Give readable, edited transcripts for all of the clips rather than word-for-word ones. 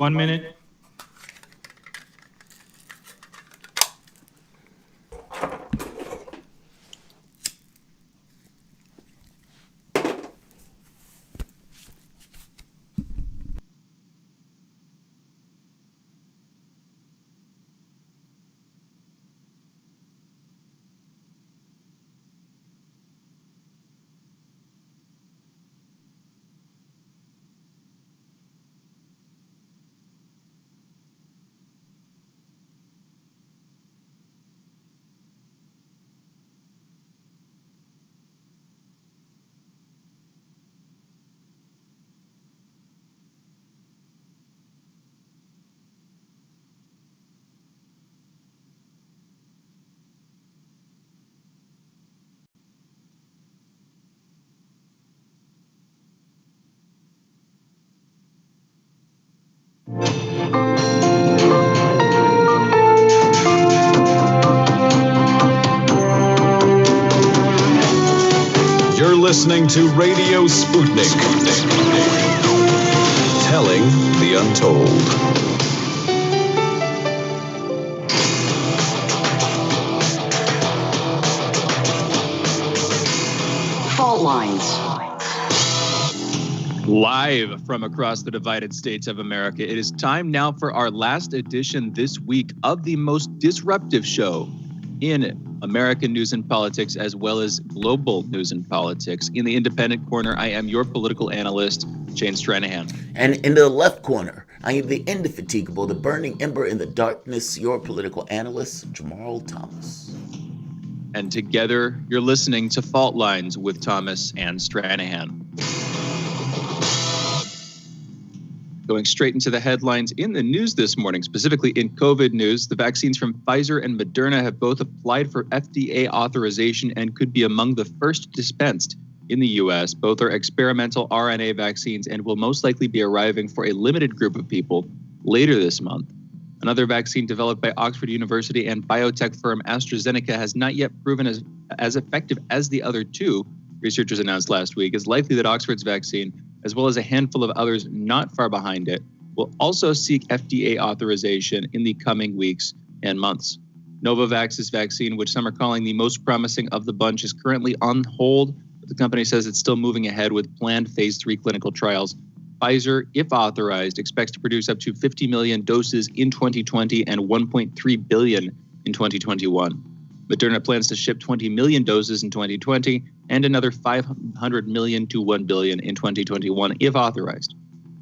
1 minute. You're listening to Radio Sputnik, telling the untold. Fault lines. Live from across the divided states of America, it is time now for our last edition this week of the most disruptive show in American news and politics, as well as global news and politics. In the independent corner, I am your political analyst, Shane Stranahan. And in the left corner, I am the indefatigable, the burning ember in the darkness, your political analyst, Jamarl Thomas. And together, you're listening to Fault Lines with Thomas and Stranahan. Going straight into the headlines in the news this morning, specifically in COVID news, the vaccines from Pfizer and Moderna have both applied for FDA authorization and could be among the first dispensed in the U.S. Both are experimental RNA vaccines and will most likely be arriving for a limited group of people later this month. Another vaccine developed by Oxford University and biotech firm AstraZeneca has not yet proven as effective as the other two, researchers announced last week. It's likely that Oxford's vaccine, as well as a handful of others not far behind it, will also seek FDA authorization in the coming weeks and months. Novavax's vaccine, which some are calling the most promising of the bunch, is currently on hold, but the company says it's still moving ahead with planned phase 3 clinical trials. Pfizer, if authorized, expects to produce up to 50 million doses in 2020 and 1.3 billion in 2021. Moderna plans to ship 20 million doses in 2020 and another 500 million to 1 billion in 2021 if authorized.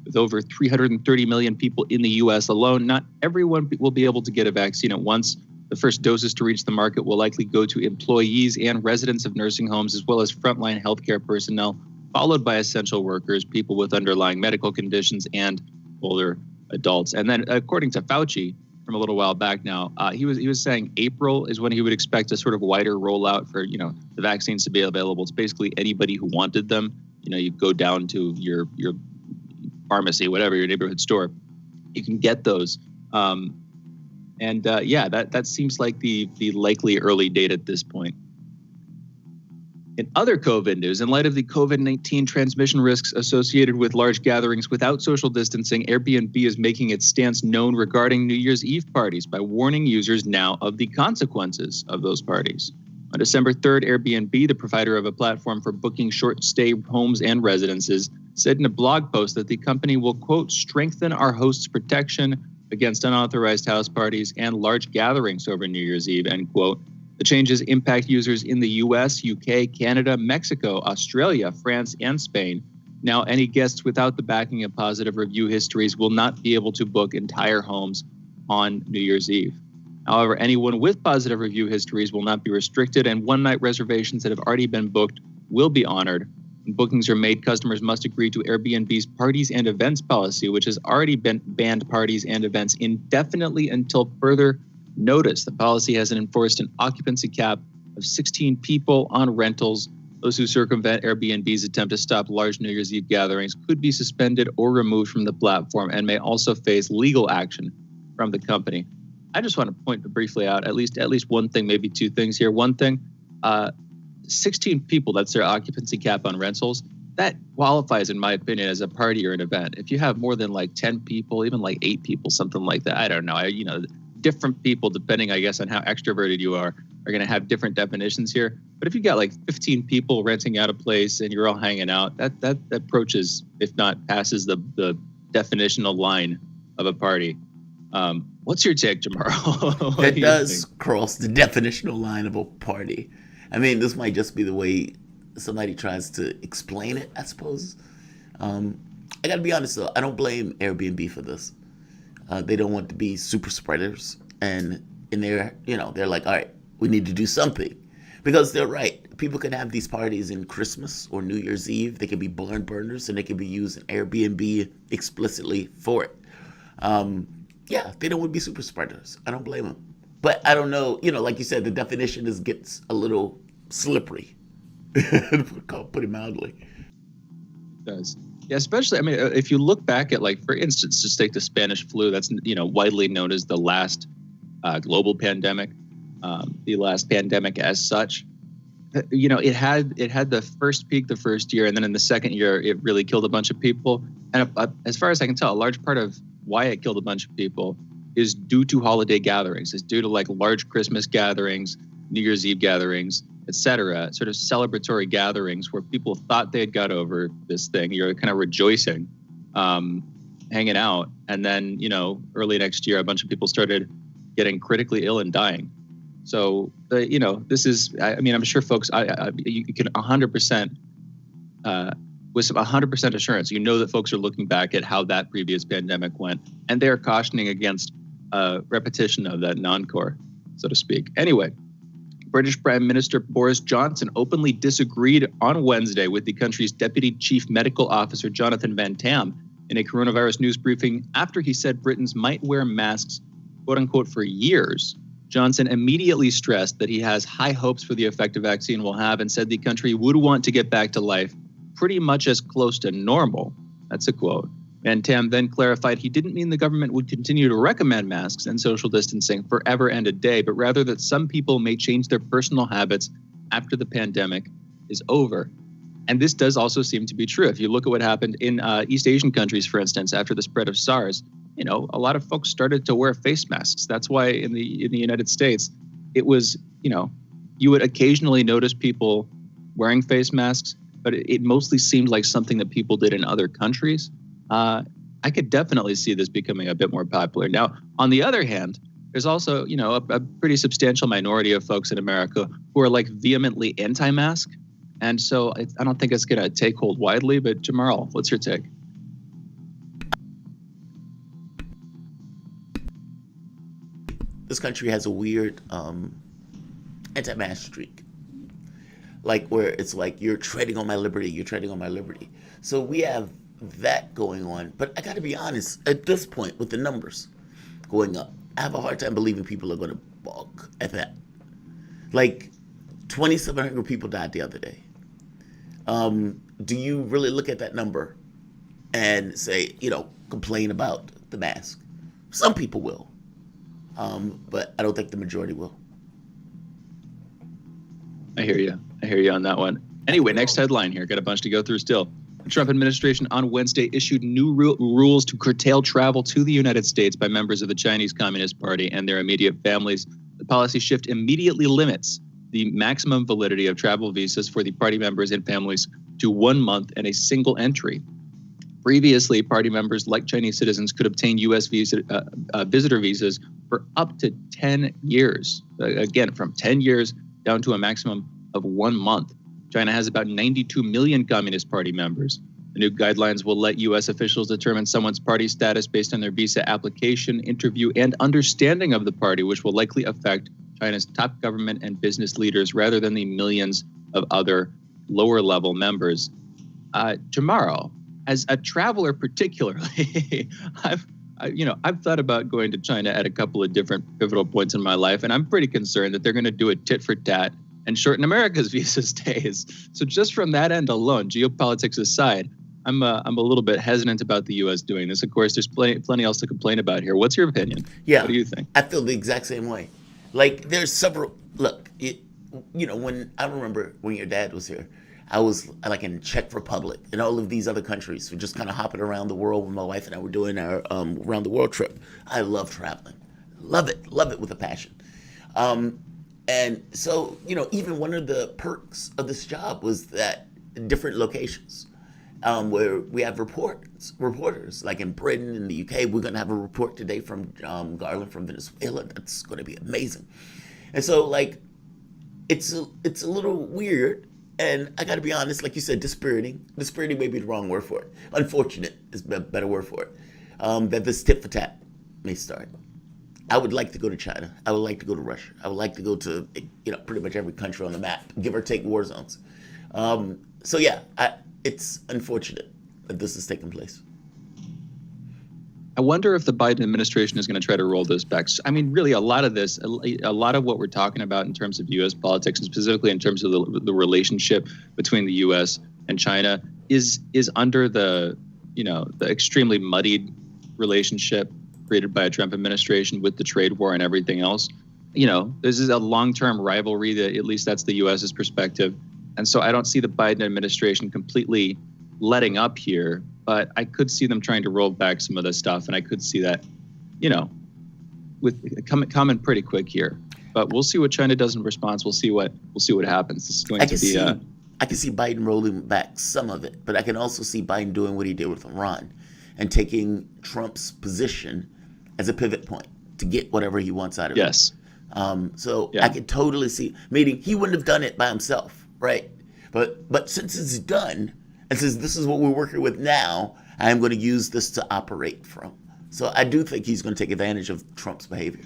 With over 330 million people in the U.S. alone, not everyone will be able to get a vaccine at once. The first doses to reach the market will likely go to employees and residents of nursing homes, as well as frontline healthcare personnel, followed by essential workers, people with underlying medical conditions, and older adults. And then, according to Fauci, from a little while back now, he was saying April is when he would expect a sort of wider rollout for, the vaccines to be available to basically anybody who wanted them. You go down to your pharmacy, whatever, your neighborhood store, you can get those. That seems like the likely early date at this point. In other COVID news, in light of the COVID-19 transmission risks associated with large gatherings without social distancing, Airbnb is making its stance known regarding New Year's Eve parties by warning users now of the consequences of those parties. On December 3rd, Airbnb, the provider of a platform for booking short-stay homes and residences, said in a blog post that the company will, quote, strengthen our hosts' protection against unauthorized house parties and large gatherings over New Year's Eve, end quote. The changes impact users in the U.S., UK, Canada, Mexico, Australia, France, and Spain. Now, any guests without the backing of positive review histories will not be able to book entire homes on New Year's Eve. However, anyone with positive review histories will not be restricted, and one-night reservations that have already been booked will be honored. When bookings are made, customers must agree to Airbnb's parties and events policy, which has already been banned parties and events indefinitely until further notice. The policy has enforced an occupancy cap of 16 people on rentals. Those who circumvent Airbnb's attempt to stop large New Year's Eve gatherings could be suspended or removed from the platform and may also face legal action from the company. I just want to point briefly out at least one thing, maybe two things here. One thing, 16 people, that's their occupancy cap on rentals. that qualifies, in my opinion, as a party or an event. If you have more than like 10 people, even like 8 people, something like that, I don't know. Different people, depending, I guess, on how extroverted you are going to have different definitions here. But if you got like 15 people renting out a place and you're all hanging out, that approaches, if not passes, the definitional line of a party. What's your take, Jamarl? That does cross the definitional line of a party. I mean, this might just be the way somebody tries to explain it, I suppose. I got to be honest, though. I don't blame Airbnb for this. They don't want to be super spreaders. And they're like, all right, we need to do something. Because they're right. People can have these parties in Christmas or New Year's Eve. They can be barn burners, and they can be using Airbnb explicitly for it. They don't want to be super spreaders. I don't blame them. But I don't know, like you said, the definition gets a little slippery, put it mildly. It does. Yeah, especially, if you look back at, like, for instance, just take the Spanish flu, that's, widely known as the last global pandemic, the last pandemic as such. It had the first peak the first year, and then in the second year, it really killed a bunch of people. And as far as I can tell, a large part of why it killed a bunch of people is due to holiday gatherings. It's due to like large Christmas gatherings, New Year's Eve gatherings, etc., sort of celebratory gatherings where people thought they had got over this thing. You're kind of rejoicing, hanging out. And then, early next year, a bunch of people started getting critically ill and dying. So, this is, I'm sure folks, you can 100%, with some 100% assurance, that folks are looking back at how that previous pandemic went, and they're cautioning against repetition of that non-core, so to speak. Anyway, British Prime Minister Boris Johnson openly disagreed on Wednesday with the country's Deputy Chief Medical Officer, Jonathan Van Tam, in a coronavirus news briefing after he said Britons might wear masks, quote unquote, for years. Johnson immediately stressed that he has high hopes for the effect the vaccine will have and said the country would want to get back to life pretty much as close to normal. That's a quote. Van Tam then clarified he didn't mean the government would continue to recommend masks and social distancing forever and a day, but rather that some people may change their personal habits after the pandemic is over. And this does also seem to be true. If you look at what happened in East Asian countries, for instance, after the spread of SARS, a lot of folks started to wear face masks. That's why in the United States, it was, you would occasionally notice people wearing face masks, but it mostly seemed like something that people did in other countries. I could definitely see this becoming a bit more popular. Now, on the other hand, there's also, a pretty substantial minority of folks in America who are like vehemently anti-mask. And so I don't think it's going to take hold widely. But Jamarl, what's your take? This country has a weird anti-mask streak. Like where it's like, you're treading on my liberty, you're treading on my liberty. So we have that going on. But I got to be honest, at this point, with the numbers going up, I have a hard time believing people are going to balk at that. Like, 2,700 people died the other day. Do you really look at that number and say, complain about the mask? Some people will. But I don't think the majority will. I hear you on that one. Anyway, next headline here. Got a bunch to go through still. The Trump administration on Wednesday issued new rules to curtail travel to the United States by members of the Chinese Communist Party and their immediate families. The policy shift immediately limits the maximum validity of travel visas for the party members and families to 1 month and a single entry. Previously, party members like Chinese citizens could obtain U.S. visitor visas for up to 10 years. Again, from 10 years down to a maximum of 1 month. China has about 92 million Communist Party members. The new guidelines will let U.S. officials determine someone's party status based on their visa application, interview, and understanding of the party, which will likely affect China's top government and business leaders rather than the millions of other lower-level members. Jamarl, as a traveler particularly, I've thought about going to China at a couple of different pivotal points in my life, and I'm pretty concerned that they're going to do a tit for tat and shorten America's visa stays. So just from that end alone, geopolitics aside, I'm a little bit hesitant about the U.S. doing this. Of course, there's plenty else to complain about here. What's your opinion? Yeah, what do you think? I feel the exact same way. Like, there's several. Look, when I remember when your dad was here, I was like in Czech Republic and all of these other countries. We're just kind of hopping around the world when my wife and I were doing our around the world trip. I love traveling. Love it with a passion. And so, even one of the perks of this job was that different locations where we have reporters, like in Britain, in the UK, we're going to have a report today from Garland from Venezuela. That's going to be amazing. And so, like, it's a little weird, and I got to be honest, like you said, dispiriting. Dispiriting may be the wrong word for it. Unfortunate is a better word for it. That this tit for tat may start. I would like to go to China. I would like to go to Russia. I would like to go to, pretty much every country on the map, give or take war zones. So yeah, it's unfortunate that this is taking place. I wonder if the Biden administration is going to try to roll this back. I mean, really, a lot of what we're talking about in terms of U.S. politics, and specifically in terms of the relationship between the U.S. and China, is under the extremely muddied relationship created by a Trump administration with the trade war and everything else. This is a long-term rivalry that at least that's the U.S.'s perspective. And so I don't see the Biden administration completely letting up here, but I could see them trying to roll back some of this stuff. And I could see that, with coming pretty quick here, but we'll see what China does in response. We'll see what happens. This is going to be I can see Biden rolling back some of it, but I can also see Biden doing what he did with Iran and taking Trump's position as a pivot point to get whatever he wants out of it. Yes. I could totally see, meaning he wouldn't have done it by himself, right? But since it's done, and since this is what we're working with now, I am going to use this to operate from. So I do think he's going to take advantage of Trump's behavior.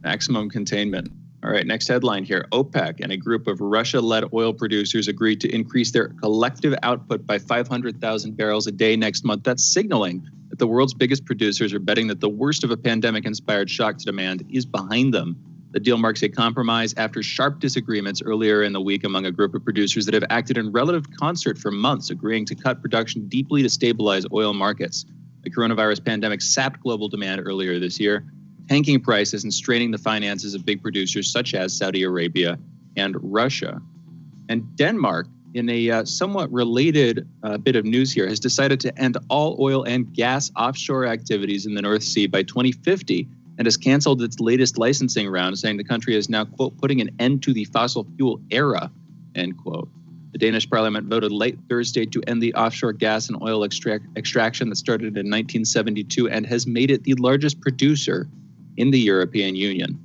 Maximum containment. All right, next headline here. OPEC and a group of Russia-led oil producers agreed to increase their collective output by 500,000 barrels a day next month. That's signaling that the world's biggest producers are betting that the worst of a pandemic-inspired shock to demand is behind them. The deal marks a compromise after sharp disagreements earlier in the week among a group of producers that have acted in relative concert for months, agreeing to cut production deeply to stabilize oil markets. The coronavirus pandemic sapped global demand earlier this year, tanking prices and straining the finances of big producers such as Saudi Arabia and Russia. And Denmark, in a somewhat related bit of news here, has decided to end all oil and gas offshore activities in the North Sea by 2050 and has canceled its latest licensing round, saying the country is now, quote, putting an end to the fossil fuel era, end quote. The Danish parliament voted late Thursday to end the offshore gas and oil extraction that started in 1972 and has made it the largest producer in the European Union.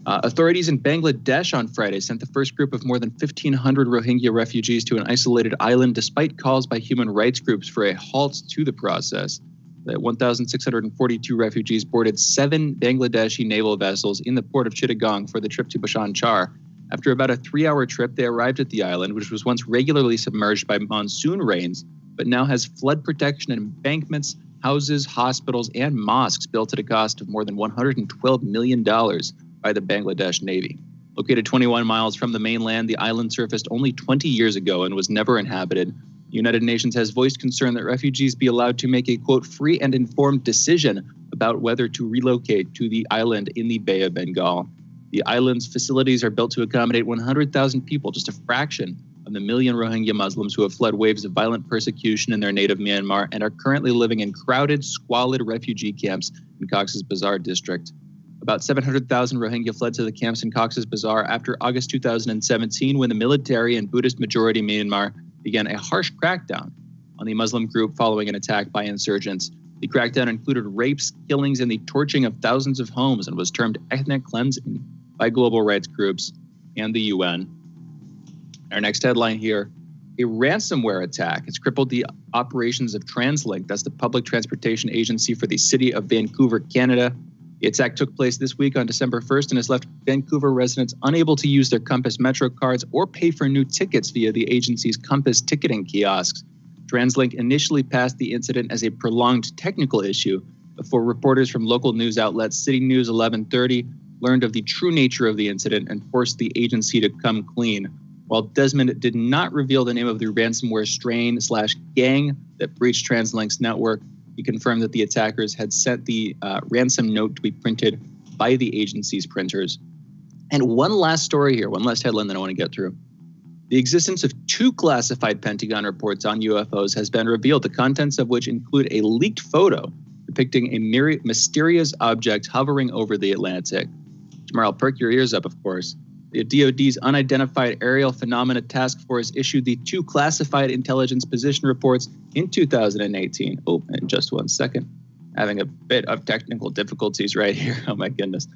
Authorities in Bangladesh on Friday sent the first group of more than 1,500 Rohingya refugees to an isolated island, despite calls by human rights groups for a halt to the process. The 1,642 refugees boarded 7 Bangladeshi naval vessels in the port of Chittagong for the trip to Bhasan Char. After about a 3-hour trip, they arrived at the island, which was once regularly submerged by monsoon rains, but now has flood protection and embankments, houses, hospitals, and mosques built at a cost of more than $112 million by the Bangladesh Navy. Located 21 miles from the mainland, the island surfaced only 20 years ago and was never inhabited. The United Nations has voiced concern that refugees be allowed to make a, quote, free and informed decision about whether to relocate to the island in the Bay of Bengal. The island's facilities are built to accommodate 100,000 people, just a fraction of the million Rohingya Muslims who have fled waves of violent persecution in their native Myanmar and are currently living in crowded, squalid refugee camps in Cox's Bazar district. About 700,000 Rohingya fled to the camps in Cox's Bazar after August 2017, when the military and Buddhist-majority Myanmar began a harsh crackdown on the Muslim group following an attack by insurgents. The crackdown included rapes, killings, and the torching of thousands of homes and was termed ethnic cleansing by global rights groups and the UN. Our next headline here, a ransomware attack has crippled the operations of TransLink, that's the public transportation agency for the city of Vancouver, Canada. The attack took place this week on December 1st and has left Vancouver residents unable to use their Compass Metro cards or pay for new tickets via the agency's Compass ticketing kiosks. TransLink initially passed the incident as a prolonged technical issue before reporters from local news outlets City News 1130 learned of the true nature of the incident and forced the agency to come clean. While Desmond did not reveal the name of the ransomware strain/gang that breached TransLink's network, he confirmed that the attackers had sent the ransom note to be printed by the agency's printers. And one last story here, one last headline that I want to get through. The existence of 2 classified Pentagon reports on UFOs has been revealed, the contents of which include a leaked photo depicting a mysterious object hovering over the Atlantic. Jamarl, perk your ears up, of course. The DoD's Unidentified Aerial Phenomena Task Force issued the 2 classified intelligence position reports in 2018. Oh, and just one second. Having a bit of technical difficulties right here. Oh, my goodness.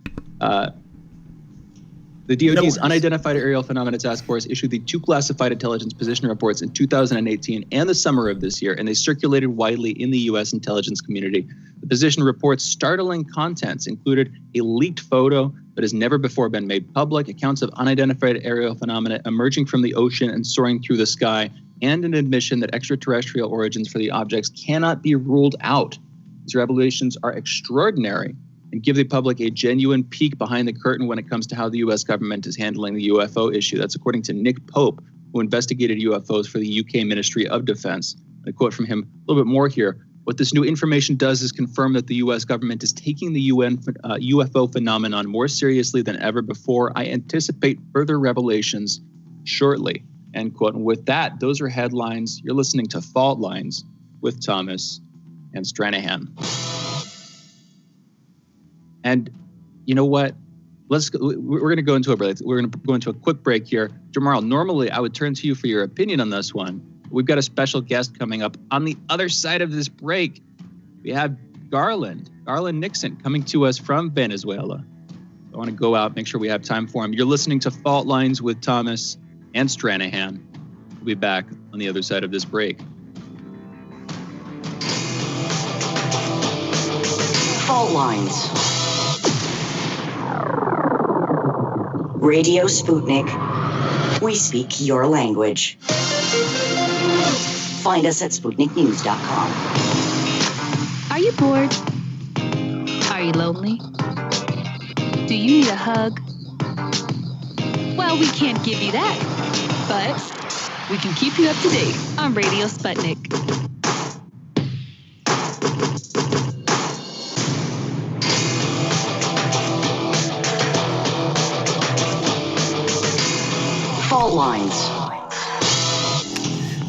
The DoD's Unidentified Aerial Phenomena Task Force issued the 2 classified intelligence position reports in 2018 and the summer of this year, and they circulated widely in the U.S. intelligence community. The position report's startling contents included a leaked photo that has never before been made public, accounts of unidentified aerial phenomena emerging from the ocean and soaring through the sky, and an admission that extraterrestrial origins for the objects cannot be ruled out. These revelations are extraordinary and give the public a genuine peek behind the curtain when it comes to how the U.S. government is handling the UFO issue. That's according to Nick Pope, who investigated UFOs for the UK Ministry of Defense. I quote from him a little bit more here. What this new information does is confirm that the U.S. government is taking the UFO phenomenon more seriously than ever before. I anticipate further revelations shortly, end quote. And with that, those are headlines. You're listening to Fault Lines with Thomas and Stranahan. And you know what? We're going to go into a break. We're going to go into a quick break here. Jamarl, normally I would turn to you for your opinion on this one. We've got a special guest coming up on the other side of this break. We have Garland Nixon coming to us from Venezuela. I want to go out, make sure we have time for him. You're listening to Fault Lines with Thomas and Stranahan. We'll be back on the other side of this break. Fault Lines. Radio Sputnik. We speak your language. Find us at SputnikNews.com. Are you bored? Are you lonely? Do you need a hug? Well, we can't give you that, but we can keep you up to date on Radio Sputnik. Fault Lines.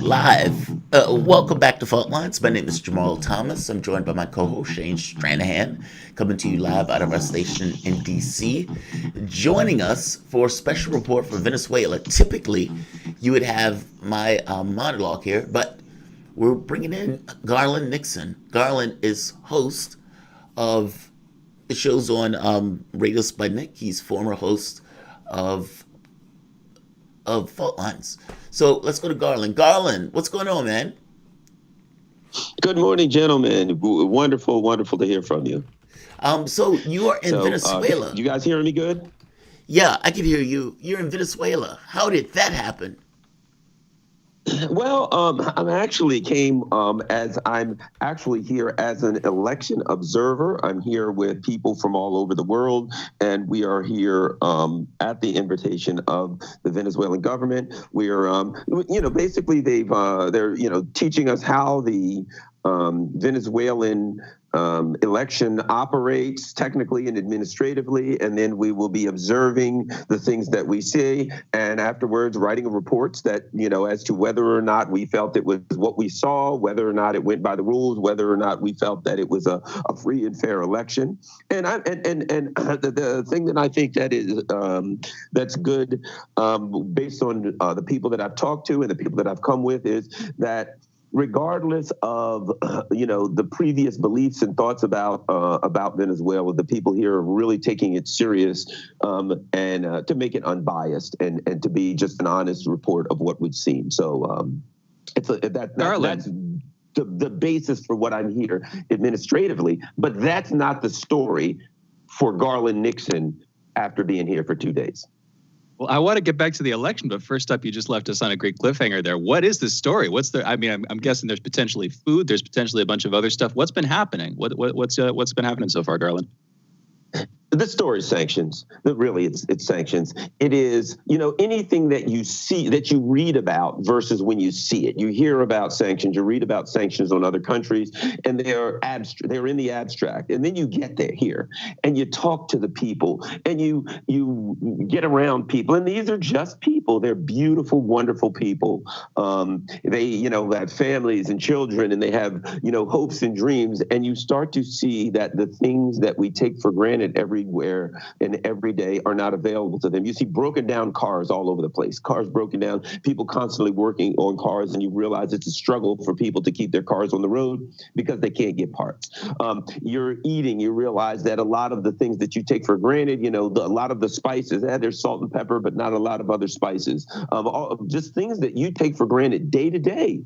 Live. Welcome back to Fault Lines. My name is Jamarl Thomas. I'm joined by my co-host Shane Stranahan, coming to you live out of our station in D.C. Joining us for a special report from Venezuela. Typically, you would have my monologue here, but we're bringing in Garland Nixon. Garland is host of the shows on Radio Sputnik. He's former host of Fault Lines. So let's go to Garland. Garland, what's going on, man? Good morning, gentlemen. Wonderful to hear from you. So you are in Venezuela. You guys hearing me good? Yeah, I can hear you. You're in Venezuela. How did that happen? Well, I'm actually here as an election observer. I'm here with people from all over the world, and we are here at the invitation of the Venezuelan government. We're, basically they're teaching us how the Venezuelan election operates technically and administratively, and then we will be observing the things that we see, and afterwards writing reports that, as to whether or not we felt it was what we saw, whether or not it went by the rules, whether or not we felt that it was a free and fair election. And the thing that I think that is that's good, based on the people that I've talked to and the people that I've come with, is that regardless of the previous beliefs and thoughts about Venezuela, the people here are really taking it serious, and to make it unbiased and to be just an honest report of what we've seen. So that's the basis for what I'm here administratively, but that's not the story for Garland Nixon after being here for 2 days. Well, I want to get back to the election, but first up, you just left us on a great cliffhanger there. What is the story? I'm guessing there's potentially food. There's potentially a bunch of other stuff. What's been happening? What's been happening so far, Garland? The story is sanctions. Really, it's sanctions. It is, anything that you see, that you read about versus when you see it. You hear about sanctions, you read about sanctions on other countries, and they're in the abstract. And then you get here and you talk to the people and you get around people. And these are just people. They're beautiful, wonderful people. They, have families and children, and they have, hopes and dreams. And you start to see that the things that we take for granted everywhere and every day are not available to them. You see broken down cars all over the place, cars broken down, people constantly working on cars, and you realize it's a struggle for people to keep their cars on the road because they can't get parts. You're eating, you realize that a lot of the things that you take for granted, a lot of the spices, there's salt and pepper, but not a lot of other spices. Just things that you take for granted day to day.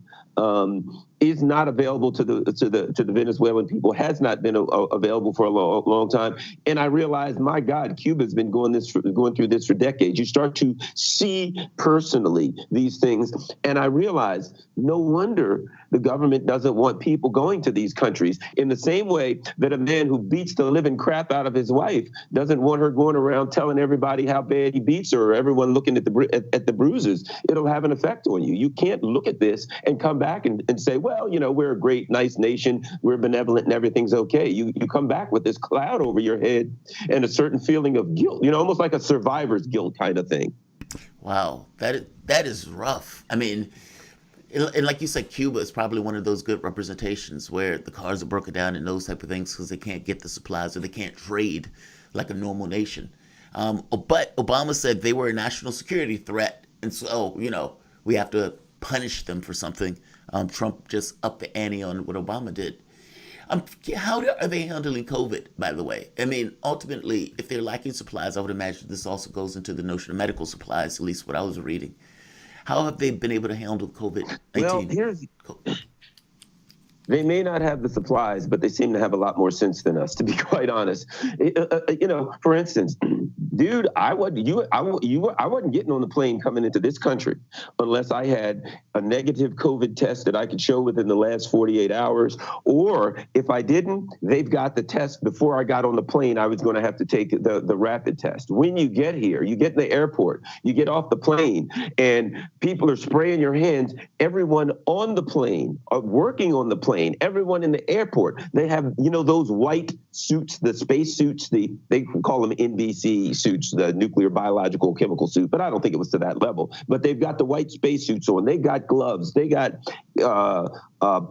Is not available to the Venezuelan people, has not been available for a long time. And I realized, my God, Cuba's been going through this for decades. You start to see personally these things, and I realized, no wonder the government doesn't want people going to these countries, in the same way that a man who beats the living crap out of his wife doesn't want her going around telling everybody how bad he beats her, or everyone looking at the bruises. It'll have an effect on you. You can't look at this and come back and say, well, we're a great, nice nation, we're benevolent, and everything's okay. You come back with this cloud over your head and a certain feeling of guilt, almost like a survivor's guilt kind of thing. Wow, that is rough. I mean, and like you said, Cuba is probably one of those good representations where the cars are broken down and those type of things because they can't get the supplies, or they can't trade like a normal nation. But Obama said they were a national security threat, and so, we have to punish them for something. Trump just upped the ante on what Obama did. How are they handling COVID, by the way? I mean, ultimately, if they're lacking supplies, I would imagine this also goes into the notion of medical supplies, at least what I was reading. How have they been able to handle COVID-19? Well, they may not have the supplies, but they seem to have a lot more sense than us, to be quite honest. For instance, dude, I wasn't getting on the plane coming into this country unless I had a negative COVID test that I could show within the last 48 hours. Or if I didn't, they've got the test before I got on the plane. I was going to have to take the rapid test. When you get here, you get in the airport, you get off the plane, and people are spraying your hands. Everyone on the plane, working on the plane, everyone in the airport, they have, those white suits, the space suits, they call them NBC suits, the nuclear, biological, chemical suit, but I don't think it was to that level. But they've got the white space suits on. They got gloves. They got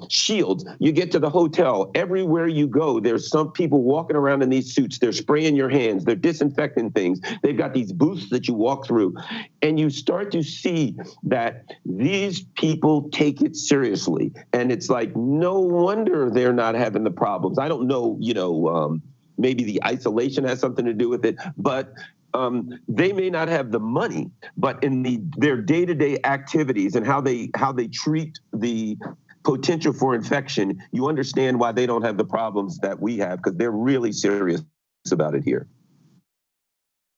shields. You get to the hotel. Everywhere you go, there's some people walking around in these suits. They're spraying your hands. They're disinfecting things. They've got these booths that you walk through. And you start to see that these people take it seriously. And it's like, no wonder they're not having the problems. I don't know, maybe the isolation has something to do with it, but they may not have the money, but in their day-to-day activities and how they treat the potential for infection, you understand why they don't have the problems that we have, because they're really serious about it here.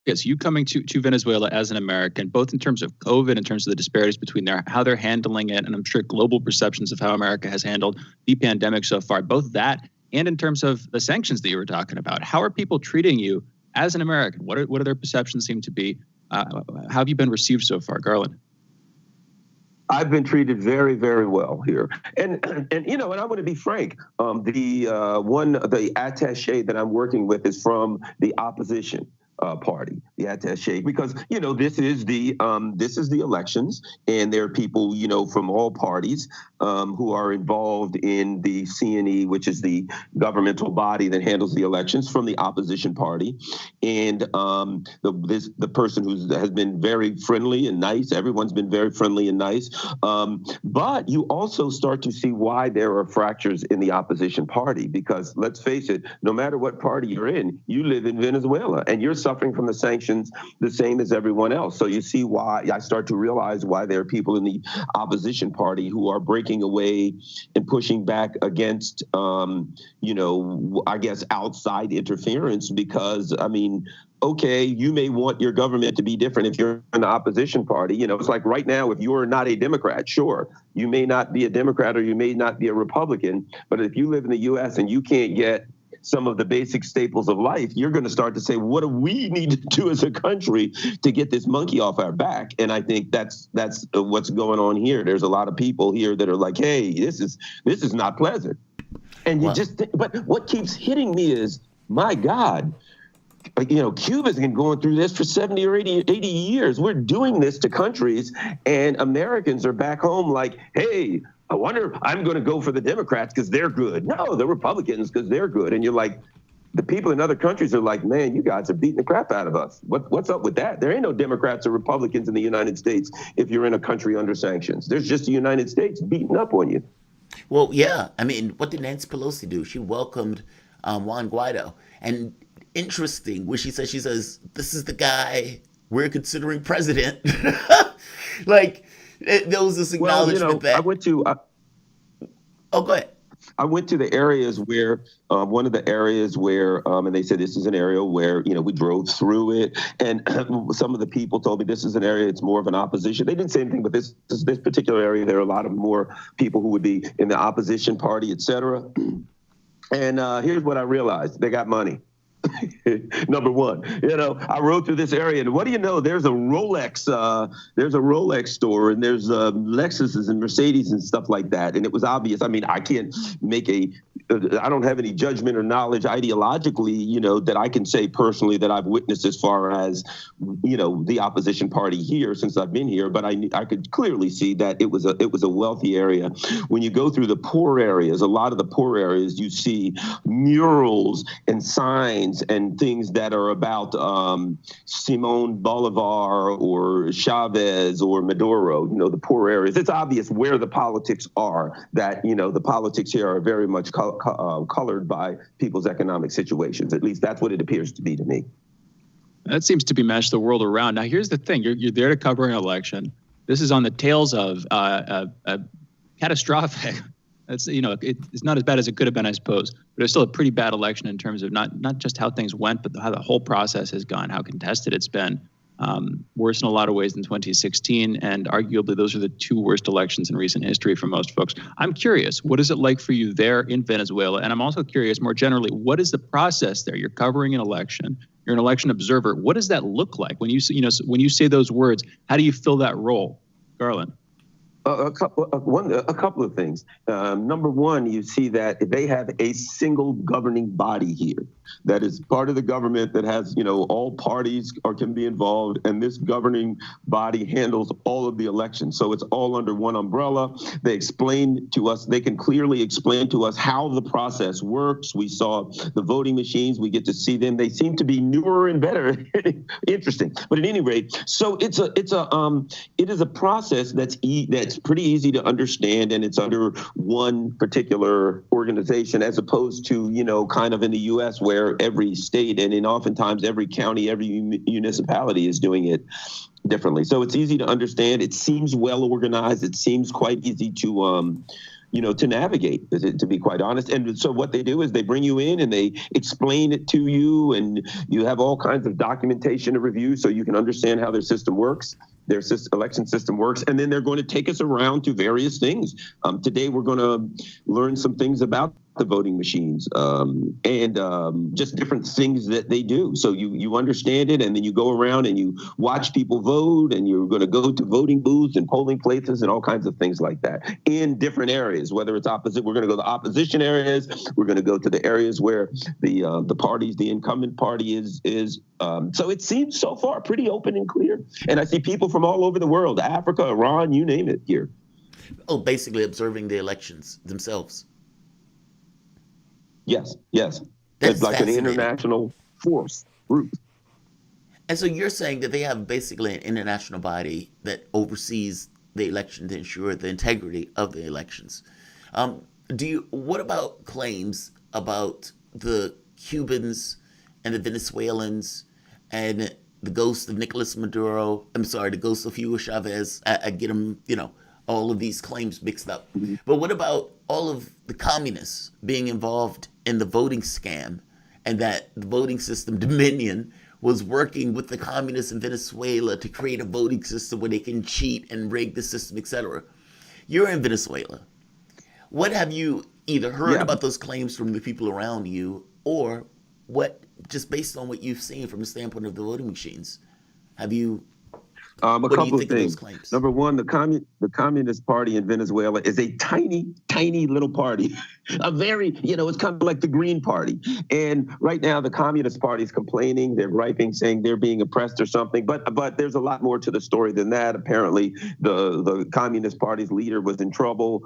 Yes, you coming to Venezuela as an American, both in terms of COVID, in terms of the disparities between how they're handling it, and I'm sure global perceptions of how America has handled the pandemic so far, both that and in terms of the sanctions that you were talking about. How are people treating you as an American? What are their perceptions seem to be? How have you been received so far, Garland? I've been treated very, very well here. And I want to be frank, the attaché that I'm working with is from the opposition party, the attaché, because this is the elections, and there are people from all parties who are involved in the CNE, which is the governmental body that handles the elections, from the opposition party, and the person who has been very friendly and nice. Everyone's been very friendly and nice, but you also start to see why there are fractures in the opposition party, because let's face it, no matter what party you're in, you live in Venezuela, and you're suffering from the sanctions the same as everyone else. So you see why I start to realize why there are people in the opposition party who are breaking away and pushing back against, I guess, outside interference, because, okay, you may want your government to be different if you're in the opposition party. It's like right now, if you're not a Democrat, sure, you may not be a Democrat or you may not be a Republican, but if you live in the U.S. and you can't get some of the basic staples of life, you're going to start to say, what do we need to do as a country to get this monkey off our back? And I think that's what's going on here. There's a lot of people here that are like, hey, this is not pleasant. And but what keeps hitting me is, my God, Cuba's been going through this for 70 or 80 years. We're doing this to countries, and Americans are back home like, hey, I wonder, I'm going to go for the Democrats because they're good. No, the Republicans because they're good. And you're like, the people in other countries are like, man, you guys are beating the crap out of us. What's up with that? There ain't no Democrats or Republicans in the United States if you're in a country under sanctions. There's just the United States beating up on you. Well, yeah. I mean, what did Nancy Pelosi do? She welcomed Juan Guaido. And interesting, where she says, this is the guy we're considering president. Like, there was this acknowledgement that... I went to... go ahead. I went to the areas where, one of the areas where, and they said this is an area where, we drove through it. And some of the people told me this is an area, it's more of an opposition. They didn't say anything, but this particular area, there are a lot of more people who would be in the opposition party, et cetera. And here's what I realized. They got money. Number one, I rode through this area, and what do you know? There's a Rolex store, and there's Lexuses and Mercedes and stuff like that. And it was obvious. I mean, I can't make I don't have any judgment or knowledge ideologically, that I can say personally that I've witnessed as far as, the opposition party here since I've been here. But I could clearly see that it was a wealthy area. When you go through the poor areas, a lot of the poor areas, you see murals and signs and things that are about Simon Bolivar or Chavez or Maduro, the poor areas. It's obvious where the politics are, that, the politics here are very much colored by people's economic situations. At least that's what it appears to be to me. That seems to be matched the world around. Now, here's the thing. You're there to cover an election. This is on the tails of catastrophic. It's it's not as bad as it could have been, I suppose, but it's still a pretty bad election in terms of not just how things went, but how the whole process has gone, how contested it's been. Worse in a lot of ways than 2016, and arguably those are the two worst elections in recent history for most folks. I'm curious, what is it like for you there in Venezuela? And I'm also curious, more generally, what is the process there? You're covering an election. You're an election observer. What does that look like when you say those words? How do you fill that role, Garland? A couple of things. Number one, you see that they have a single governing body here that is part of the government that has, all parties can be involved, and this governing body handles all of the elections. So it's all under one umbrella. They explain to us, they can clearly explain to us how the process works. We saw the voting machines. We get to see them. They seem to be newer and better. Interesting. But at any rate, so it is a process that's pretty easy to understand, and it's under one particular organization, as opposed to, kind of in the U.S. where every state and oftentimes every county, every municipality is doing it differently. So it's easy to understand. It seems well organized. It seems quite easy to navigate, to be quite honest. And so what they do is they bring you in and they explain it to you, and you have all kinds of documentation to review so you can understand how their system works. Their election system works, and then they're going to take us around to various things. Today, we're going to learn some things about the voting machines and just different things that they do. So you understand it, and then you go around and you watch people vote, and you're going to go to voting booths and polling places and all kinds of things like that in different areas, whether it's opposite. We're going to go to the opposition areas. We're going to go to the areas where the incumbent party is. So it seems so far pretty open and clear. And I see people from all over the world, Africa, Iran, you name it here. Oh, basically observing the elections themselves. Yes. That's it's like an international force group. And so you're saying that they have basically an international body that oversees the election to ensure the integrity of the elections. What about claims about the Cubans and the Venezuelans and the ghost of Nicolas Maduro? The ghost of Hugo Chavez. I get them, all of these claims mixed up. Mm-hmm. But what about all of the communists being involved in the voting scam, and that the voting system, Dominion, was working with the communists in Venezuela to create a voting system where they can cheat and rig the system, etc. You're in Venezuela. What have you either heard about those claims from the people around you, or what? Just based on what you've seen from the standpoint of the voting machines, have you? A What do you couple of think of those things. claims? Number one, the Communist Party in Venezuela is a tiny, tiny little party. A very, it's kind of like the Green Party. And right now, the Communist Party is complaining. They're griping, saying they're being oppressed or something. But there's a lot more to the story than that. Apparently, the Communist Party's leader was in trouble.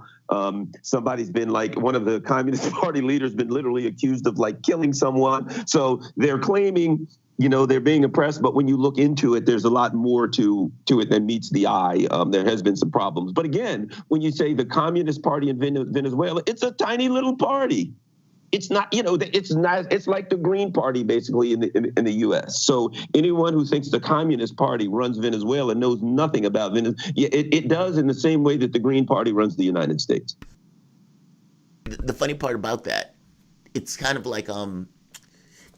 Somebody's been one of the Communist Party leaders been literally accused of killing someone. So they're claiming they're being oppressed, but when you look into it, there's a lot more to it than meets the eye. There has been some problems. But again, when you say the Communist Party in Venezuela, it's a tiny little party. It's not, it's like the Green Party basically in the U.S. So anyone who thinks the Communist Party runs Venezuela knows nothing about Venezuela. It does in the same way that the Green Party runs the United States. The funny part about that, it's kind of like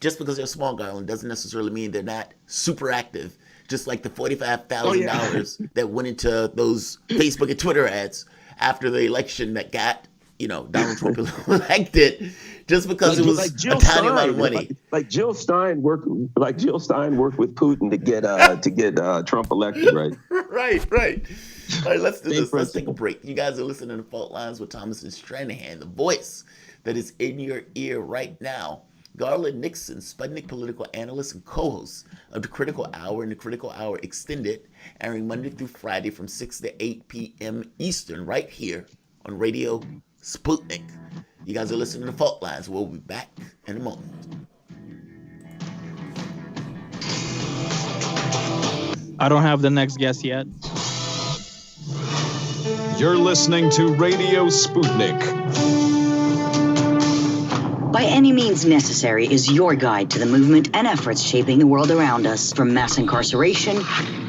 just because they're small, Garland, doesn't necessarily mean they're not super active. Just like the $45,000 that went into those Facebook and Twitter ads after the election that got, Donald Trump elected, just because it was a tiny amount of money. Like Jill Stein worked with Putin to get Trump elected, right? Right. All right, let's do this. Let's take a break. You guys are listening to Fault Lines with Thomas and Stranahan, the voice that is in your ear right now. Garland Nixon, Sputnik political analyst and co-host of The Critical Hour and The Critical Hour Extended, airing Monday through Friday from 6 to 8 p.m. Eastern, right here on Radio Sputnik. You guys are listening to Fault Lines. We'll be back in a moment. I don't have the next guest yet. You're listening to Radio Sputnik. By Any Means Necessary is your guide to the movement and efforts shaping the world around us, from mass incarceration.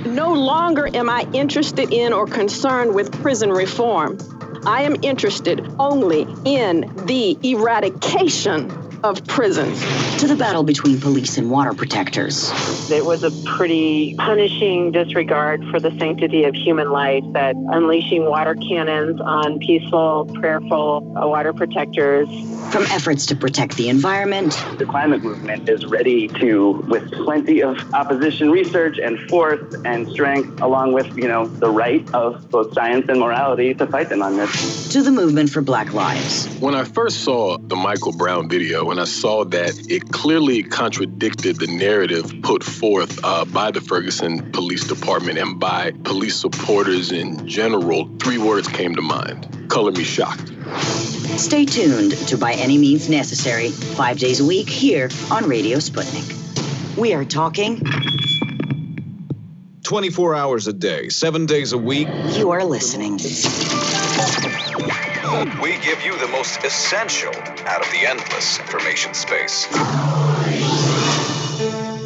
No longer am I interested in or concerned with prison reform. I am interested only in the eradication of prisons. To the battle between police and water protectors. It was a pretty punishing disregard for the sanctity of human life, that unleashing water cannons on peaceful, prayerful water protectors. From efforts to protect the environment. The climate movement is ready to, with plenty of opposition research and force and strength, along with, the right of both science and morality, to fight them on this. To the movement for Black lives. When I first saw the Michael Brown video, when I saw that it clearly contradicted the narrative put forth by the Ferguson Police Department and by police supporters in general, 3 words came to mind. Color me shocked. Stay tuned to By Any Means Necessary, 5 days a week here on Radio Sputnik. We are talking 24 hours a day, 7 days a week. You are listening. We give you the most essential out of the endless information space.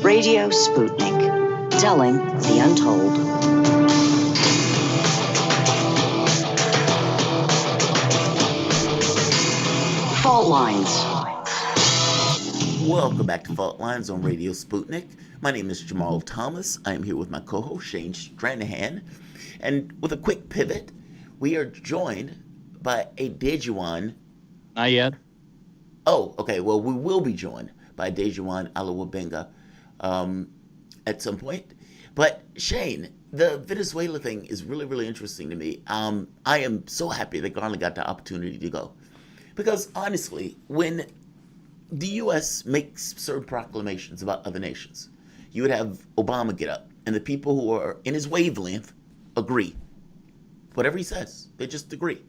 Radio Sputnik, telling the untold. Fault Lines. Welcome back to Fault Lines on Radio Sputnik. My name is Jamarl Thomas. I am here with my co-host Shane Stranahan. And with a quick pivot, we are joined by a Dejuan. Not yet. Oh, okay. Well, we will be joined by Dejuan Alawabenga at some point. But Shane, the Venezuela thing is really, really interesting to me. I am so happy that Garland got the opportunity to go. Because honestly, when the U.S. makes certain proclamations about other nations, you would have Obama get up, and the people who are in his wavelength agree. Whatever he says, they just agree.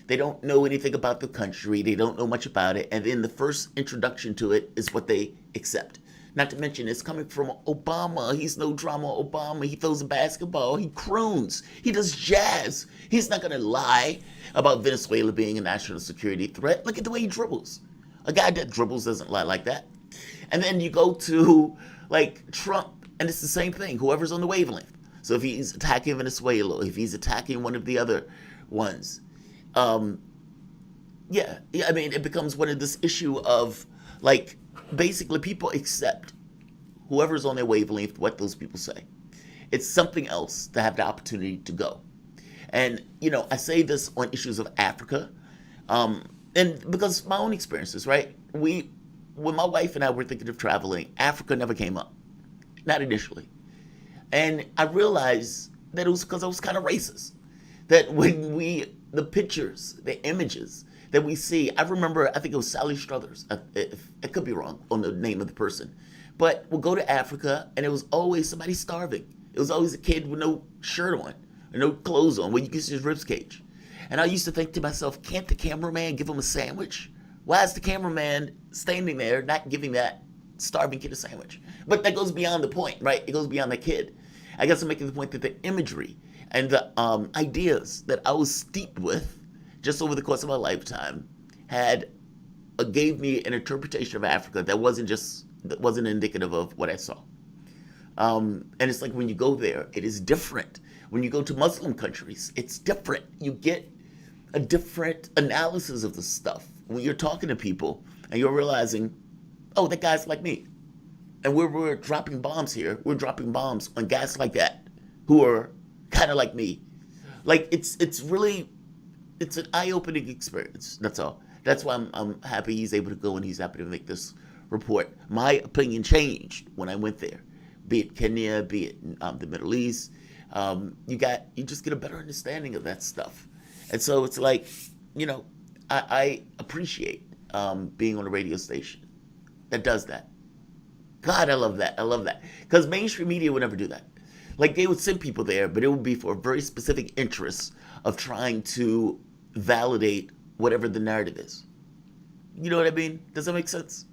They don't know anything about the country. They don't know much about it. And then the first introduction to it is what they accept. Not to mention, it's coming from Obama. He's no drama Obama. He throws a basketball. He croons. He does jazz. He's not going to lie about Venezuela being a national security threat. Look at the way he dribbles. A guy that dribbles doesn't lie like that. And then you go to, Trump, and it's the same thing. Whoever's on the wavelength. So if he's attacking Venezuela, if he's attacking one of the other ones, it becomes one of this issue of, basically people accept whoever's on their wavelength, what those people say. It's something else to have the opportunity to go. And, I say this on issues of Africa, and because my own experiences, right? We when my wife and I were thinking of traveling, Africa never came up, not initially. And I realized that it was because I was kind of racist. That when the pictures, the images that we see, I remember, I think it was Sally Struthers, I could be wrong on the name of the person, but we'll go to Africa and it was always somebody starving. It was always a kid with no shirt on, or no clothes on, where you could see his ribs cage. And I used to think to myself, can't the cameraman give him a sandwich? Why is the cameraman standing there not giving that starving kid a sandwich? But that goes beyond the point, right? It goes beyond the kid. I guess I'm making the point that the imagery and the ideas that I was steeped with just over the course of my lifetime gave me an interpretation of Africa that wasn't indicative of what I saw. And it's like when you go there, it is different. When you go to Muslim countries, it's different. You get a different analysis of the stuff. When you're talking to people and you're realizing, oh, that guy's like me. And we're dropping bombs here. We're dropping bombs on guys like that who are kind of like me. Like, it's an eye-opening experience. That's all. That's why I'm happy he's able to go and he's happy to make this report. My opinion changed when I went there. Be it Kenya, be it the Middle East, you just get a better understanding of that stuff. And so it's like, I appreciate being on a radio station that does that. God, I love that. I love that. Because mainstream media would never do that. Like, they would send people there, but it would be for a very specific interest of trying to validate whatever the narrative is. You know what I mean? Does that make sense?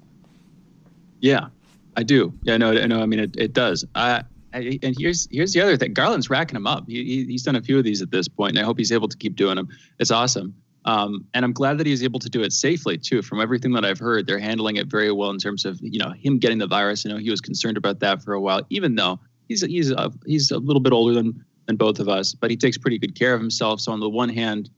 Yeah, I do. Yeah, no. I mean, it does. And here's the other thing. Garland's racking them up. He's done a few of these at this point, and I hope he's able to keep doing them. It's awesome. And I'm glad that he's able to do it safely too. From everything that I've heard, they're handling it very well in terms of him getting the virus. He was concerned about that for a while, even though he's a little bit older than both of us, but he takes pretty good care of himself. So on the one hand,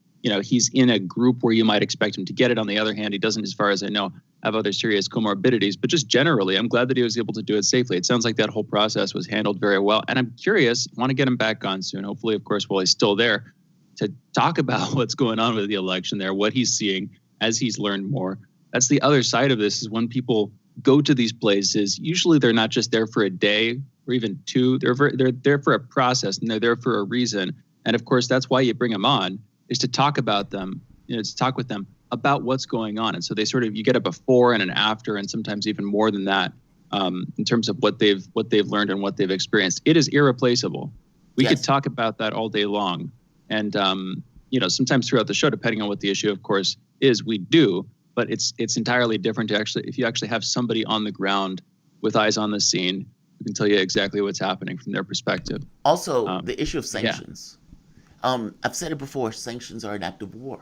he's in a group where you might expect him to get it. On the other hand, he doesn't, as far as I know, have other serious comorbidities. But just generally, I'm glad that he was able to do it safely. It sounds like that whole process was handled very well. And I'm curious, want to get him back on soon. Hopefully, of course, while he's still there, to talk about what's going on with the election there, what he's seeing as he's learned more. That's the other side of this, is when people go to these places, usually they're not just there for a day or even two. They're there for a process, and they're there for a reason. And of course, that's why you bring them on, is to talk about them, to talk with them about what's going on. And so you get a before and an after, and sometimes even more than that, in terms of what they've learned and what they've experienced. It is irreplaceable. We could talk about that all day long. And, sometimes throughout the show, depending on what the issue, of course, is, we do. But it's entirely different if you actually have somebody on the ground with eyes on the scene who can tell you exactly what's happening from their perspective. Also, the issue of sanctions. Yeah. I've said it before, sanctions are an act of war.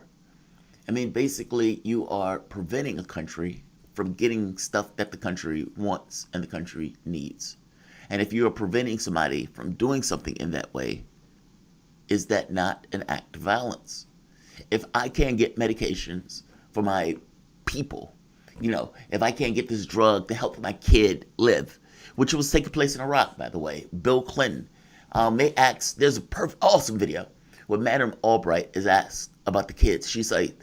I mean, basically, you are preventing a country from getting stuff that the country wants and the country needs. And if you are preventing somebody from doing something in that way, is that not an act of violence? If I can't get medications for my people, if I can't get this drug to help my kid live, which was taking place in Iraq, by the way, Bill Clinton, they asked, there's a awesome video where Madam Albright is asked about the kids. She's like,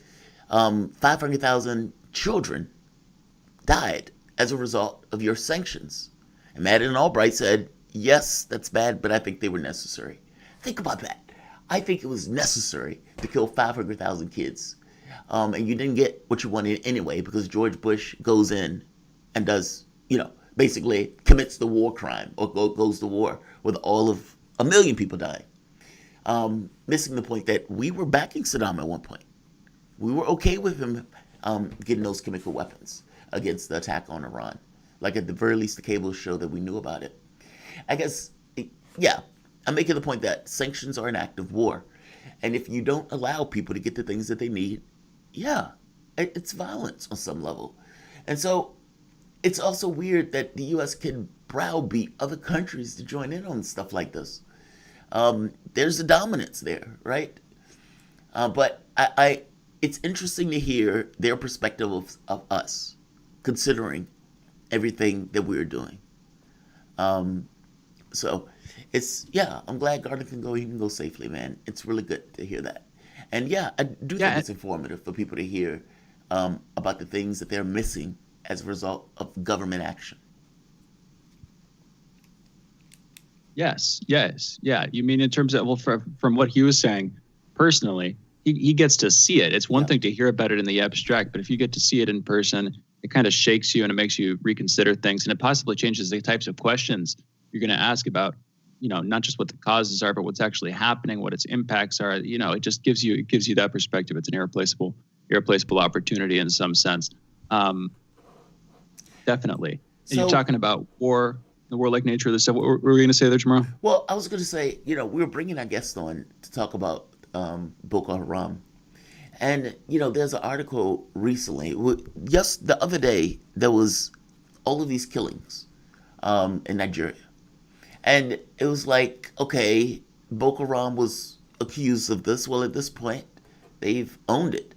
500,000 children died as a result of your sanctions. And Madam Albright said, yes, that's bad, but I think they were necessary. Think about that. I think it was necessary to kill 500,000 kids. And you didn't get what you wanted anyway, because George Bush goes in and does, basically commits the war crime, or goes to war with all of 1 million people dying. Missing the point that we were backing Saddam at one point. We were okay with him getting those chemical weapons against the attack on Iran. Like, at the very least, the cables show that we knew about it. I guess, I'm making the point that sanctions are an act of war. And if you don't allow people to get the things that they need, it's violence on some level. And so it's also weird that the U.S. can browbeat other countries to join in on stuff like this. There's a dominance there, right? But it's interesting to hear their perspective of us, considering everything that we're doing. So I'm glad Garland can go safely, man. It's really good to hear that. And I do think it's informative for people to hear about the things that they're missing as a result of government action. Yes. Yeah. You mean in terms of, well, from what he was saying, personally, he gets to see it. It's one thing to hear about it in the abstract, but if you get to see it in person, it kind of shakes you and it makes you reconsider things, and it possibly changes the types of questions you're going to ask about, not just what the causes are, but what's actually happening, what its impacts are. It just gives you that perspective. It's an irreplaceable opportunity in some sense. Definitely. And you're talking about war, the warlike nature of this stuff. What were we going to say there, Jamarl? Well, I was going to say, we were bringing our guest on to talk about Boko Haram. And, there's an article recently, just the other day, there was all of these killings in Nigeria. And it was like, okay, Boko Haram was accused of this. Well, at this point, they've owned it.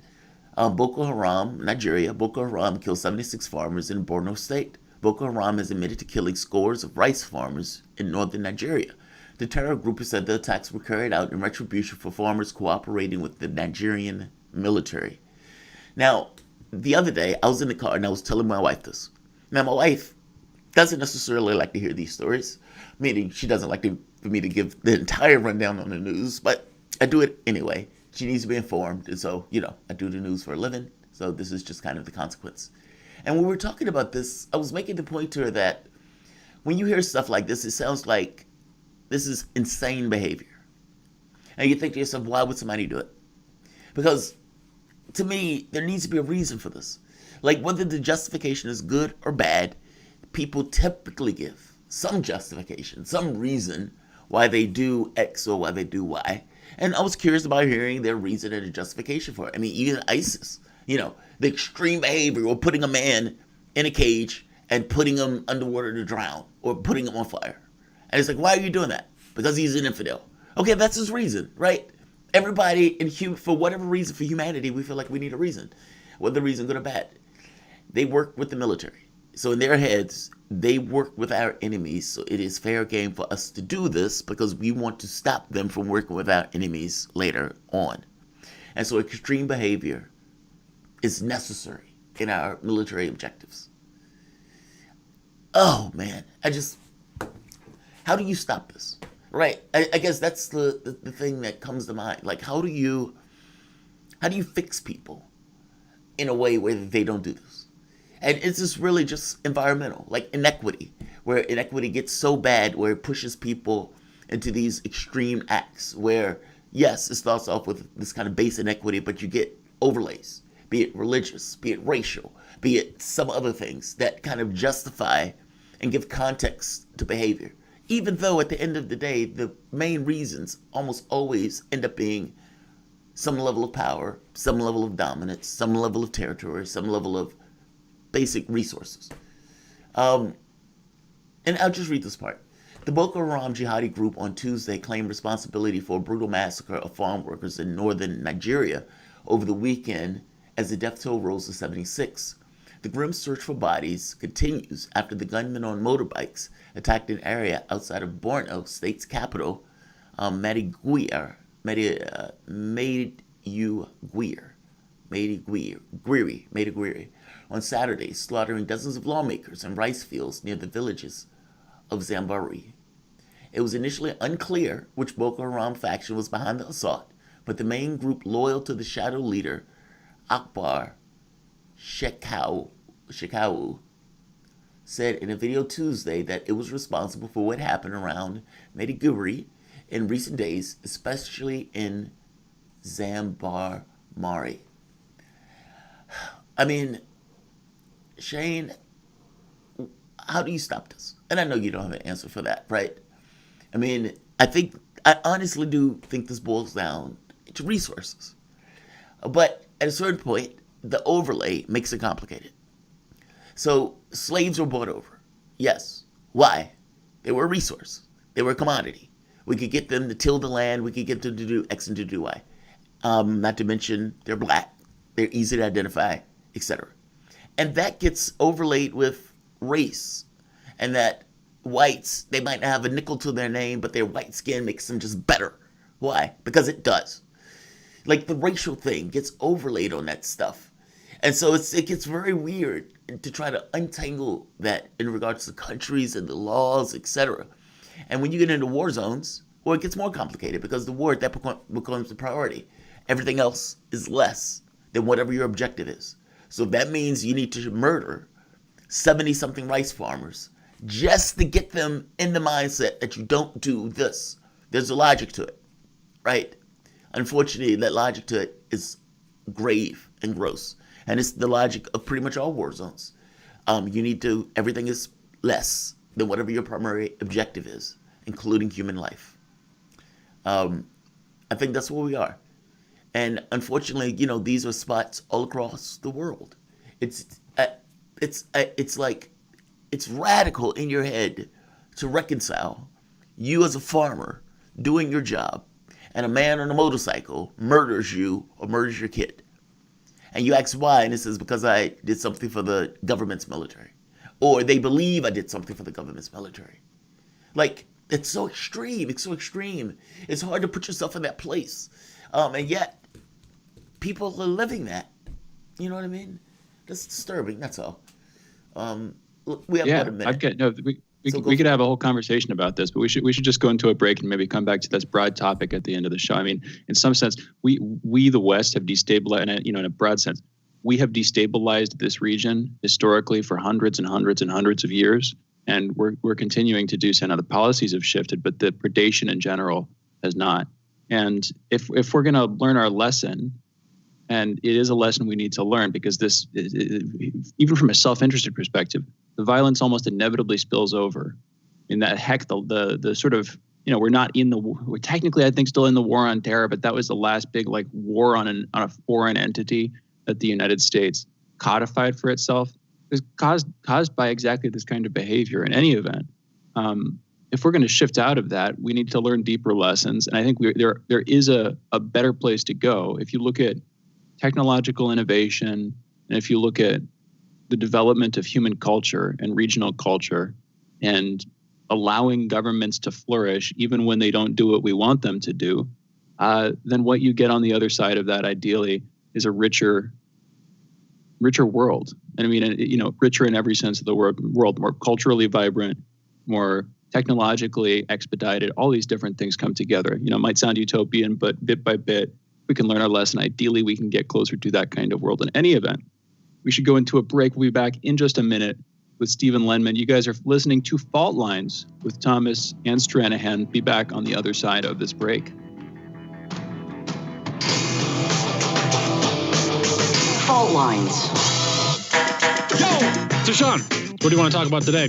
Boko Haram, Nigeria, Boko Haram killed 76 farmers in Borno State. Boko Haram has admitted to killing scores of rice farmers in northern Nigeria. The terror group has said the attacks were carried out in retribution for farmers cooperating with the Nigerian military. Now, the other day, I was in the car and I was telling my wife this. Now, my wife doesn't necessarily like to hear these stories, meaning she doesn't like for me to give the entire rundown on the news, but I do it anyway. She needs to be informed, and so, I do the news for a living, so this is just kind of the consequence. And when we were talking about this, I was making the point to her that when you hear stuff like this, it sounds like this is insane behavior. And you think to yourself, why would somebody do it? Because to me, there needs to be a reason for this. Like, whether the justification is good or bad, people typically give some justification, some reason why they do X or why they do Y. And I was curious about hearing their reason and a justification for it. I mean, even ISIS, the extreme behavior or putting a man in a cage and putting him underwater to drown or putting him on fire. And it's like, why are you doing that? Because he's an infidel. Okay, that's his reason, right? Everybody, for whatever reason, for humanity, we feel like we need a reason. Whether the reason good or bad. They work with the military. So in their heads, they work with our enemies. So it is fair game for us to do this because we want to stop them from working with our enemies later on. And so extreme behavior is necessary in our military objectives. Oh, man. How do you stop this? Right. I guess that's the thing that comes to mind. Like, how do you fix people in a way where they don't do this? And it's just really just environmental, like inequity, where inequity gets so bad where it pushes people into these extreme acts where, yes, it starts off with this kind of base inequity, but you get overlays, be it religious, be it racial, be it some other things that kind of justify and give context to behavior. Even though at the end of the day, the main reasons almost always end up being some level of power, some level of dominance, some level of territory, some level of basic resources. And I'll just read this part. The Boko Haram jihadi group on Tuesday claimed responsibility for a brutal massacre of farm workers in northern Nigeria over the weekend as the death toll rose to 76. The grim search for bodies continues after the gunmen on motorbikes attacked an area outside of Borno State's capital, Maiduguri, on Saturday, slaughtering dozens of lawmakers in rice fields near the villages of Zambari. It was initially unclear which Boko Haram faction was behind the assault, but the main group loyal to the shadow leader, Akbar Shekau, said in a video Tuesday that it was responsible for what happened around Maiduguri in recent days, especially in Zambari. I mean, Shane, how do you stop this? And I know you don't have an answer for that, right? I mean, I honestly do think this boils down to resources. But at a certain point, the overlay makes it complicated. So slaves were brought over. Yes. Why? They were a resource. They were a commodity. We could get them to till the land. We could get them to do X and to do Y. Not to mention they're black. They're easy to identify, etc. And that gets overlaid with race. And that whites, they might not have a nickel to their name, but their white skin makes them just better. Why? Because it does. Like the racial thing gets overlaid on that stuff. And so it gets very weird to try to untangle that in regards to countries and the laws, etc. And when you get into war zones, well, it gets more complicated because the war at that point becomes the priority. Everything else is less than whatever your objective is. So that means you need to murder 70-something rice farmers just to get them in the mindset that you don't do this. There's a logic to it, right? Unfortunately, that logic to it is grave and gross. And it's the logic of pretty much all war zones. Everything is less than whatever your primary objective is, including human life. I think that's where we are. And unfortunately, these are spots all across the world. It's radical in your head to reconcile you as a farmer doing your job and a man on a motorcycle murders you or murders your kid. And you ask why, and it says because I did something for the government's military. Or they believe I did something for the government's military. Like, it's so extreme. It's so extreme. It's hard to put yourself in that place. And yet, people are living that. You know what I mean? That's disturbing, that's all. We have about a minute. We could have a whole conversation about this, but we should just go into a break and maybe come back to this broad topic at the end of the show. I mean, in some sense, we the West have destabilized, in a broad sense, we have destabilized this region historically for hundreds and hundreds and hundreds of years, and we're continuing to do so. Now the policies have shifted, but the predation in general has not. And if we're going to learn our lesson, and it is a lesson we need to learn, because this, even from a self-interested perspective, the violence almost inevitably spills over. In that, heck, the sort of, we're technically, I think, still in the war on terror, but that was the last big war on a foreign entity that the United States codified for itself. It was caused by exactly this kind of behavior. In any event, if we're going to shift out of that, we need to learn deeper lessons. And I think there is a better place to go. If you look at technological innovation, and if you look at the development of human culture and regional culture, and allowing governments to flourish even when they don't do what we want them to do, then what you get on the other side of that, ideally, is a richer world. And I mean, richer in every sense of the word, more culturally vibrant, more technologically expedited. All these different things come together. It might sound utopian, but bit by bit, we can learn our lesson. Ideally, we can get closer to that kind of world. In any event, we should go into a break. We'll be back in just a minute with Stephen Lendman. You guys are listening to Fault Lines with Thomas and Stranahan. Be back on the other side of this break. Fault Lines. So Sean, what do you want to talk about today?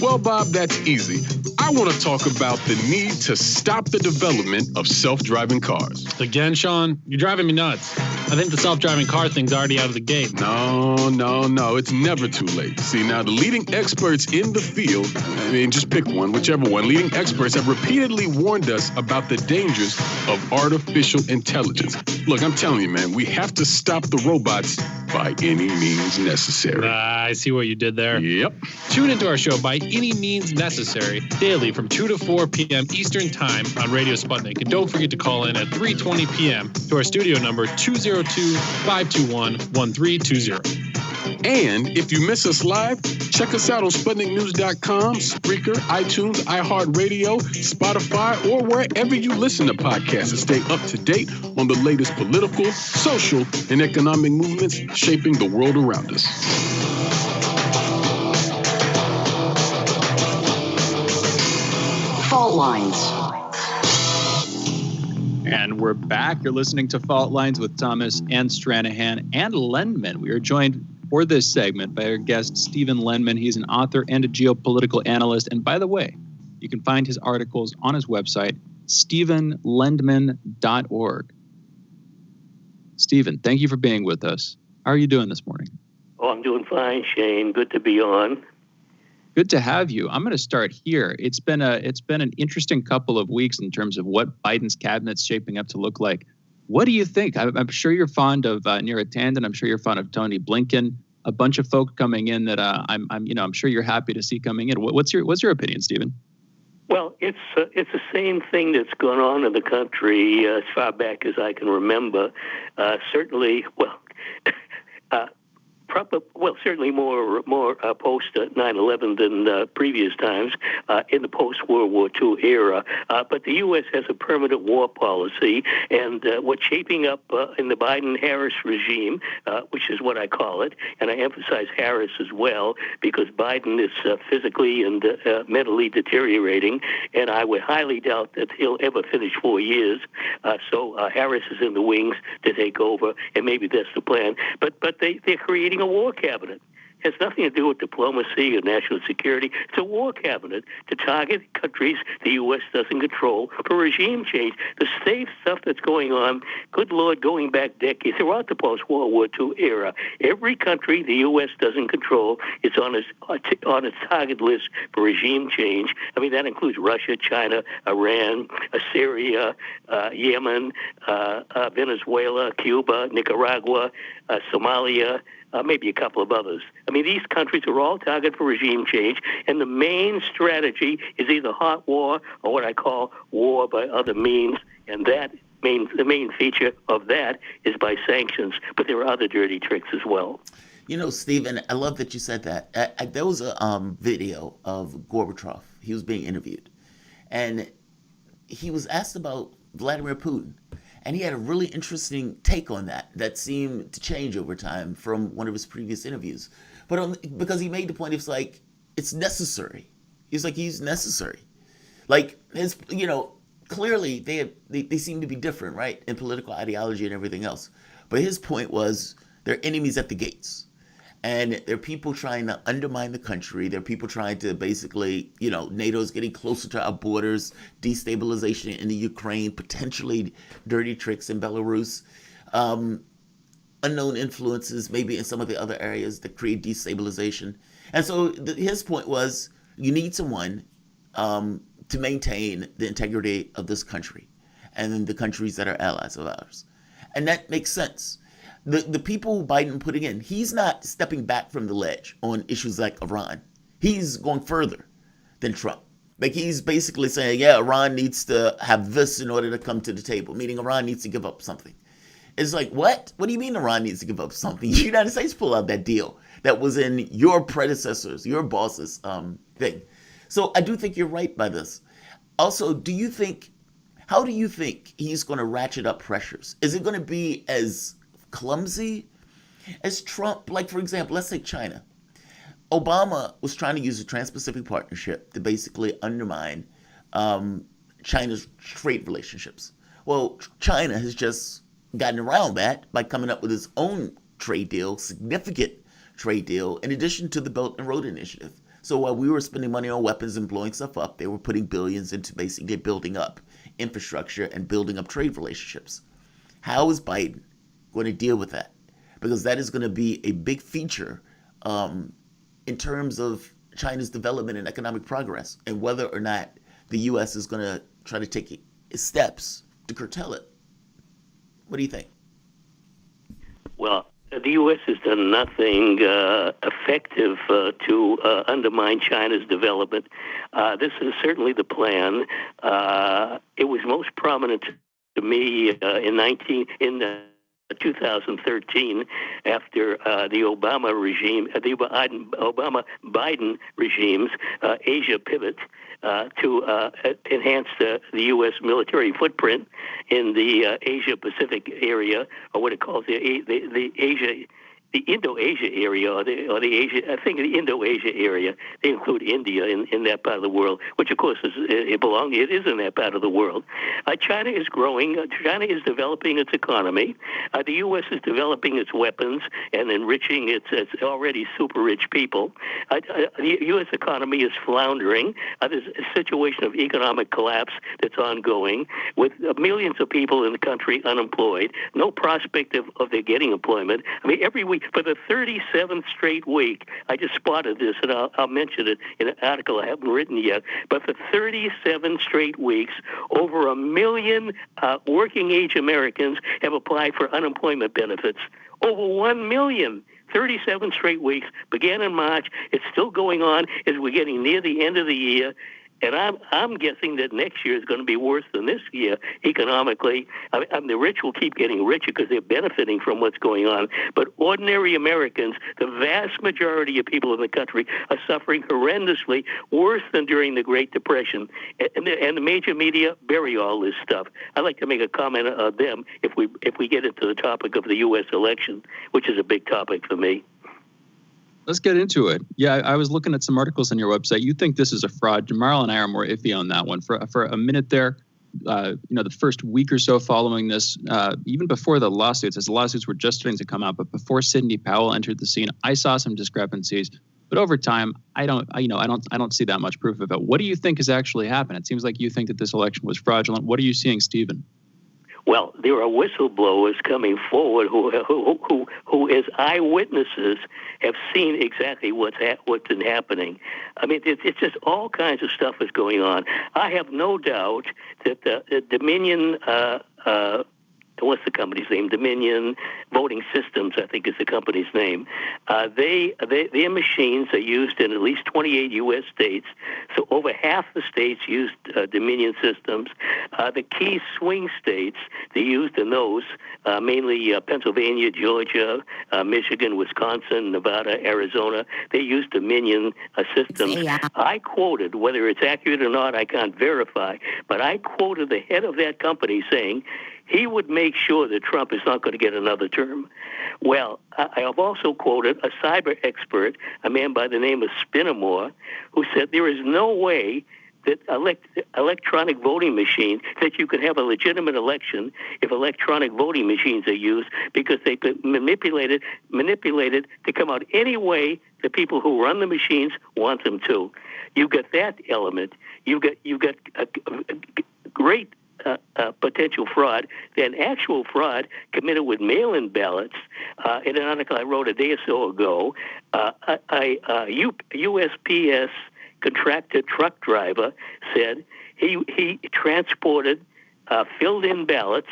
Well, Bob, that's easy. I want to talk about the need to stop the development of self-driving cars. Again, Sean, you're driving me nuts. I think the self-driving car thing's already out of the gate. No. It's never too late. See, now the leading experts in the field, just pick one, whichever one, leading experts have repeatedly warned us about the dangers of artificial intelligence. Look, I'm telling you, man, we have to stop the robots by any means necessary. I see what you did there. Yep. Tune into our show By Any Means Necessary daily from 2 to 4 p.m. Eastern Time on Radio Sputnik. And don't forget to call in at 3:20 p.m. to our studio number 202-521-1320. And if you miss us live, check us out on SputnikNews.com, Spreaker, iTunes, iHeartRadio, Spotify, or wherever you listen to podcasts to stay up to date on the latest political, social, and economic movements shaping the world around us. Fault Lines. And we're back. You're listening to Fault Lines with Thomas and Stranahan and Lendman. We are joined for this segment by our guest, Stephen Lendman. He's an author and a geopolitical analyst. And by the way, you can find his articles on his website, stephenlendman.org. Stephen, thank you for being with us. How are you doing this morning? Oh, I'm doing fine, Shane. Good to be on. Good to have you. I'm going to start here. It's been an interesting couple of weeks in terms of what Biden's cabinet's shaping up to look like. What do you think? I'm sure you're fond of Neera Tanden. I'm sure you're fond of Tony Blinken. A bunch of folk coming in that I'm sure you're happy to see coming in. What's your opinion, Stephen? Well, it's the same thing that's gone on in the country as far back as I can remember. Certainly, certainly more post 9/11 than previous times in the post-World War II era. But the U.S. has a permanent war policy, and what's shaping up in the Biden-Harris regime, which is what I call it, and I emphasize Harris as well, because Biden is physically and mentally deteriorating, and I would highly doubt that he'll ever finish 4 years. So Harris is in the wings to take over, and maybe that's the plan. But they're creating a war cabinet. It has nothing to do with diplomacy or national security. It's a war cabinet to target countries the U.S. doesn't control for regime change. The safe stuff that's going on, good Lord, going back decades, throughout the post-World War II era, every country the U.S. doesn't control is on its target list for regime change. I mean, that includes Russia, China, Iran, Syria, Yemen, Venezuela, Cuba, Nicaragua, Somalia, maybe a couple of others. I mean, these countries are all targeted for regime change, and the main strategy is either hot war or what I call war by other means, and the main feature of that is by sanctions, but there are other dirty tricks as well. You know, Stephen, I love that you said that. There was a video of Gorbachev. He was being interviewed, and he was asked about Vladimir Putin. And he had a really interesting take on that seemed to change over time from one of his previous interviews. But because he made the point, it's necessary. He's necessary. Clearly they seem to be different, right, in political ideology and everything else. But his point was they're enemies at the gates. And there are people trying to undermine the country. There are people trying to basically, NATO's getting closer to our borders, destabilization in the Ukraine, potentially dirty tricks in Belarus, unknown influences maybe in some of the other areas that create destabilization. And so his point was you need someone to maintain the integrity of this country and the countries that are allies of ours. And that makes sense. The people Biden putting in, he's not stepping back from the ledge on issues like Iran. He's going further than Trump. He's basically saying, yeah, Iran needs to have this in order to come to the table, meaning Iran needs to give up something. It's like, what? What do you mean Iran needs to give up something? The United States pulled out that deal that was in your predecessors, your boss's thing. So I do think you're right by this. Also, how do you think he's going to ratchet up pressures? Is it going to be as clumsy as Trump? Like, for example, let's take China. Obama was trying to use the Trans-Pacific Partnership to basically undermine China's trade relationships. Well, China has just gotten around that by coming up with its own trade deal, significant trade deal, in addition to the Belt and Road Initiative. So while we were spending money on weapons and blowing stuff up, they were putting billions into basically building up infrastructure and building up trade relationships. How is Biden going to deal with that? Because that is going to be a big feature in terms of China's development and economic progress, and whether or not the U.S. is going to try to take steps to curtail it. What do you think? Well, the U.S. has done nothing effective to undermine China's development. This is certainly the plan. It was most prominent to me in 2013, after the Obama regime, the Obama-Biden regime's Asia pivot to enhance the U.S. military footprint in the Asia-Pacific area, or what it calls the Asia. The Indo-Asia area, or the Asia, I think the Indo-Asia area, they include India in that part of the world, which of course it is in that part of the world. China is growing. China is developing its economy. The U.S. is developing its weapons and enriching its already super rich people. The U.S. economy is floundering. There's a situation of economic collapse that's ongoing, with millions of people in the country unemployed, no prospect of their getting employment. I mean, every week, for the 37th straight week, I just spotted this, and I'll mention it in an article I haven't written yet, but for 37 straight weeks, over 1 million working-age Americans have applied for unemployment benefits. Over 1 million. 37 straight weeks, began in March. It's still going on as we're getting near the end of the year. And I'm guessing that next year is going to be worse than this year economically. I mean, the rich will keep getting richer because they're benefiting from what's going on. But ordinary Americans, the vast majority of people in the country, are suffering horrendously, worse than during the Great Depression. And the major media bury all this stuff. I'd like to make a comment on them if we get into the topic of the U.S. election, which is a big topic for me. Let's get into it. Yeah, I was looking at some articles on your website. You think this is a fraud. Jamarl and I are more iffy on that one. For a minute there, the first week or so following this, even before the lawsuits, as the lawsuits were just starting to come out, but before Sidney Powell entered the scene, I saw some discrepancies. But over time, I don't see that much proof of it. What do you think has actually happened? It seems like you think that this election was fraudulent. What are you seeing, Stephen? Well, there are whistleblowers coming forward who as eyewitnesses, have seen exactly what's been happening. I mean, it's just all kinds of stuff is going on. I have no doubt that the Dominion, what's the company's name? Dominion Voting Systems, I think is the company's name. Their machines are used in at least 28 U.S. states. So over half the states used Dominion systems. The key swing states, they used in those, mainly Pennsylvania, Georgia, Michigan, Wisconsin, Nevada, Arizona. They used Dominion systems. I quoted, whether it's accurate or not, I can't verify, but I quoted the head of that company saying he would make sure that Trump is not going to get another term. Well, I have also quoted a cyber expert, a man by the name of Spinamore, who said there is no way that electronic voting machines, that you could have a legitimate election if electronic voting machines are used, because they could manipulate it to come out any way the people who run the machines want them to. You get that element. You get a great potential fraud than actual fraud committed with mail-in ballots. In an article I wrote a day or so ago, USPS contracted truck driver said he transported filled-in ballots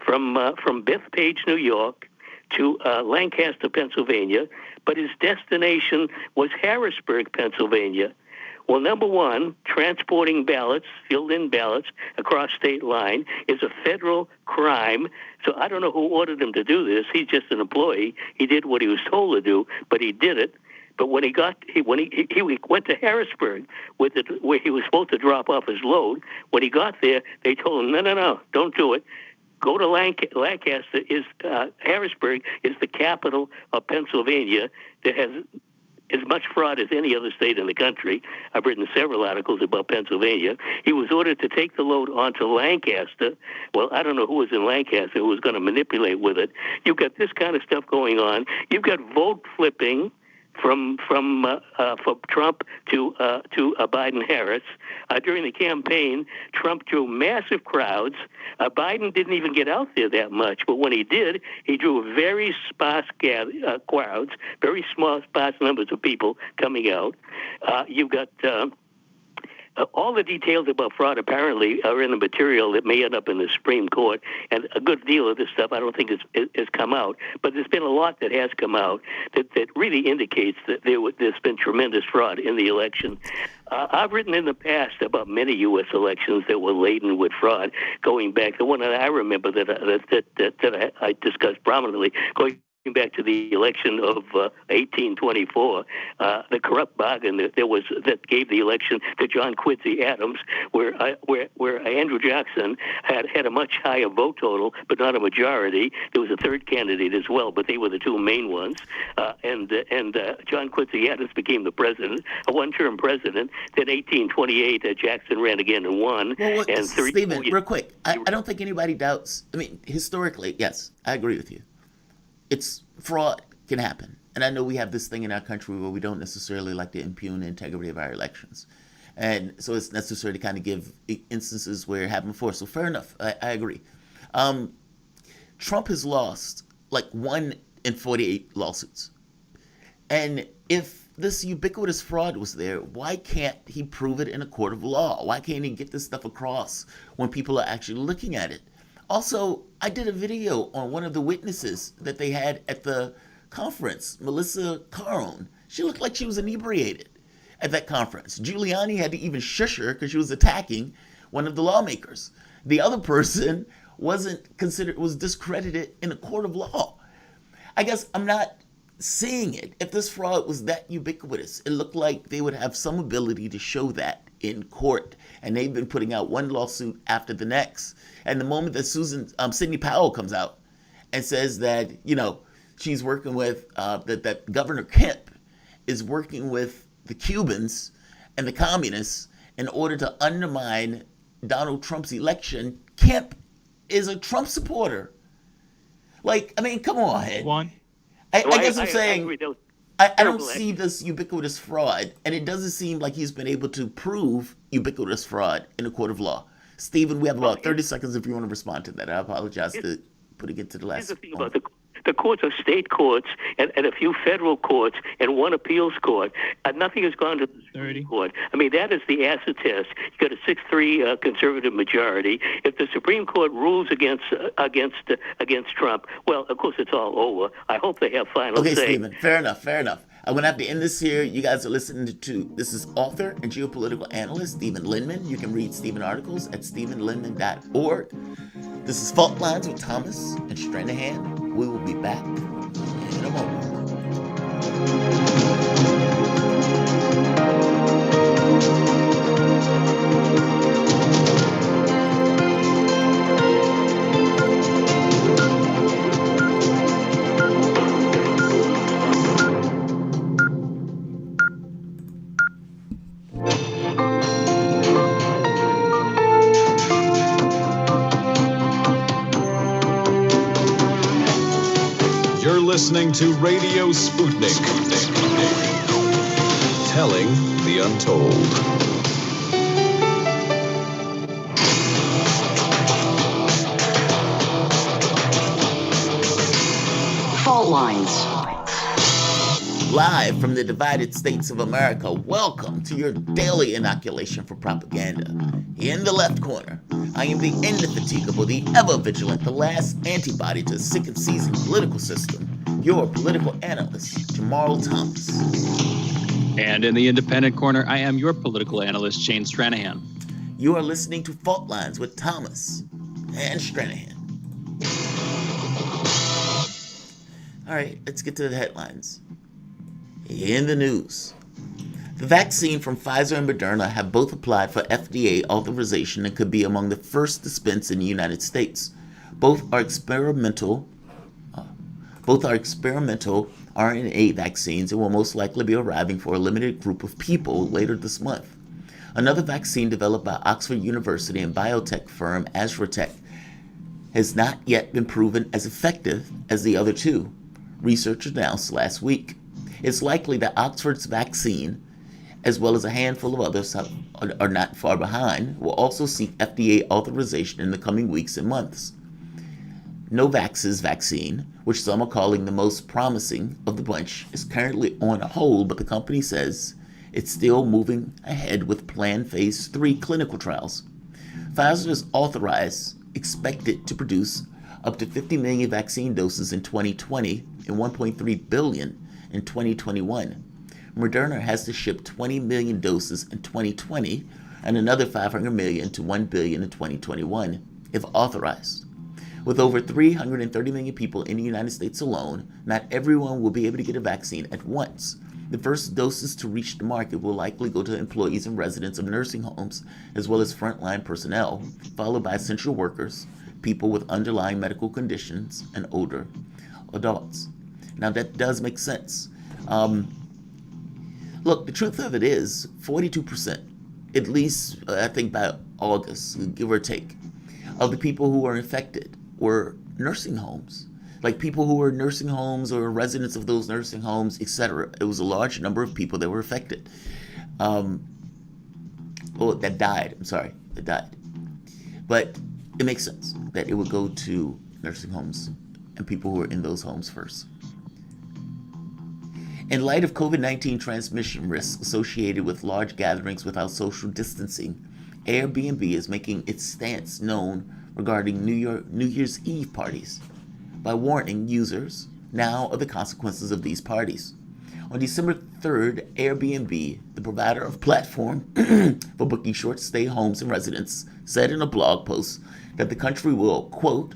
from Bethpage, New York, to Lancaster, Pennsylvania, but his destination was Harrisburg, Pennsylvania. Well, number one, transporting ballots, filled-in ballots across state line is a federal crime. So I don't know who ordered him to do this. He's just an employee. He did what he was told to do, but he did it. But when he went to Harrisburg where he was supposed to drop off his load. When he got there, they told him, no, don't do it. Go to Lancaster. Harrisburg is the capital of Pennsylvania that has as much fraud as any other state in the country. I've written several articles about Pennsylvania. He was ordered to take the load onto Lancaster. Well, I don't know who was in Lancaster who was going to manipulate with it. You've got this kind of stuff going on. You've got vote flipping from Trump to Biden-Harris. During the campaign, Trump drew massive crowds. Biden didn't even get out there that much, but when he did, he drew very sparse crowds, very small, sparse numbers of people coming out. You've got all the details about fraud apparently are in the material that may end up in the Supreme Court, and a good deal of this stuff I don't think has come out. But there's been a lot that has come out that really indicates that there's been tremendous fraud in the election. I've written in the past about many U.S. elections that were laden with fraud, going back. The one that I remember that I discussed prominently, going back to the election of 1824, the corrupt bargain that gave the election to John Quincy Adams, where Andrew Jackson had a much higher vote total, but not a majority. There was a third candidate as well, but they were the two main ones. And John Quincy Adams became the president, a one-term president. Then 1828, Jackson ran again and won. Well, Stephen, real quick, I don't think anybody doubts. I mean, historically, yes, I agree with you. It's fraud can happen. And I know we have this thing in our country where we don't necessarily like to impugn the integrity of our elections. And so it's necessary to kind of give instances where it happened before. So fair enough. I agree. Trump has lost like 1 in 48 lawsuits. And if this ubiquitous fraud was there, why can't he prove it in a court of law? Why can't he get this stuff across when people are actually looking at it? Also, I did a video on one of the witnesses that they had at the conference, Melissa Caron. She looked like she was inebriated. at that conference. Giuliani had to even shush her because she was attacking one of the lawmakers. The other person was discredited in a court of law. I guess I'm not seeing it. If this fraud was that ubiquitous, it looked like they would have some ability to show that in court. And they've been putting out one lawsuit after the next. And the moment that Sidney Powell comes out and says that, she's working with, that Governor Kemp is working with the Cubans and the communists in order to undermine Donald Trump's election, Kemp is a Trump supporter. Come on. I guess I'm saying I don't see this ubiquitous fraud, and it doesn't seem like he's been able to prove ubiquitous fraud in a court of law. Stephen, we have about 30 seconds if you want to respond to that. I apologize for putting it to the last. Here's the thing about the courts are state courts and a few federal courts and one appeals court. Nothing has gone to the Supreme Court. I mean, that is the acid test. You got a 6-3 conservative majority. If the Supreme Court rules against Trump, well, of course, it's all over. I hope they have final say. Okay, Stephen, fair enough. I'm going to have to end this here. You guys are listening to, this is author and geopolitical analyst Stephen Lendman. You can read Stephen articles at stephenlendman.org. This is Fault Lines with Thomas and Stranahan. We will be back in a moment. Listening to Radio Sputnik. Telling the untold. Fault Lines. Live from the divided states of America, welcome to your daily inoculation for propaganda. In the left corner, I am the indefatigable, the ever-vigilant, the last antibody to a sick and seasoned political system. Your political analyst, Jamarl Thomas. And in the independent corner, I am your political analyst, Shane Stranahan. You are listening to Fault Lines with Thomas and Stranahan. All right, let's get to the headlines. In the news, the vaccine from Pfizer and Moderna have both applied for FDA authorization and could be among the first dispensed in the United States. Both are experimental RNA vaccines and will most likely be arriving for a limited group of people later this month. Another vaccine developed by Oxford University and biotech firm AstraZeneca has not yet been proven as effective as the other two, researchers announced last week. It's likely that Oxford's vaccine, as well as a handful of others are not far behind, will also seek FDA authorization in the coming weeks and months. Novavax's vaccine, which some are calling the most promising of the bunch, is currently on hold, but the company says it's still moving ahead with planned phase 3 clinical trials. Pfizer is expected to produce up to 50 million vaccine doses in 2020 and 1.3 billion in 2021. Moderna has to ship 20 million doses in 2020 and another 500 million to 1 billion in 2021, if authorized. With over 330 million people in the United States alone, not everyone will be able to get a vaccine at once. The first doses to reach the market will likely go to employees and residents of nursing homes, as well as frontline personnel, followed by essential workers, people with underlying medical conditions, and older adults. Now that does make sense. Look, the truth of it is 42%, at least I think by August, give or take, of the people who were infected were nursing homes. Like people who were nursing homes or residents of those nursing homes, etc. It was a large number of people that were affected. That died. But it makes sense that it would go to nursing homes and people who were in those homes first. In light of COVID-19 transmission risks associated with large gatherings without social distancing, Airbnb is making its stance known regarding New Year's Eve parties by warning users now of the consequences of these parties. On December 3rd, Airbnb, the provider of platform for booking short stay homes and residents, said in a blog post that the company will, quote,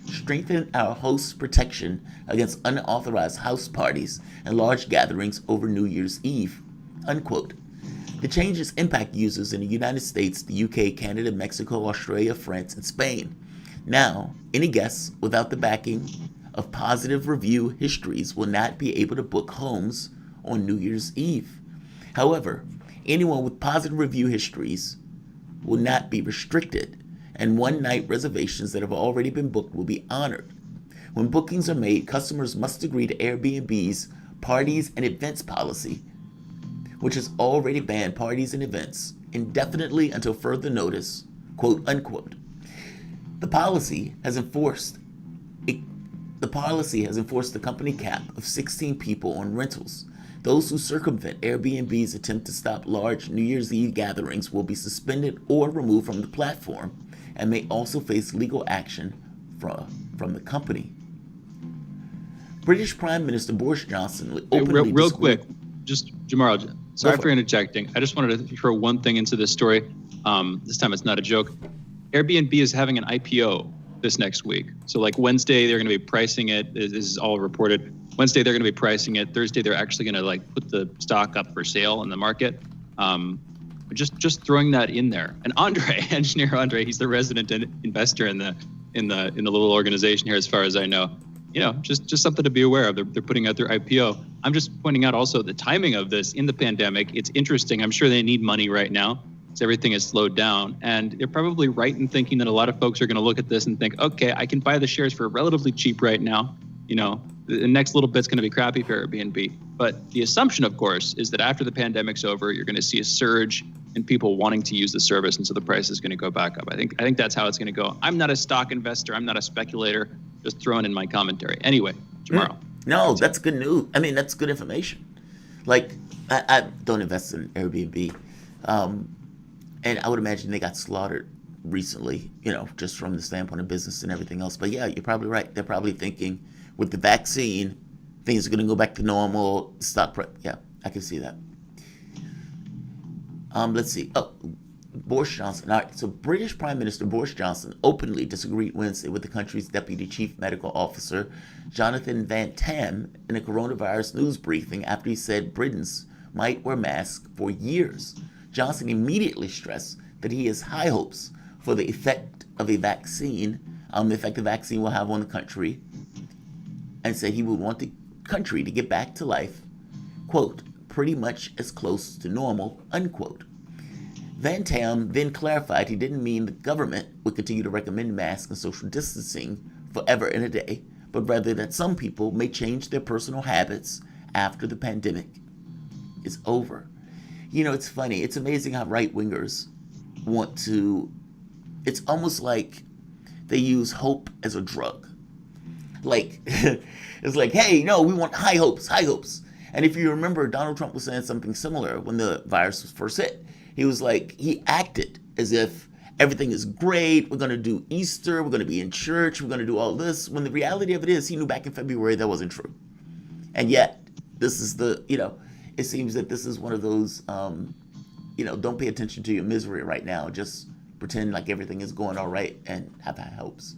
strengthen our hosts' protection against unauthorized house parties and large gatherings over New Year's Eve, unquote. The changes impact users in the United States, the UK, Canada, Mexico, Australia, France, and Spain. Now, any guests without the backing of positive review histories will not be able to book homes on New Year's Eve. However, anyone with positive review histories will not be restricted, and one-night reservations that have already been booked will be honored. When bookings are made, customers must agree to Airbnb's parties and events policy, which has already banned parties and events indefinitely until further notice, quote unquote. The policy has enforced the company cap of 16 people on rentals. Those who circumvent Airbnb's attempt to stop large New Year's Eve gatherings will be suspended or removed from the platform and may also face legal action from the company. British Prime Minister Boris Johnson openly real quick, just Jamarl, sorry for interjecting. I just wanted to throw one thing into this story. This time it's not a joke. Airbnb is having an IPO this next week. So like Wednesday, they're going to be pricing it. This is all reported. Wednesday, they're going to be pricing it. Thursday, they're actually going to like put the stock up for sale in the market. Just throwing that in there. And engineer Andre, he's the resident investor in the little organization here, as far as I know. You know, just something to be aware of. They're putting out their IPO. I'm just pointing out also the timing of this in the pandemic. It's interesting. I'm sure they need money right now, so everything is slowed down. And they're probably right in thinking that a lot of folks are going to look at this and think, okay, I can buy the shares for relatively cheap right now. You know, the next little bit's going to be crappy for Airbnb. But the assumption, of course, is that after the pandemic's over, you're going to see a surge in people wanting to use the service, and so the price is going to go back up. I think that's how it's going to go. I'm not a stock investor. I'm not a speculator. Just throwing in my commentary. Anyway, Jamarl. No, that's good news. I mean, that's good information. Like, I don't invest in Airbnb. And I would imagine they got slaughtered recently, you know, just from the standpoint of business and everything else. But yeah, you're probably right. They're probably thinking with the vaccine, things are going to go back to normal. Stock price. Yeah, I can see that. Let's see. Oh, Boris Johnson. All right, so British Prime Minister Boris Johnson openly disagreed Wednesday with the country's Deputy Chief Medical Officer, Jonathan Van Tam, in a coronavirus news briefing after he said Britons might wear masks for years. Johnson immediately stressed that he has high hopes for the effect of a vaccine, the effect the vaccine will have on the country, and said he would want the country to get back to life, quote, pretty much as close to normal, unquote. Van Tam then clarified he didn't mean the government would continue to recommend masks and social distancing forever and a day, but rather that some people may change their personal habits after the pandemic is over. You know, it's funny. It's amazing how right-wingers want to... It's almost like they use hope as a drug. Like, it's like, hey, no, we want high hopes. And if you remember, Donald Trump was saying something similar when the virus was first hit. He was like, he acted as if everything is great. We're going to do Easter. We're going to be in church. We're going to do all this. When the reality of it is, he knew back in February that wasn't true. And yet, this is the, you know, it seems that this is one of those, you know, don't pay attention to your misery right now. Just pretend like everything is going all right and have high hopes.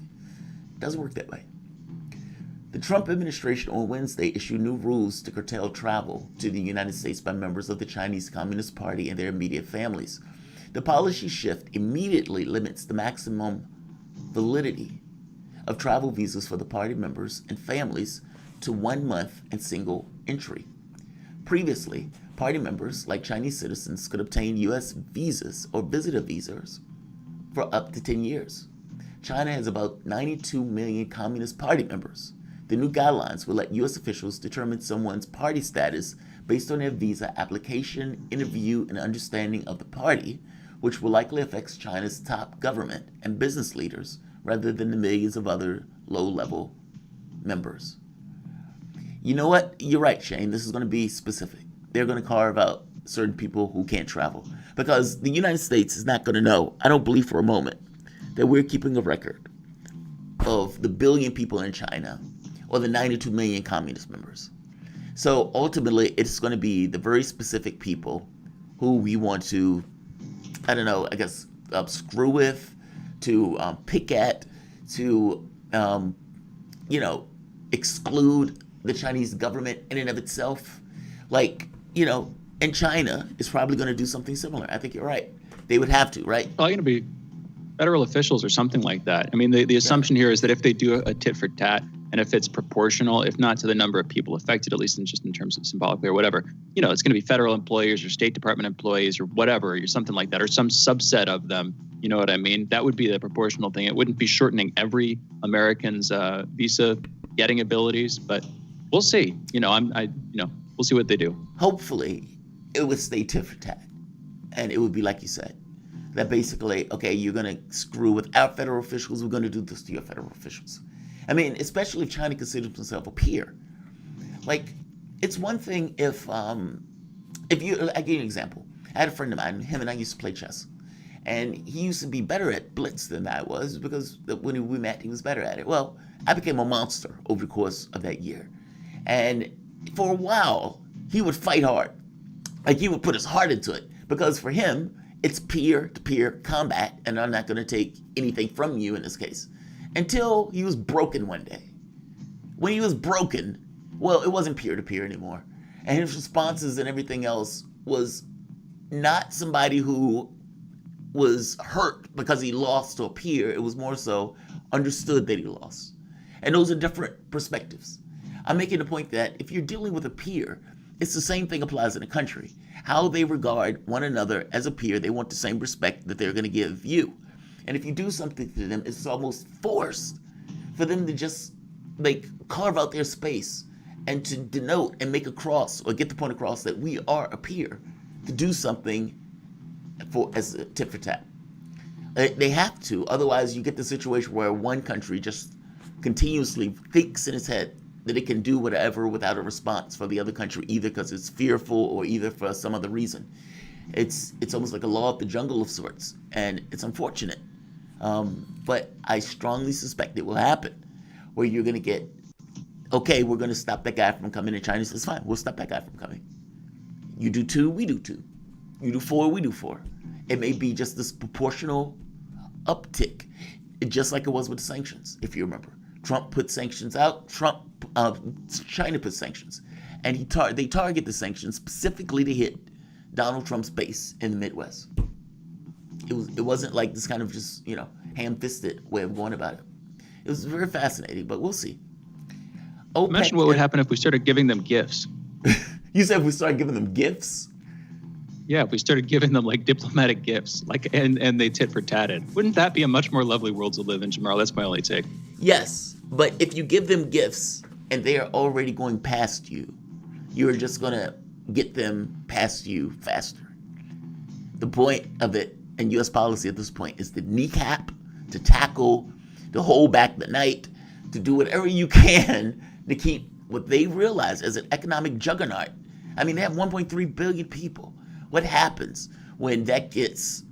It doesn't work that way. The Trump administration on Wednesday issued new rules to curtail travel to the United States by members of the Chinese Communist Party and their immediate families. The policy shift immediately limits the maximum validity of travel visas for the party members and families to 1 month and single entry. Previously, party members, like Chinese citizens, could obtain U.S. visas or visitor visas for up to 10 years. China has about 92 million Communist Party members. The new guidelines will let U.S. officials determine someone's party status based on their visa application, interview, and understanding of the party, which will likely affect China's top government and business leaders rather than the millions of other low-level members. You know what? You're right, Shane. This is going to be specific. They're going to carve out certain people who can't travel because the United States is not going to know, I don't believe for a moment, that we're keeping a record of the billion people in China or the 92 million communist members. So ultimately, it's going to be the very specific people who we want to, I don't know, I guess, screw with, to pick at, to, exclude the Chinese government in and of itself. Like, and China is probably going to do something similar. I think you're right. They would have to, right? Probably going to be federal officials or something like that. I mean, the assumption here is that if they do a tit for tat, and if it's proportional, if not to the number of people affected, at least in terms of symbolically or whatever, it's going to be federal employees or State Department employees or whatever, or something like that, or some subset of them. You know what I mean? That would be the proportional thing. It wouldn't be shortening every American's visa getting abilities, but we'll see. We'll see what they do. Hopefully, it would stay tit for tat, and it would be like you said, that basically, okay, you're going to screw with our federal officials. We're going to do this to your federal officials. I mean, especially if China considers himself a peer. Like, it's one thing if I give you an example. I had a friend of mine, him and I used to play chess. And he used to be better at blitz than I was because when we met, he was better at it. Well, I became a monster over the course of that year. And for a while, he would fight hard. Like, he would put his heart into it because for him, it's peer-to-peer combat, and I'm not going to take anything from you in this case. Until he was broken one day. When he was broken, well, it wasn't peer-to-peer anymore. And his responses and everything else was not somebody who was hurt because he lost to a peer. It was more so understood that he lost. And those are different perspectives. I'm making the point that if you're dealing with a peer, it's the same thing applies in a country. How they regard one another as a peer, they want the same respect that they're going to give you. And if you do something to them, it's almost forced for them to just carve out their space and to denote and make a cross or get the point across that we are a peer, to do something as a tit for tat. They have to, otherwise you get the situation where one country just continuously thinks in its head that it can do whatever without a response for the other country, either because it's fearful or either for some other reason. It's almost like a law of the jungle of sorts, and it's unfortunate. But I strongly suspect it will happen, where you're going to get, okay, we're going to stop that guy from coming, and China says, fine, we'll stop that guy from coming. You do 2, we do 2. You do 4, we do 4. It may be just this proportional uptick, just like it was with the sanctions, if you remember. Trump put sanctions out, China put sanctions. And they target the sanctions specifically to hit Donald Trump's base in the Midwest. It wasn't like this kind of just, ham-fisted way of going about it. It was very fascinating, but we'll see. Imagine what would happen if we started giving them gifts. You said if we started giving them gifts? Yeah, if we started giving them diplomatic gifts, and they tit for tatted. Wouldn't that be a much more lovely world to live in, Jamarl? That's my only take. Yes, but if you give them gifts and they are already going past you, you're just going to get them past you faster. The point of it in U.S. policy at this point is to kneecap, to tackle, to hold back the night, to do whatever you can to keep what they realize as an economic juggernaut. I mean, they have 1.3 billion people. What happens when that gets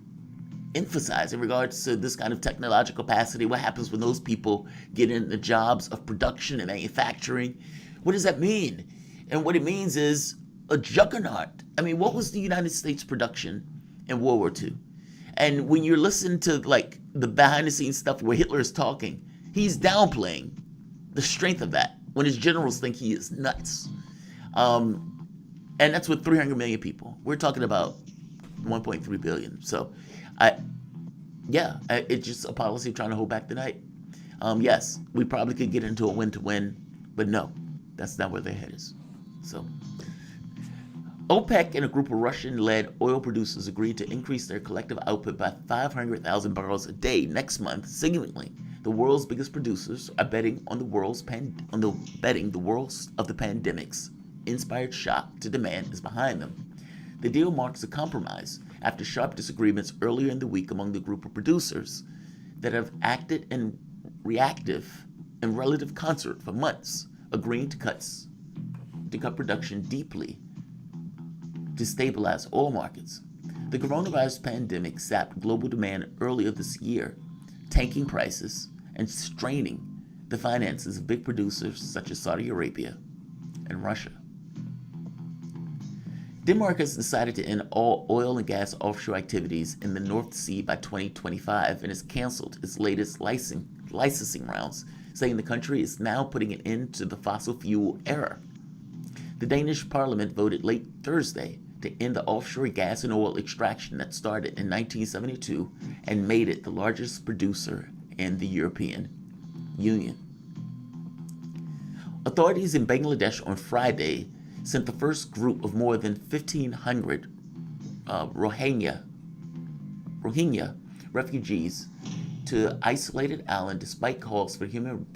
emphasized in regards to this kind of technological capacity? What happens when those people get into jobs of production and manufacturing? What does that mean? And what it means is a juggernaut. I mean, what was the United States production in World War II? And when you're listening to the behind the scenes stuff where Hitler is talking, he's downplaying the strength of that when his generals think he is nuts. And that's with 300 million people. We're talking about 1.3 billion. So, it's just a policy of trying to hold back the night. Yes, we probably could get into a win-to-win, but no, that's not where their head is. So, OPEC and a group of Russian-led oil producers agreed to increase their collective output by 500,000 barrels a day next month. Significantly, the world's biggest producers are betting on the world's of the pandemic's inspired shock to demand is behind them. The deal marks a compromise after sharp disagreements earlier in the week among the group of producers that have acted in relative concert for months, agreeing to cut production deeply to stabilize oil markets. The coronavirus pandemic sapped global demand earlier this year, tanking prices and straining the finances of big producers such as Saudi Arabia and Russia. Denmark has decided to end all oil and gas offshore activities in the North Sea by 2025 and has canceled its latest licensing rounds, saying the country is now putting an end to the fossil fuel era. The Danish parliament voted late Thursday to end the offshore gas and oil extraction that started in 1972 and made it the largest producer in the European Union. Authorities in Bangladesh on Friday sent the first group of more than 1,500 Rohingya refugees to isolated island despite calls by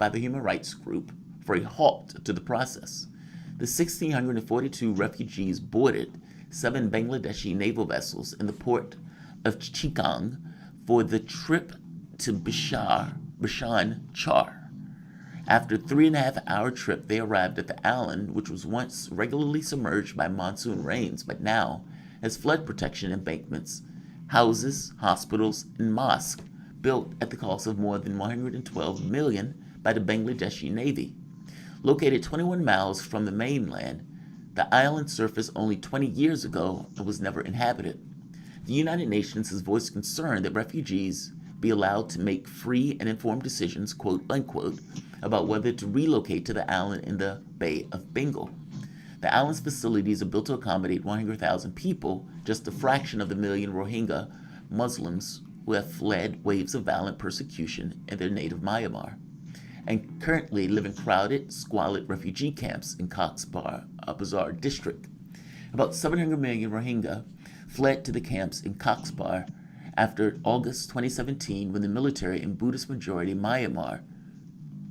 the human rights group for a halt to the process. The 1,642 refugees boarded 7 Bangladeshi naval vessels in the port of Chittagong for the trip to Bishan Char. After a 3.5-hour trip, they arrived at the island, which was once regularly submerged by monsoon rains, but now has flood protection embankments, houses, hospitals, and mosques built at the cost of more than $112 million by the Bangladeshi Navy. Located 21 miles from the mainland, the island surfaced only 20 years ago and was never inhabited. The United Nations has voiced concern that refugees be allowed to make free and informed decisions, quote unquote, about whether to relocate to the island in the Bay of Bengal. The island's facilities are built to accommodate 100,000 people, just a fraction of the million Rohingya Muslims who have fled waves of violent persecution in their native Myanmar, and currently live in crowded, squalid refugee camps in Cox's Bazar district. About 700 million Rohingya fled to the camps in Cox's Bazar after August 2017, when the military in Buddhist-majority Myanmar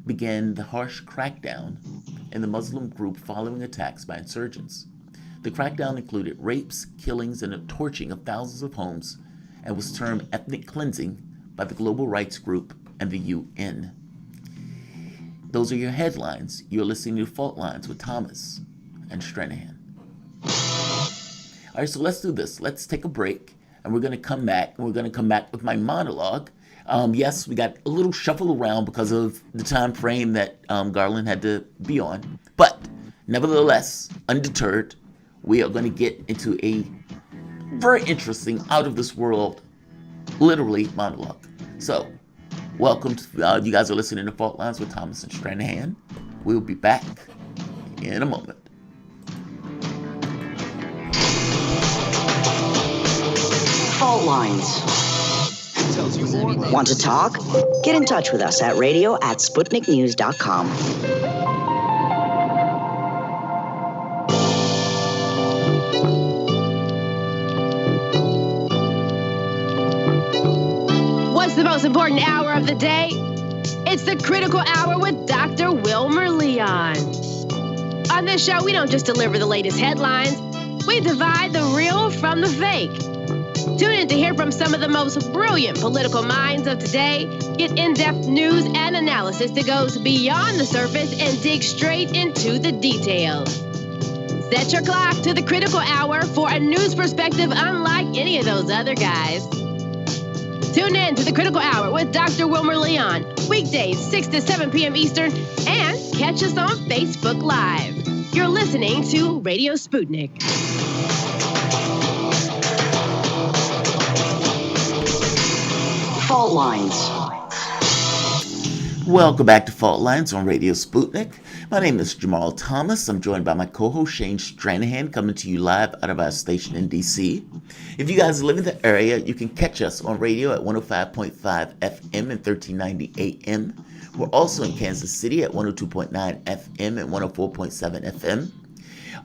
began the harsh crackdown in the Muslim group following attacks by insurgents. The crackdown included rapes, killings, and a torching of thousands of homes and was termed ethnic cleansing by the global rights group and the UN. Those are your headlines. You're listening to Fault Lines with Thomas and Stranahan. All right, so let's do this. Let's take a break, and we're going to come back, and we're going to come back with my monologue. Yes, we got a little shuffled around because of the time frame that Garland had to be on. But nevertheless, undeterred, we are going to get into a very interesting, out-of-this-world, literally, monologue. So, welcome to, you guys are listening to Fault Lines with Thomas and Stranahan. We'll be back in a moment. Fault Lines. Want to talk? Get in touch with us at radio@sputniknews.com. What's the most important hour of the day? It's the Critical Hour with Dr. Wilmer Leon. On this show, we don't just deliver the latest headlines, we divide the real from the fake. Tune in to hear from some of the most brilliant political minds of today, get in-depth news and analysis that goes beyond the surface and dig straight into the details. Set your clock to the Critical Hour for a news perspective unlike any of those other guys. Tune in to the Critical Hour with Dr. Wilmer Leon, weekdays 6 to 7 p.m. Eastern, and catch us on Facebook Live. You're listening to Radio Sputnik. Fault Lines. Welcome back to Fault Lines on Radio Sputnik. My name is Jamarl Thomas. I'm joined by my co-host Shane Stranahan, coming to you live out of our station in D.C. If you guys live in the area, you can catch us on radio at 105.5 FM and 1390 AM. We're also in Kansas City at 102.9 FM and 104.7 FM.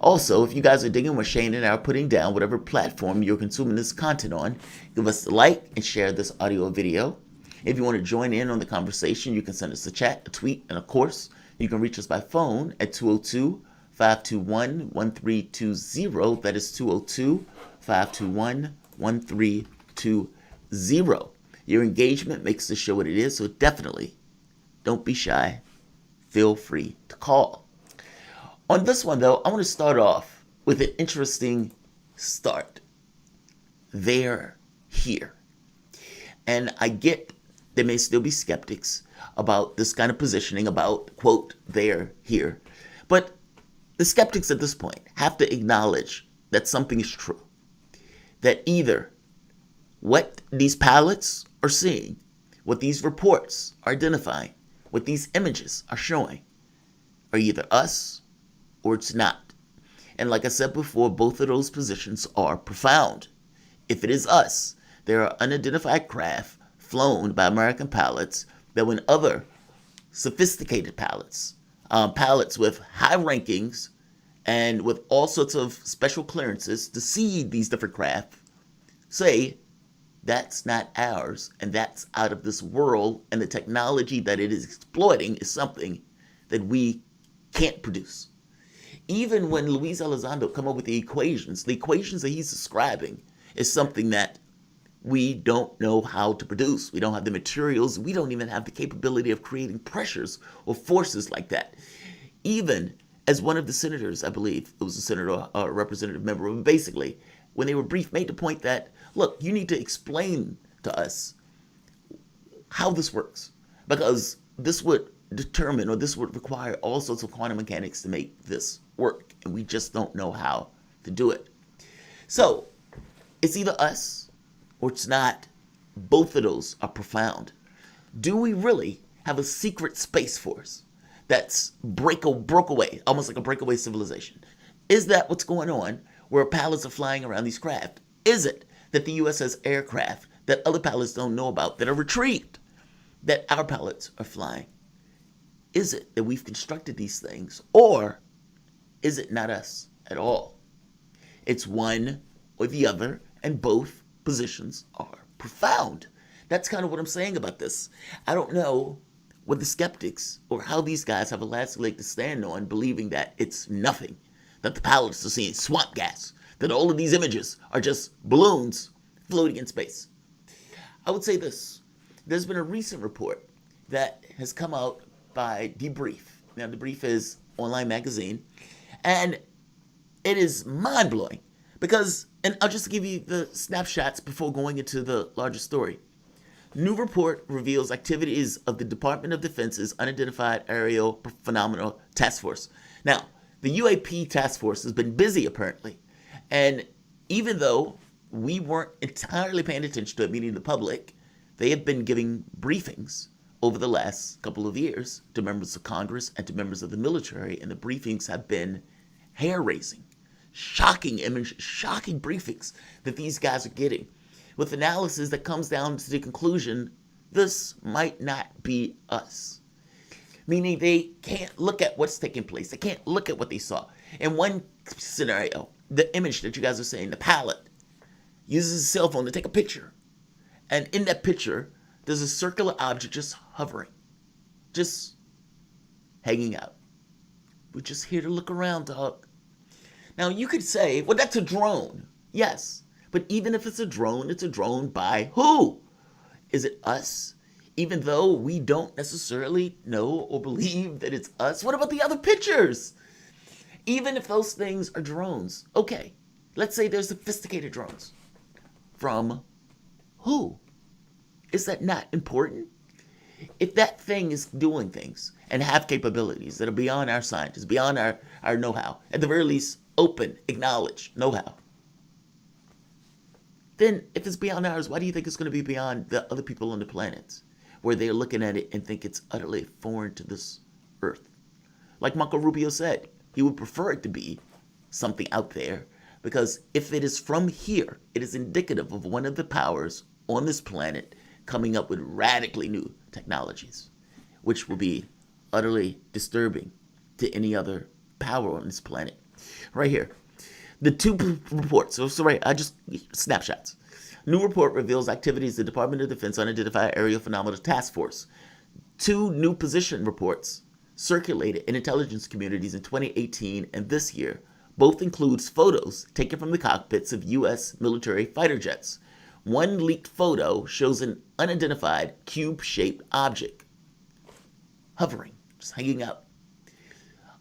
Also, if you guys are digging what Shane and I are putting down, whatever platform you're consuming this content on, give us a like and share this audio or video. If you want to join in on the conversation, you can send us a chat, a tweet, and of course, you can reach us by phone at 202-521-1320. That is 202-521-1320. Your engagement makes the show what it is, so definitely don't be shy. Feel free to call. On this one, though, I want to start off with an interesting start. They're here. And I get there may still be skeptics about this kind of positioning about, quote, they're here. But the skeptics at this point have to acknowledge that something is true. That either what these pilots are seeing, what these reports are identifying, what these images are showing, are either us or it's not. And like I said before, both of those positions are profound. If it is us, there are unidentified craft flown by American pilots that when other sophisticated pilots, pilots with high rankings and with all sorts of special clearances to see these different craft, say that's not ours and that's out of this world, and the technology that it is exploiting is something that we can't produce. Even when Luis Elizondo come up with the equations that he's describing is something that we don't know how to produce. We don't have the materials. We don't even have the capability of creating pressures or forces like that. Even as one of the senators, I believe it was a senator or a representative member, basically, when they were briefed, made the point that, look, you need to explain to us how this works, because this would determine, or this would require all sorts of quantum mechanics to make this work, and we just don't know how to do it. So it's either us or it's not. Both of those are profound. Do we really have a secret space force that's broke away, almost like a breakaway civilization? Is that what's going on, where pilots are flying around these craft? Is it that the U.S. has aircraft that other pilots don't know about that are retrieved, that our pilots are flying? Is it that we've constructed these things, or is it not us at all? It's one or the other, and both positions are profound. That's kind of what I'm saying about this. I don't know what the skeptics or how these guys have a lasting leg to stand on, believing that it's nothing, that the pilots are seeing swamp gas, that all of these images are just balloons floating in space. I would say this. There's been a recent report that has come out by Debrief. Now, Debrief is an online magazine, and it is mind-blowing because, and I'll just give you the snapshots before going into the larger story. New report reveals activities of the Department of Defense's Unidentified Aerial Phenomena Task Force. Now, the UAP Task Force has been busy, apparently, and even though we weren't entirely paying attention to it, meaning the public, they have been giving briefings over the last couple of years to members of Congress and to members of the military, and the briefings have been hair-raising, shocking images, shocking briefings that these guys are getting, with analysis that comes down to the conclusion this might not be us. Meaning they can't look at what's taking place. They can't look at what they saw. In one scenario, the image that you guys are saying, the pilot uses his cell phone to take a picture. And in that picture, there's a circular object just hovering, just hanging out. We're just here to look around, dog. Now, you could say, well, that's a drone. Yes. But even if it's a drone by who? Is it us? Even though we don't necessarily know or believe that it's us. What about the other pictures? Even if those things are drones. Okay, let's say they're sophisticated drones. From who? Is that not important? If that thing is doing things and have capabilities that are beyond our scientists, beyond our know-how, at the very least, open, acknowledge know-how, then if it's beyond ours, why do you think it's going to be beyond the other people on the planet, where they're looking at it and think it's utterly foreign to this earth? Like Marco Rubio said, he would prefer it to be something out there, because if it is from here, it is indicative of one of the powers on this planet coming up with radically new technologies, which will be utterly disturbing to any other power on this planet. Right here, the two reports. So right, I just snapshots. New report reveals activities of the Department of Defense Unidentified Aerial Phenomena Task Force. Two new position reports circulated in intelligence communities in 2018 and this year. Both includes photos taken from the cockpits of U.S. military fighter jets. One leaked photo shows an unidentified cube-shaped object hovering, just hanging out.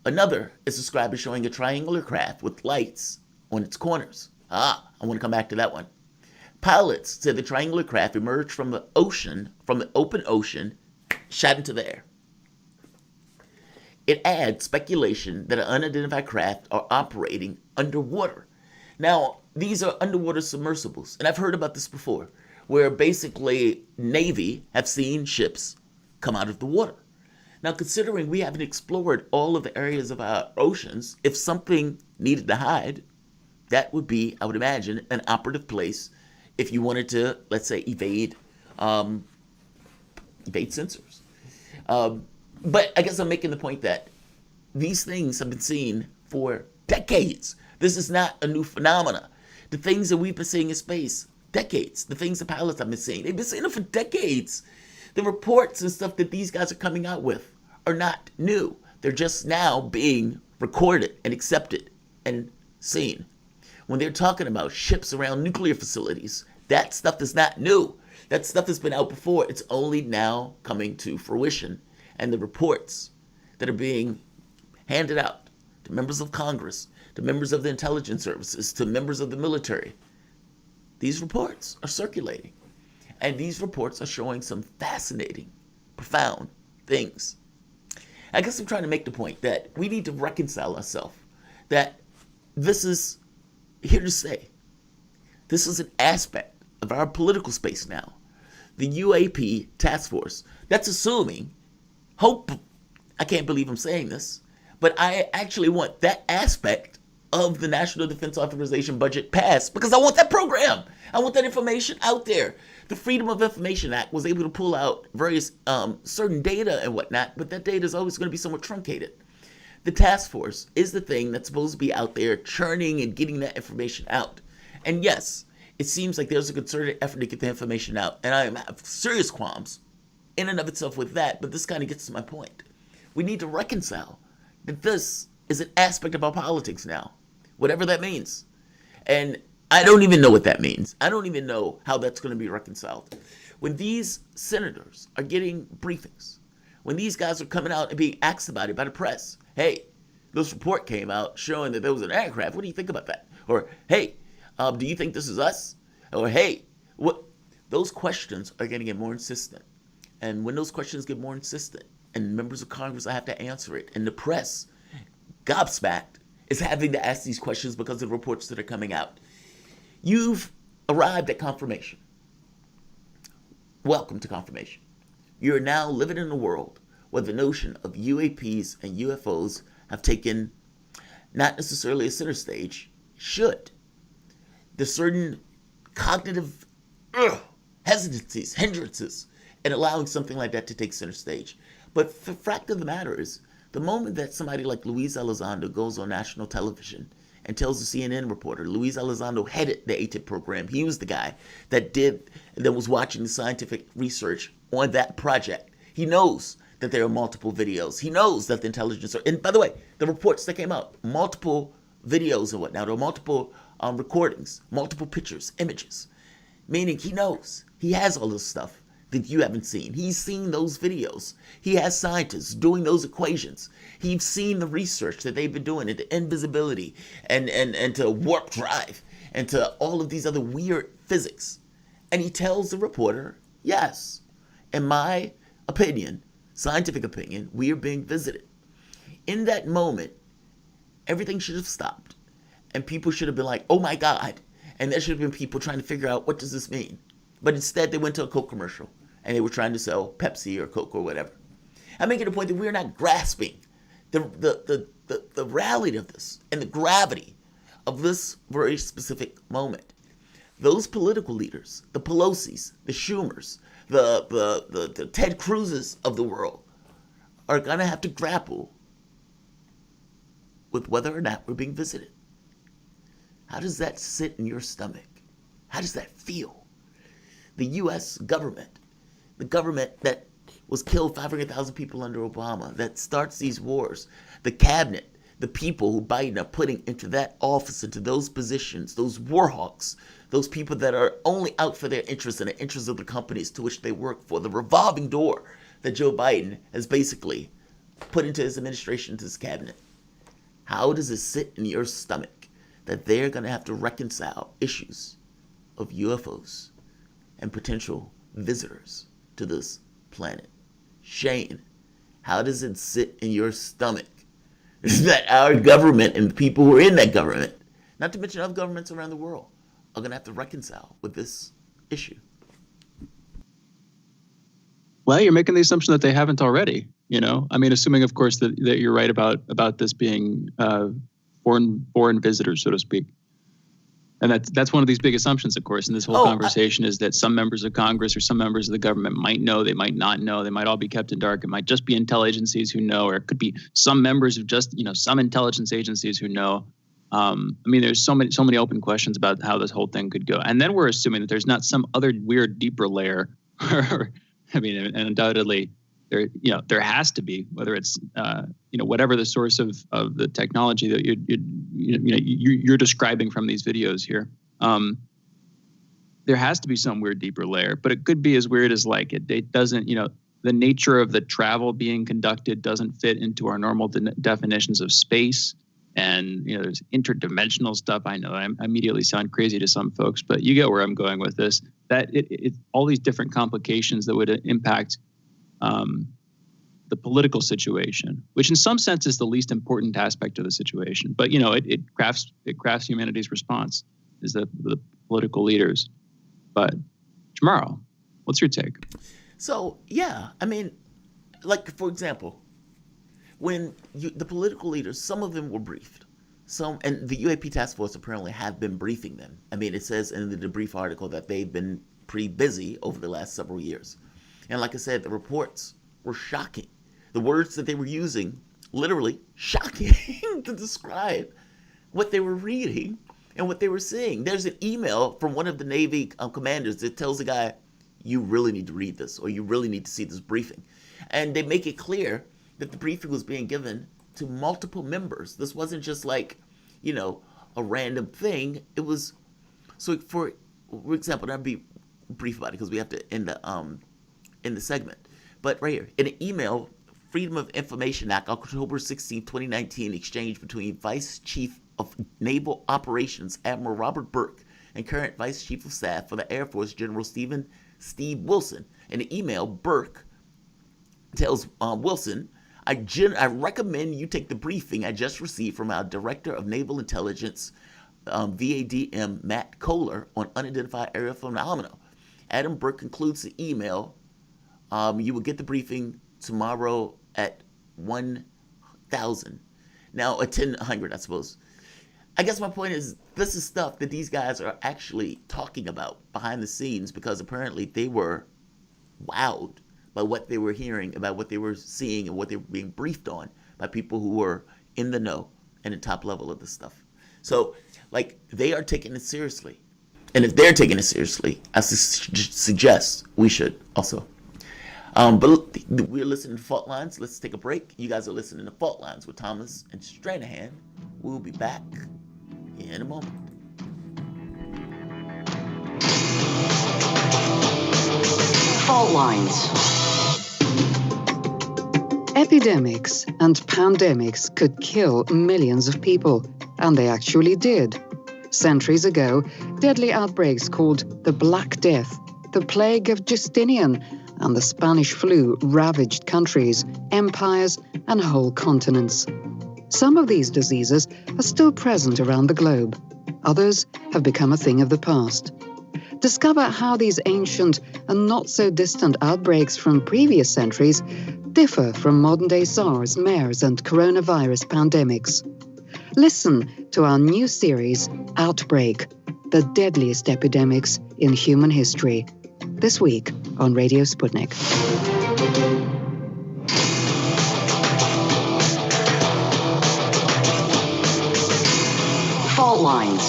Another is described as showing a triangular craft with lights on its corners. I want to come back to that one. Pilots said the triangular craft emerged from the open ocean, shot into the air. It adds speculation that an unidentified craft are operating underwater. Now, these are underwater submersibles, and I've heard about this before, where basically Navy have seen ships come out of the water. Now, considering we haven't explored all of the areas of our oceans, if something needed to hide, that would be, I would imagine, an operative place if you wanted to, let's say, evade sensors. But I guess I'm making the point that these things have been seen for decades. This is not a new phenomena. The things that we've been seeing in space, decades. The things the pilots have been seeing, they've been seeing it for decades. The reports and stuff that these guys are coming out with are not new. They're just now being recorded and accepted and seen. When they're talking about ships around nuclear facilities, that stuff is not new. That stuff has been out before. It's only now coming to fruition. And the reports that are being handed out to members of Congress, to members of the intelligence services, to members of the military, these reports are circulating. And these reports are showing some fascinating, profound things. I guess I'm trying to make the point that we need to reconcile ourselves that this is here to stay. This is an aspect of our political space now. The UAP task force, that's assuming, I can't believe I'm saying this, but I actually want that aspect of the National Defense Authorization budget passed because I want that program. I want that information out there. The Freedom of Information Act was able to pull out various certain data and whatnot, but that data is always going to be somewhat truncated. The task force is the thing that's supposed to be out there churning and getting that information out. And yes, it seems like there's a concerted effort to get the information out, and I have serious qualms in and of itself with that, but this kind of gets to my point. We need to reconcile that this is an aspect of our politics now, whatever that means. And I don't even know what that means. I don't even know how that's going to be reconciled. When these senators are getting briefings, when these guys are coming out and being asked about it by the press, hey, this report came out showing that there was an aircraft. What do you think about that? Or, hey, do you think this is us? Or, hey, what? Those questions are going to get more insistent. And when those questions get more insistent, and members of Congress have to answer it, and the press, gobsmacked, is having to ask these questions because of the reports that are coming out. You've arrived at confirmation. Welcome to confirmation. You're now living in a world where the notion of UAPs and UFOs have taken not necessarily a center stage, should. There's certain cognitive hesitancies, hindrances, in allowing something like that to take center stage. But the fact of the matter is, the moment that somebody like Luis Elizondo goes on national television and tells the CNN reporter, Luis Elizondo headed the ATIP program. He was the guy that was watching the scientific research on that project. He knows that there are multiple videos. He knows that the intelligence and by the way, the reports that came out, multiple videos and whatnot, or multiple recordings, multiple pictures, images, meaning he knows. He has all this stuff that you haven't seen. He's seen those videos. He has scientists doing those equations. He's seen the research that they've been doing into invisibility and to warp drive and to all of these other weird physics. And he tells the reporter, yes, in my opinion, scientific opinion, we are being visited. In that moment, everything should have stopped. And people should have been like, oh my God. And there should have been people trying to figure out, what does this mean? But instead, they went to a Coke commercial and they were trying to sell Pepsi or Coke or whatever. I'm making a point that we're not grasping the reality of this and the gravity of this very specific moment. Those political leaders, the Pelosi's, the Schumers, the Ted Cruz's of the world, are going to have to grapple with whether or not we're being visited. How does that sit in your stomach? How does that feel? The U.S. government, the government that was killed 500,000 people under Obama, that starts these wars, the cabinet, the people who Biden are putting into that office, into those positions, those war hawks, those people that are only out for their interests and the interests of the companies to which they work for, the revolving door that Joe Biden has basically put into his administration, into his cabinet. How does it sit in your stomach that they're going to have to reconcile issues of UFOs and potential visitors to this planet? Shane, how does it sit in your stomach that our government and the people who are in that government, not to mention other governments around the world, are going to have to reconcile with this issue. Well, you're making the assumption that they haven't already, I mean, assuming, of course, that you're right about this being foreign visitors, so to speak. And that's one of these big assumptions, of course, in this whole conversation is that some members of Congress or some members of the government might know, they might not know, they might all be kept in dark. It might just be intelligence agencies who know, or it could be some members of just, some intelligence agencies who know. I mean, there's so many open questions about how this whole thing could go. And then we're assuming that there's not some other weird, deeper layer. I mean, and undoubtedly there has to be, whether it's, whatever the source of the technology that you're describing from these videos here. There has to be some weird, deeper layer, but it could be as weird as like it doesn't, the nature of the travel being conducted doesn't fit into our normal definitions of space. And, there's interdimensional stuff. I know I immediately sound crazy to some folks, but you get where I'm going with this, that it all these different complications that would impact the political situation, which in some sense is the least important aspect of the situation. But, it crafts humanity's response is the political leaders. But Jamarl, what's your take? So, yeah, I mean, like, for example, when the political leaders, some of them were briefed. And the UAP task force apparently have been briefing them. I mean, it says in the debrief article that they've been pretty busy over the last several years. And like I said, the reports were shocking. The words that they were using, literally shocking to describe what they were reading and what they were seeing. There's an email from one of the Navy commanders that tells the guy, you really need to read this, or you really need to see this briefing. And they make it clear that the briefing was being given to multiple members. This wasn't just like, a random thing. It was, so for example, I'll be brief about it because we have to end the segment. But right here, in an email, Freedom of Information Act, October 16, 2019, exchange between Vice Chief of Naval Operations, Admiral Robert Burke, and current Vice Chief of Staff for the Air Force, General Steve Wilson. In the email, Burke tells Wilson, I recommend you take the briefing I just received from our Director of Naval Intelligence, VADM, Matt Kohler, on unidentified aerial phenomena. Adam Burke concludes the email, you will get the briefing tomorrow at 1,000. Now, at 1000, I suppose. I guess my point is, this is stuff that these guys are actually talking about behind the scenes because apparently they were wowed by what they were hearing, about what they were seeing, and what they were being briefed on by people who were in the know and the top level of this stuff. So, like, they are taking it seriously. And if they're taking it seriously, I suggest we should also. But we're listening to Fault Lines. Let's take a break. You guys are listening to Fault Lines with Thomas and Stranahan. We'll be back in a moment. Fault Lines. Epidemics and pandemics could kill millions of people, and they actually did. Centuries ago, deadly outbreaks called the Black Death, the Plague of Justinian, and the Spanish flu ravaged countries, empires, and whole continents. Some of these diseases are still present around the globe. Others have become a thing of the past. Discover how these ancient and not-so-distant outbreaks from previous centuries differ from modern-day SARS, MERS, and coronavirus pandemics. Listen to our new series, Outbreak, the deadliest epidemics in human history. This week on Radio Sputnik. Fault Lines.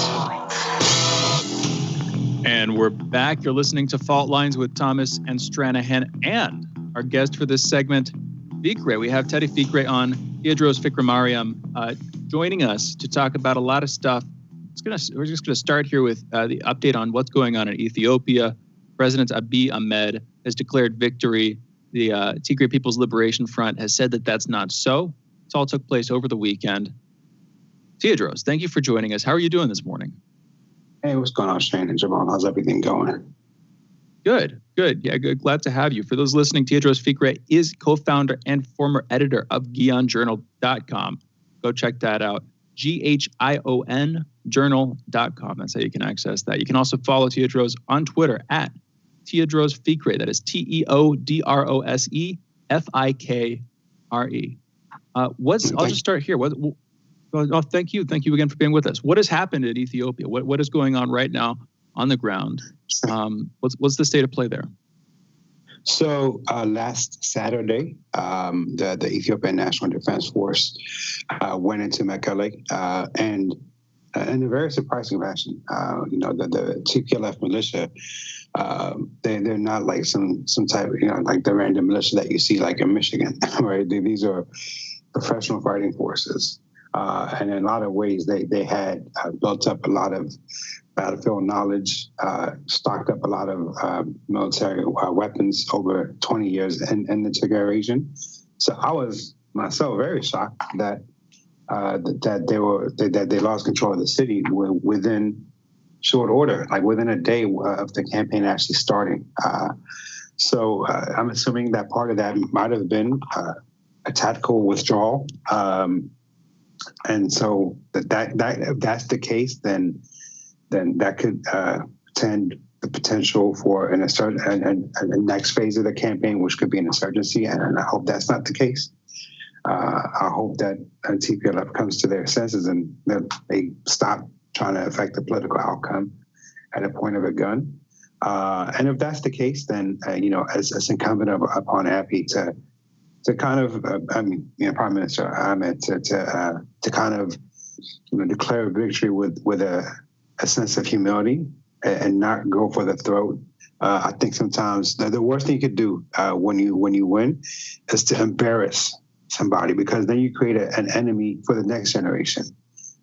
And we're back. You're listening to Fault Lines with Thomas and Stranahan, and our guest for this segment, Fikre. We have Teddy Fikre on, Teodrose Fikre Mariam, joining us to talk about a lot of stuff. We're just going to start here with the update on what's going on in Ethiopia. President Abiy Ahmed has declared victory. The Tigray People's Liberation Front has said that that's not so. It all took place over the weekend. Teodrose, thank you for joining us. How are you doing this morning? Hey, what's going on, Shane and Jamarl? How's everything going? Good. Yeah, good. Glad to have you. For those listening, Teodrose Fikre is co-founder and former editor of GuyonJournal.com. Go check that out. GHION journal.com. That's how you can access that. You can also follow Teodrose on Twitter at Teodrose Fikre. That is TEODROSE FIKRE. I'll just start here. Thank you again for being with us. What has happened in Ethiopia? What is going on right now on the ground? What's the state of play there? So last Saturday, the Ethiopian National Defense Force went into Mekelle and in a very surprising fashion. The TPLF militia, they're not like some type of, like the random militia that you see like in Michigan, right? These are professional fighting forces. And in a lot of ways, they had built up a lot of battlefield knowledge, stocked up a lot of military weapons over 20 years in the Tigray region. So I was myself very shocked that they lost control of the city within short order, like within a day of the campaign actually starting. So I'm assuming that part of that might have been a tactical withdrawal. And so that if that's the case, then that could tend the potential for a next phase of the campaign, which could be an insurgency. And I hope that's not the case. I hope that TPLF comes to their senses and that they stop trying to affect the political outcome at a point of a gun. And if that's the case, then as incumbent upon API to kind of, Prime Minister Ahmed to kind of declare a victory with a sense of humility and not go for the throat. I think sometimes the worst thing you could do when you win is to embarrass somebody, because then you create an enemy for the next generation.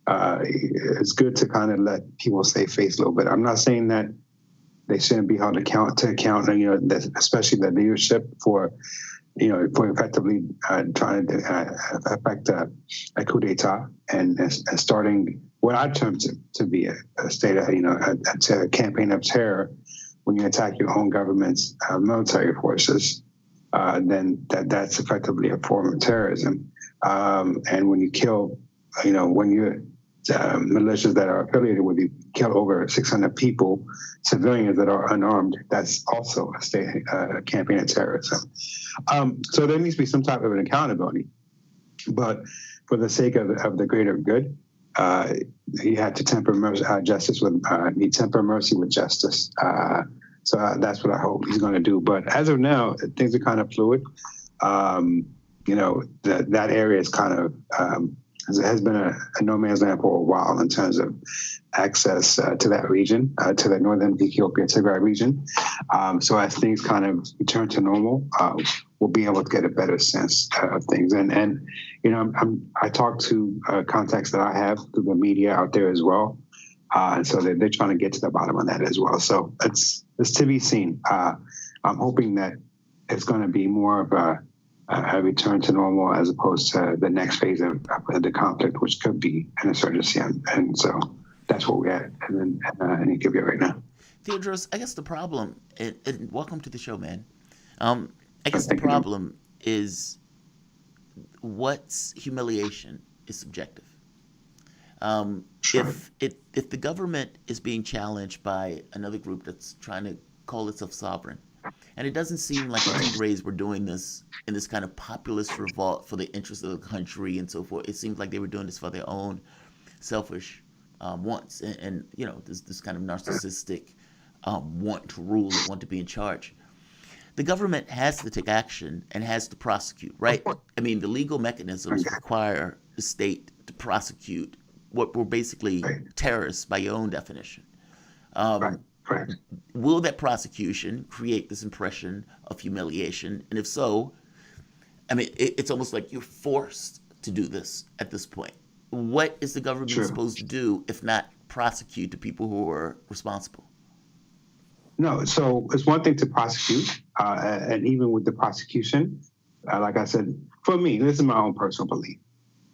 It's good to kind of let people save face a little bit. I'm not saying that they shouldn't be held to account, especially the leadership for effectively trying to affect a coup d'etat and starting what I term to be a state of, a campaign of terror. When you attack your own government's military forces, then that's effectively a form of terrorism. And when you kill, when you're militias that are affiliated with you kill over 600 people, civilians that are unarmed, that's also a campaign of terrorism. So there needs to be some type of an accountability. But for the sake of the greater good, he had to temper justice with temper mercy with justice. So that's what I hope he's going to do. But as of now, things are kind of fluid. That area is kind of has been a no man's land for a while in terms of access to that region, to the northern Ethiopia Tigray region. So as things kind of return to normal, we'll be able to get a better sense of things. And I talk to contacts that I have through the media out there as well. And so they're trying to get to the bottom of that as well. So it's to be seen. I'm hoping that it's going to be more of a return to normal as opposed to the next phase of the conflict, which could be an insurgency. And so that's what we're at in Ethiopia right now. Teodrose, I guess the problem, and welcome to the show, man. I guess the problem is what's humiliation is subjective. Sure. If the government is being challenged by another group that's trying to call itself sovereign, and it doesn't seem like the Tigrays were doing this in this kind of populist revolt for the interest of the country and so forth. It seemed like they were doing this for their own selfish wants and this kind of narcissistic want to rule, want to be in charge. The government has to take action and has to prosecute, right? I mean, the legal mechanisms require the state to prosecute what were basically terrorists by your own definition. Will that prosecution create this impression of humiliation? And if so, I mean, it's almost like you're forced to do this at this point. What is the government supposed to do if not prosecute the people who are responsible? No, so it's one thing to prosecute, and even with the prosecution, like I said, for me, this is my own personal belief.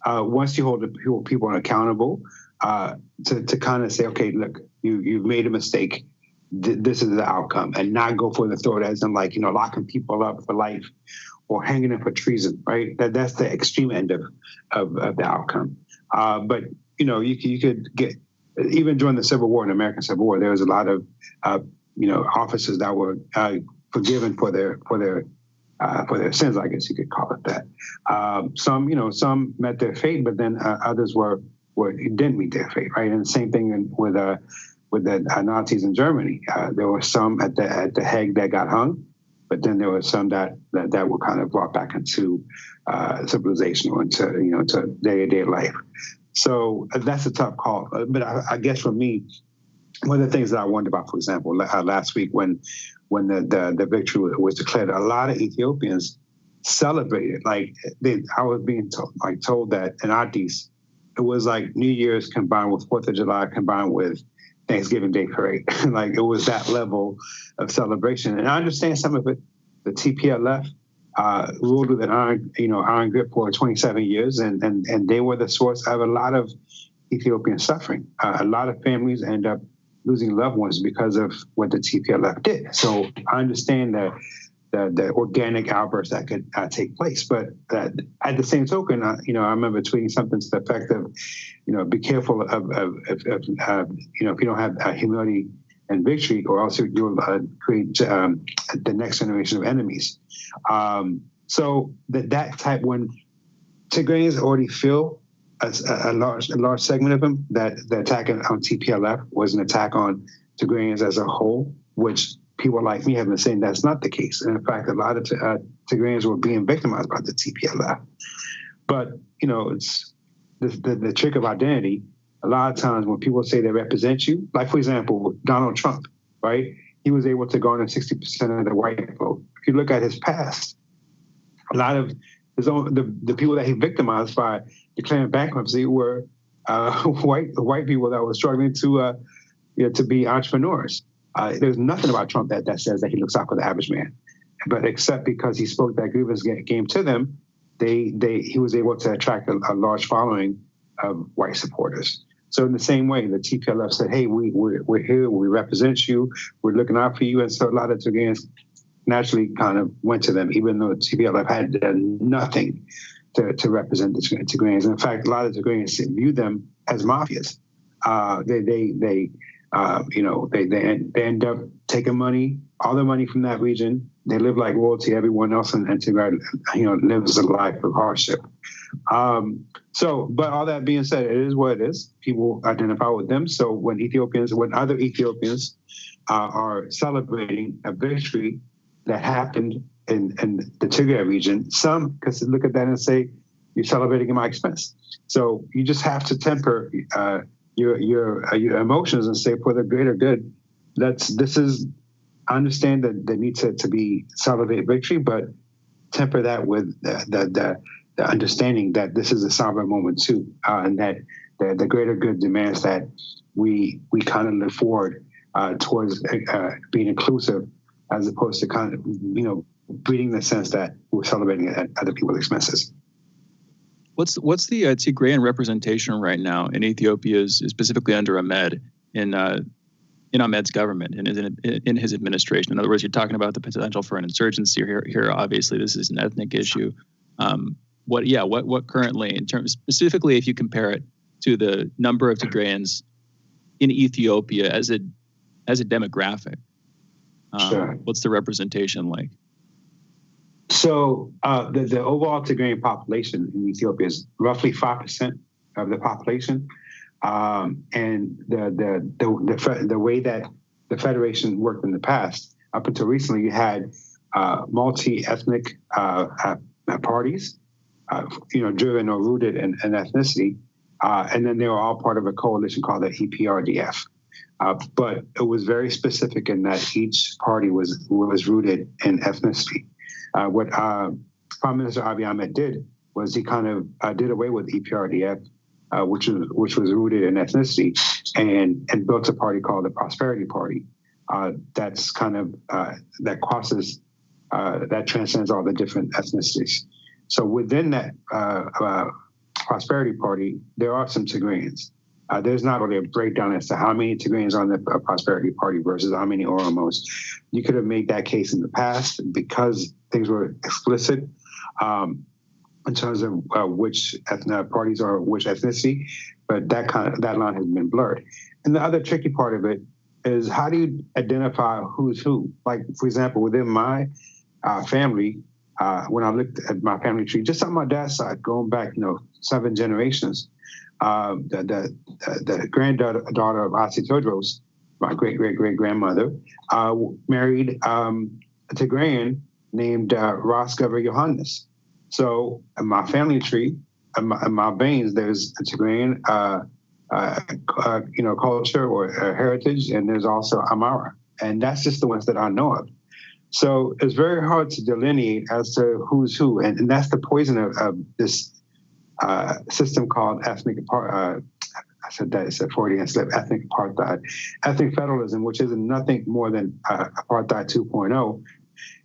Once you hold the people accountable, to kind of say, okay, look, you've made a mistake. This is the outcome, and not go for the throat as in locking people up for life or hanging them for treason, right? That's the extreme end of the outcome. But you could get, even during the Civil War, the American Civil War, there was a lot of, officers that were forgiven for their sins, I guess you could call it that. Some met their fate, but then others didn't meet their fate, right? And the same thing with the Nazis in Germany. There were some at the Hague that got hung, but then there were some that were kind of brought back into civilization or into day-to-day life. So that's a tough call. But I guess for me, one of the things that I wondered about, for example, last week when the victory was declared, a lot of Ethiopians celebrated. Like I was being told that in Addis, it was like New Year's combined with 4th of July combined with Thanksgiving Day parade. Like it was that level of celebration. And I understand some of it. The TPLF ruled with an iron grip for 27 years, and they were the source of a lot of Ethiopian suffering. A lot of families end up losing loved ones because of what the TPLF did. So I understand the organic outburst that could take place. But at the same token, I remember tweeting something to the effect of, be careful of if you don't have humility and victory, or else you'll create the next generation of enemies. So that type, when Tigrayans already feel a large segment of them, that the attack on TPLF was an attack on Tigrayans as a whole, which people like me have been saying that's not the case. And in fact, a lot of Tigrayans were being victimized by the TPLF. But, it's the trick of identity. A lot of times when people say they represent you, like, for example, Donald Trump, right? He was able to garner 60% of the white vote. If you look at his past, a lot of the people that he victimized by declaring bankruptcy were white people that were struggling to be entrepreneurs. There's nothing about Trump that says that he looks out for the average man, but except because he spoke that grievance game to them, he was able to attract a large following of white supporters. So in the same way, the TPLF said, "Hey, we're here, we represent you, we're looking out for you," and so a lot of Tigrayans naturally kind of went to them, even though the TPLF had done nothing to represent the Tigrayans. In fact, a lot of Tigrayans viewed them as mafias. They end up taking money, all the money from that region. They live like royalty, everyone else, and Tigray, lives a life of hardship. But all that being said, it is what it is. People identify with them. So when other Ethiopians are celebrating a victory that happened in the Tigray region, some could look at that and say, "You're celebrating at my expense." So you just have to temper your emotions and say, for the greater good. I understand the need to be celebrate victory, but temper that with the understanding that this is a sovereign moment too, and that the greater good demands that we kind of look forward towards being inclusive, as opposed to kind of breeding the sense that we're celebrating at other people's expenses. What's the Tigrayan representation right now in Ethiopia, specifically under Ahmed, in Ahmed's government and in his administration? In other words, you're talking about the potential for an insurgency here. Obviously, this is an ethnic issue. What currently, in terms specifically, if you compare it to the number of Tigrayans in Ethiopia as a demographic, sure. What's the representation like? So the overall Tigrayan population in Ethiopia is roughly 5% of the population, and the way that the federation worked in the past, up until recently, you had multi-ethnic parties, driven or rooted in ethnicity, and then they were all part of a coalition called the EPRDF. But it was very specific in that each party was rooted in ethnicity. What Prime Minister Abiy Ahmed did was he kind of did away with EPRDF, which was rooted in ethnicity, and built a party called the Prosperity Party. That's kind of that crosses, that transcends all the different ethnicities. So within that Prosperity Party, there are some Tigrayans. There's not really a breakdown as to how many Tigrayans are on the Prosperity Party versus how many Oromos. You could have made that case in the past because things were explicit in terms of which parties are which ethnicity. but that line has been blurred. And the other tricky part of it is, how do you identify who's who? Like, for example, within my family, when I looked at my family tree, just on my dad's side, going back, 7 generations, the granddaughter of Teodrose, my great-great-great-grandmother, married a Tigrayan named Roscover Johannes. So in my family tree, in my veins, there's a Tigrayan culture or heritage, and there's also Amara. And that's just the ones that I know of. So it's very hard to delineate as to who's who. And that's the poison of this system called ethnic apartheid. I said that, it's a Freudian slip, ethnic apartheid. Ethnic federalism, which is nothing more than apartheid 2.0,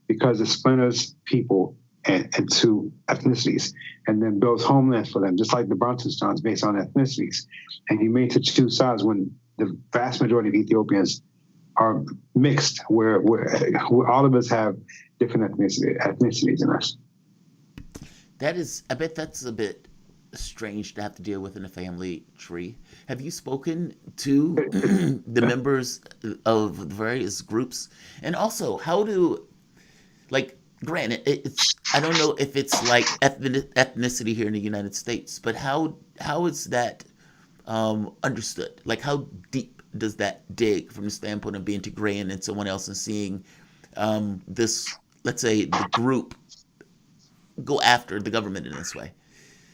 because it splinters people into ethnicities and then builds homelands for them, just like the Bantustan's based on ethnicities. And you made to choose sides when the vast majority of Ethiopians are mixed, where all of us have different ethnicities in us. I bet that's a bit strange to have to deal with in a family tree. Have you spoken to the members of the various groups? And also, how do, granted, I don't know if it's like ethnicity here in the United States, but how is that understood? Like, how deep does that dig from the standpoint of being Tigrayan and someone else and seeing this, let's say, the group go after the government in this way?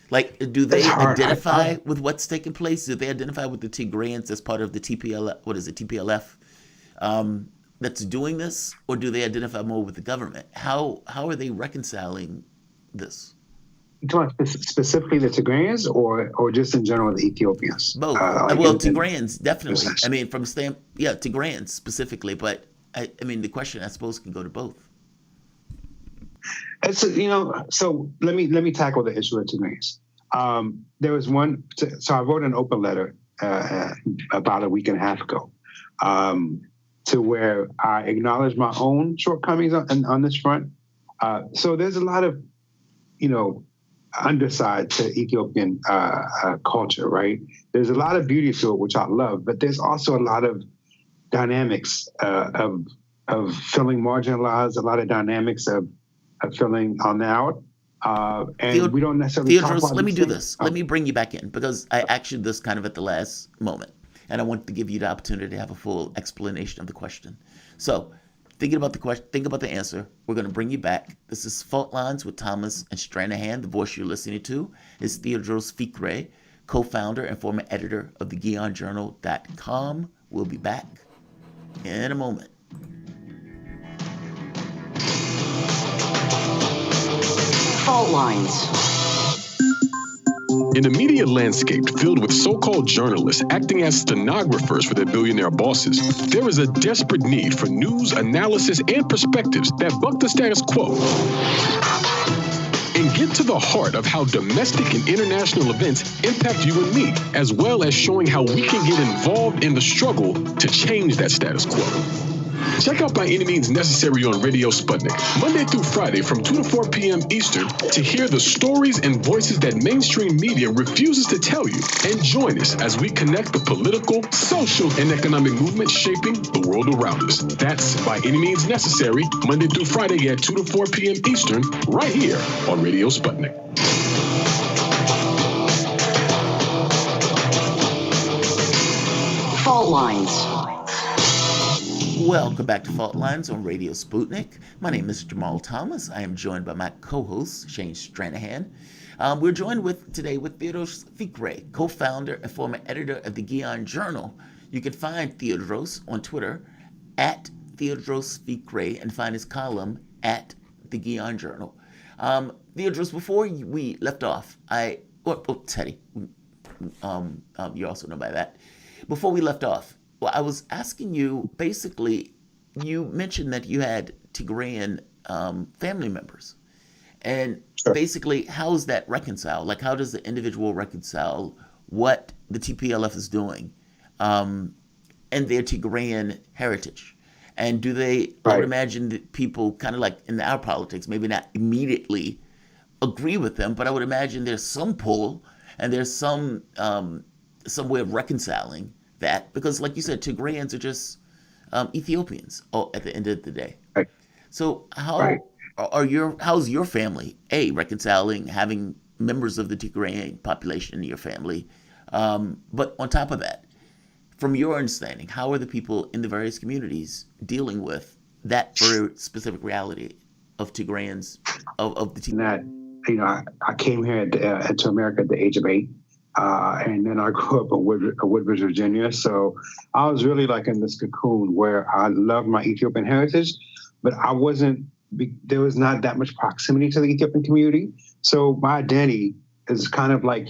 Like, do they identify with what's taking place? Do they identify with the Tigrayans as part of the TPLF that's doing this? Or do they identify more with the government? How are they reconciling this? Specifically the Tigrayans or just in general the Ethiopians? Both. Tigrayans, definitely. I mean, Tigrayans specifically, but I mean, the question, I suppose, can go to both. It's, so let me tackle the issue of Tigrayans. There was one, so I wrote an open letter about a week and a half ago to where I acknowledged my own shortcomings on this front. So there's a lot of, underside to Ethiopian culture, right? There's a lot of beauty to it, which I love, but there's also a lot of dynamics of feeling marginalized, a lot of dynamics of feeling on the out. And we don't necessarily talk about let me do this. Let me bring you back in, because I actioned this kind of at the last moment, and I want to give you the opportunity to have a full explanation of the question. So, thinking about the question, think about the answer. We're going to bring you back. This is Fault Lines with Thomas and Stranahan. The voice you're listening to is Teodrose Fikre, co-founder and former editor of the GeonJournal.com. We'll be back in a moment. Fault Lines. In a media landscape filled with so-called journalists acting as stenographers for their billionaire bosses, there is a desperate need for news, analysis, and perspectives that buck the status quo and get to the heart of how domestic and international events impact you and me, as well as showing how we can get involved in the struggle to change that status quo. Check out By Any Means Necessary on Radio Sputnik, Monday through Friday from 2 to 4 p.m. Eastern, to hear the stories and voices that mainstream media refuses to tell you. And join us as we connect the political, social, and economic movements shaping the world around us. That's By Any Means Necessary, Monday through Friday at 2 to 4 p.m. Eastern, right here on Radio Sputnik. Fault Lines. Welcome back to Fault Lines on Radio Sputnik. My name is Jamarl Thomas. I am joined by my co-host, Shane Stranahan. We're joined today with Teodrose Fikre, co-founder and former editor of the Guion Journal. You can find Teodrose on Twitter at Teodrose Fikre and find his column at the Guion Journal. Teodrose, before we left off, Teddy, you also know by that. Before we left off, well, I was asking you, basically, you mentioned that you had Tigrayan family members. And basically, how is that reconciled? Like, how does the individual reconcile what the TPLF is doing and their Tigrayan heritage? And do they, I would imagine that people kind of like in our politics, maybe not immediately agree with them, but I would imagine there's some pull and there's some some way of reconciling that, because like you said, Tigrayans are just Ethiopians at the end of the day. Right. So how's your family reconciling having members of the Tigrayan population in your family? But on top of that, from your understanding, how are the people in the various communities dealing with that very specific reality of Tigrayans, of the Tigrayans? That, I came here to America at the age of 8. And then I grew up in Woodbridge, Virginia. So I was really like in this cocoon where I loved my Ethiopian heritage, but there was not that much proximity to the Ethiopian community. So my identity is kind of like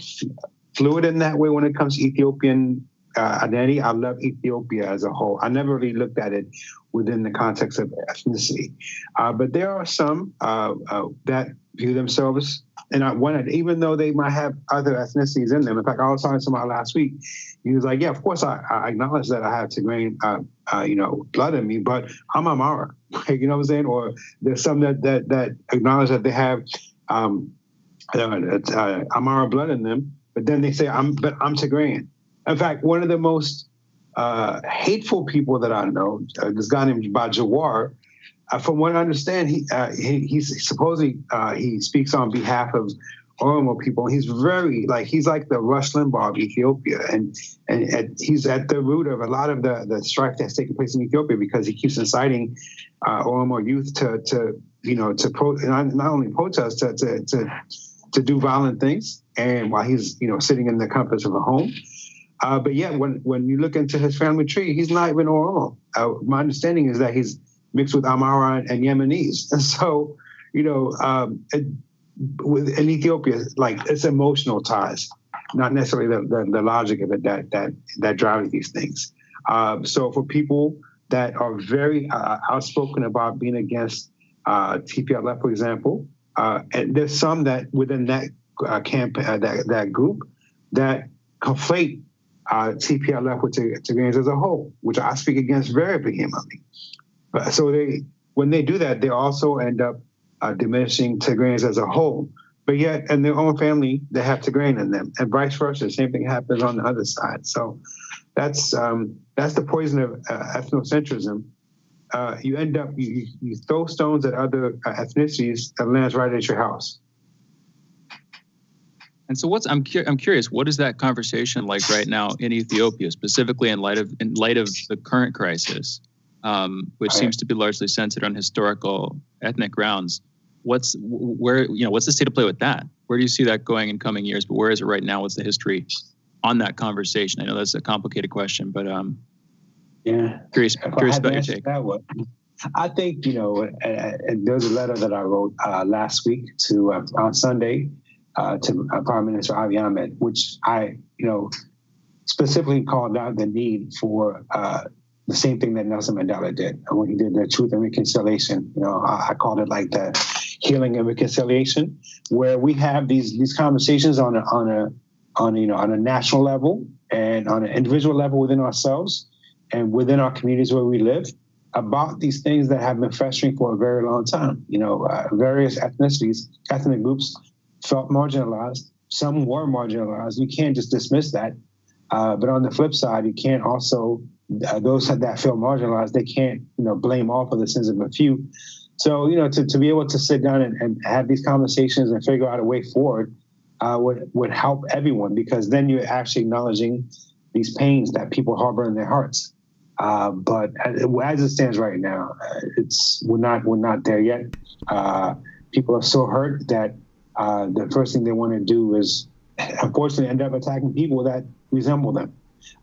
fluid in that way when it comes to Ethiopian identity. I love Ethiopia as a whole. I never really looked at it within the context of ethnicity. But there are some that view themselves, and even though they might have other ethnicities in them. In fact, I was talking to somebody last week. He was like, "Yeah, of course, I acknowledge that I have Tigrayan, blood in me, but I'm Amara." You know what I'm saying? Or there's some that acknowledge that they have Amara blood in them, but then they say, "I'm Tigrayan." In fact, one of the most hateful people that I know, this guy named Jawar. From what I understand, he's supposedly he speaks on behalf of Oromo people. He's he's like the Rush Limbaugh of Ethiopia, and he's at the root of a lot of the strife that's taking place in Ethiopia because he keeps inciting Oromo youth to not only protest to do violent things, and while he's sitting in the comforts of a home. But yet, when you look into his family tree, he's not even Oromo. My understanding is that he's mixed with Amara and Yemenis. And so, in Ethiopia, it's emotional ties, not necessarily the logic of it that drives these things. So for people that are very outspoken about being against TPLF, for example, and there's some that within that camp, that group, that conflate TPLF with Tigrayans as a whole, which I speak against very vehemently. So when they do that, they also end up diminishing Tigrayans as a whole. But yet, in their own family, they have Tigrayan in them, and vice versa. Same thing happens on the other side. So that's the poison of ethnocentrism. You end up you throw stones at other ethnicities that lands right at your house. And so I'm curious, what is that conversation like right now in Ethiopia, specifically in light of the current crisis, which seems to be largely centered on historical ethnic grounds? What's the state of play with that? Where do you see that going in coming years? But where is it right now? What's the history on that conversation? I know that's a complicated question, but curious about your take. I think and there's a letter that I wrote last week on Sunday to Prime Minister Abiy Ahmed, which I specifically called out the need for the same thing that Nelson Mandela did when he did the Truth and Reconciliation. I called it like the healing and reconciliation, where we have these conversations on a national level and on an individual level within ourselves and within our communities where we live about these things that have been festering for a very long time. Various ethnic groups felt marginalized. Some were marginalized. You can't just dismiss that. But on the flip side, you can't also, those that feel marginalized, they can't, blame all for the sins of a few. So, to be able to sit down and have these conversations and figure out a way forward would help everyone, because then you're actually acknowledging these pains that people harbor in their hearts. But as it stands right now, we're not there yet. People are so hurt that the first thing they want to do is, unfortunately, end up attacking people that resemble them.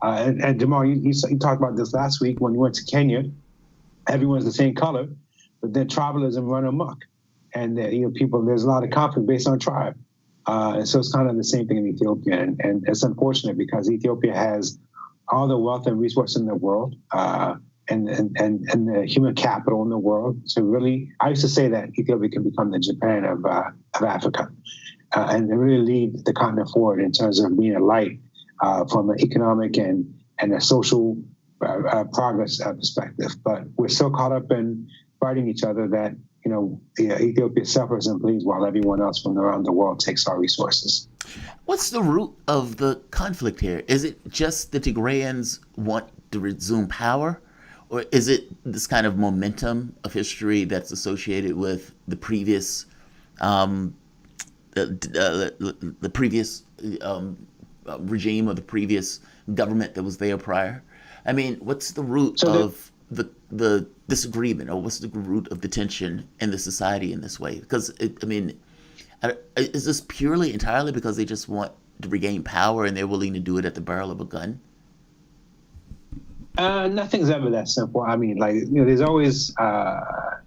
And Jamarl, you talked about this last week when you went to Kenya. Everyone's the same color, but then tribalism run amok, and there's a lot of conflict based on tribe. And so it's kind of the same thing in Ethiopia, and it's unfortunate because Ethiopia has all the wealth and resources in the world, and the human capital in the world. So really, I used to say that Ethiopia can become the Japan of Africa, and really lead the continent forward in terms of being a light from an economic and a social progress perspective. But we're so caught up in fighting each other that Ethiopia suffers and bleeds while everyone else from around the world takes our resources. What's the root of the conflict here? Is it just the Tigrayans want to resume power? Or is it this kind of momentum of history that's associated with the previous regime or the previous government that was there prior? I mean, what's the root of the disagreement, or what's the root of the tension in the society in this way? Because, is this purely, entirely because they just want to regain power and they're willing to do it at the barrel of a gun? Nothing's ever that simple. I mean, there's always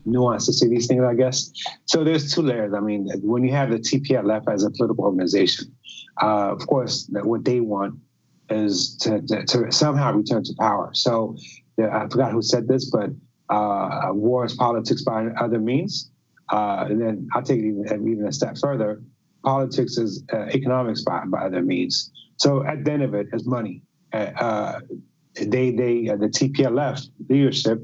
nuances to these things, I guess. So there's two layers. I mean, when you have the TPLF as a political organization, of course, what they want is to somehow return to power. So I forgot who said this, but war is politics by other means. And then I'll take it even a step further. Politics is economics by other means. So at the end of it is money. The TPLF leadership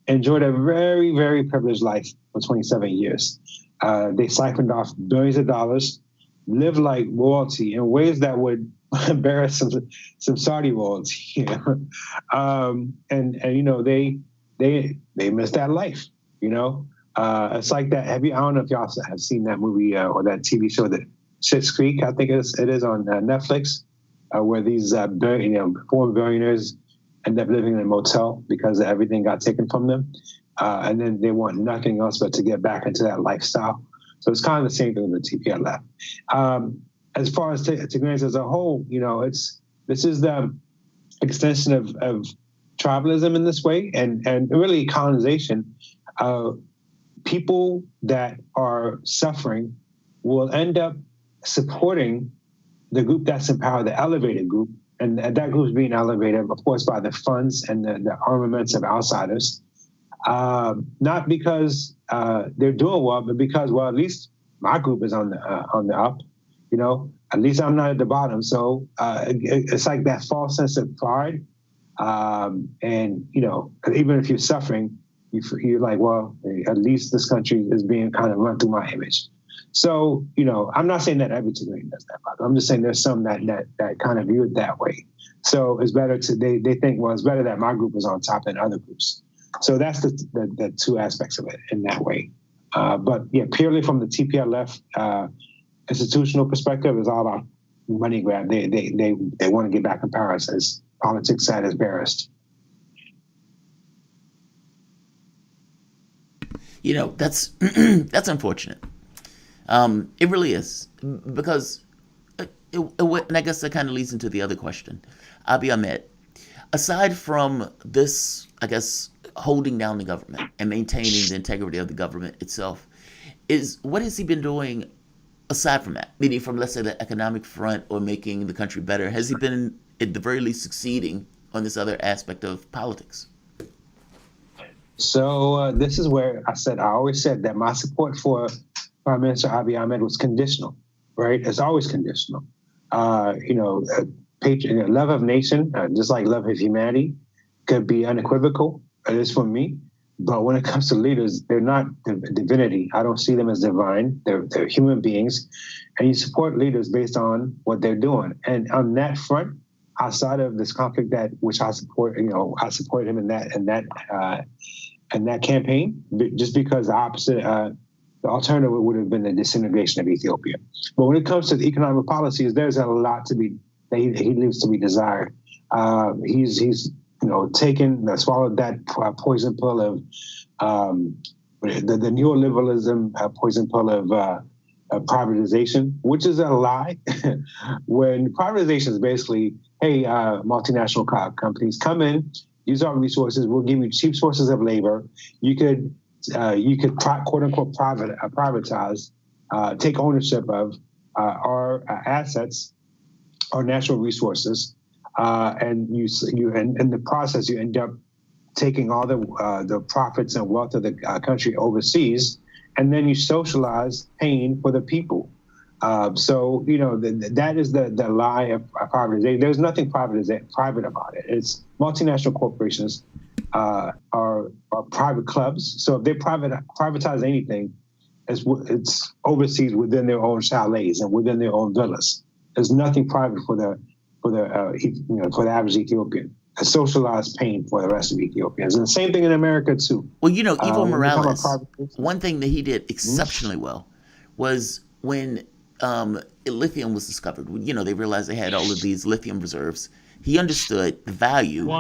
enjoyed a very, very privileged life for 27 years. They siphoned off billions of dollars, lived like royalty in ways that would embarrass some Saudi royalty. They missed that life. It's like that. I don't know if y'all have seen that movie or that TV show, that Schitt's Creek, I think it is on Netflix, where these former billionaires end up living in a motel because everything got taken from them. And then they want nothing else but to get back into that lifestyle. So it's kind of the same thing with the TPLF. As far as Tigrayans as a whole, this is the extension of tribalism in this way, and really colonization. People that are suffering will end up supporting the group that's in power, the elevated group, and that group is being elevated, of course, by the funds and the armaments of outsiders. Not because they're doing well, but because, well, at least my group is on the up. At least I'm not at the bottom. So it's like that false sense of pride. And even if you're suffering, you're like, well, at least this country is being kind of run through my image. So, I'm not saying that every Tigrayan does that. I'm just saying there's some that kind of view it that way. So it's better they think, well, it's better that my group is on top than other groups. So that's the two aspects of it in that way. But yeah, purely from the TPLF institutional perspective, is all about money grab. They want to get back in power, as politics at its barest. That's that's unfortunate. It really is, because and I guess that kind of leads into the other question. Abiy Ahmed, aside from this, I guess, holding down the government and maintaining the integrity of the government itself, what has he been doing aside from that? Meaning from, let's say, the economic front or making the country better. Has he been, at the very least, succeeding on this other aspect of politics? So this is where I always said that my support for Prime Minister Abiy Ahmed was conditional, right? It's always conditional. Love of nation, just like love of humanity, could be unequivocal. It is for me. But when it comes to leaders, they're not divinity. I don't see them as divine. They're human beings. And you support leaders based on what they're doing. And on that front, outside of this conflict which I support, I support him in that campaign, just because the alternative would have been the disintegration of Ethiopia. But when it comes to the economic policies, there's a lot that he leaves to be desired. He's swallowed that poison pill of the neoliberalism poison pill of privatization, which is a lie. When privatization is basically, hey, multinational companies come in, use our resources, we'll give you cheap sources of labor. You could quote unquote privatize, take ownership of our assets, our natural resources, and in the process you end up taking all the profits and wealth of the country overseas, and then you socialize pain for the people. So that is the lie of privatization. There's nothing private about it. It's multinational corporations are private clubs. So if they privatize anything, it's overseas within their own chalets and within their own villas. There's nothing private for the average Ethiopian. A socialized pain for the rest of Ethiopians. And the same thing in America too. Well, Evo Morales, one thing that he did exceptionally well was when lithium was discovered. They realized they had all of these lithium reserves. He understood the value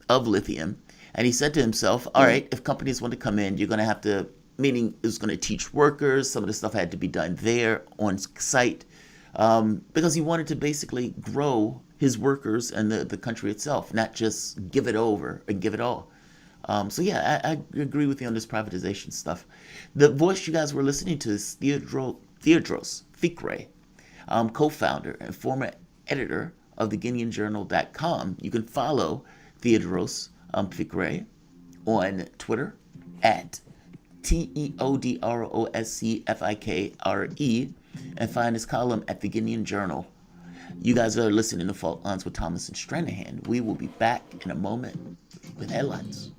of lithium, and he said to himself, all right, if companies want to come in, you're going to have to, meaning it was going to teach workers. Some of the stuff had to be done there on site, because he wanted to basically grow his workers and the country itself, not just give it over and give it all. I agree with you on this privatization stuff. The voice you guys were listening to is Teodrose, Fikre, co-founder and former editor of theguineanjournal.com. You can follow Teodrose Fikre on Twitter at TEODROSCFIKRE and find his column at The Guinean Journal. You guys are listening to Fault Lines with Thomas and Stranahan. We will be back in a moment with headlines.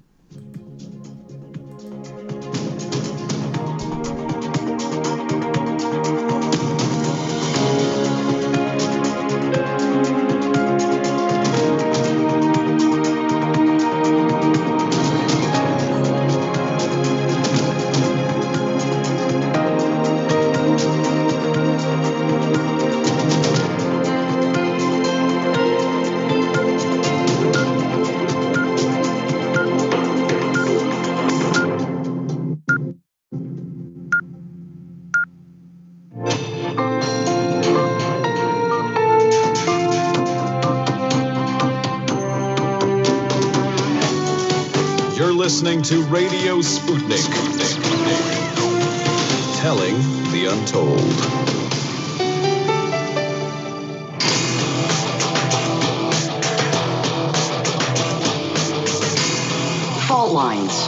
Listening to Radio Sputnik. Telling the untold. Fault Lines.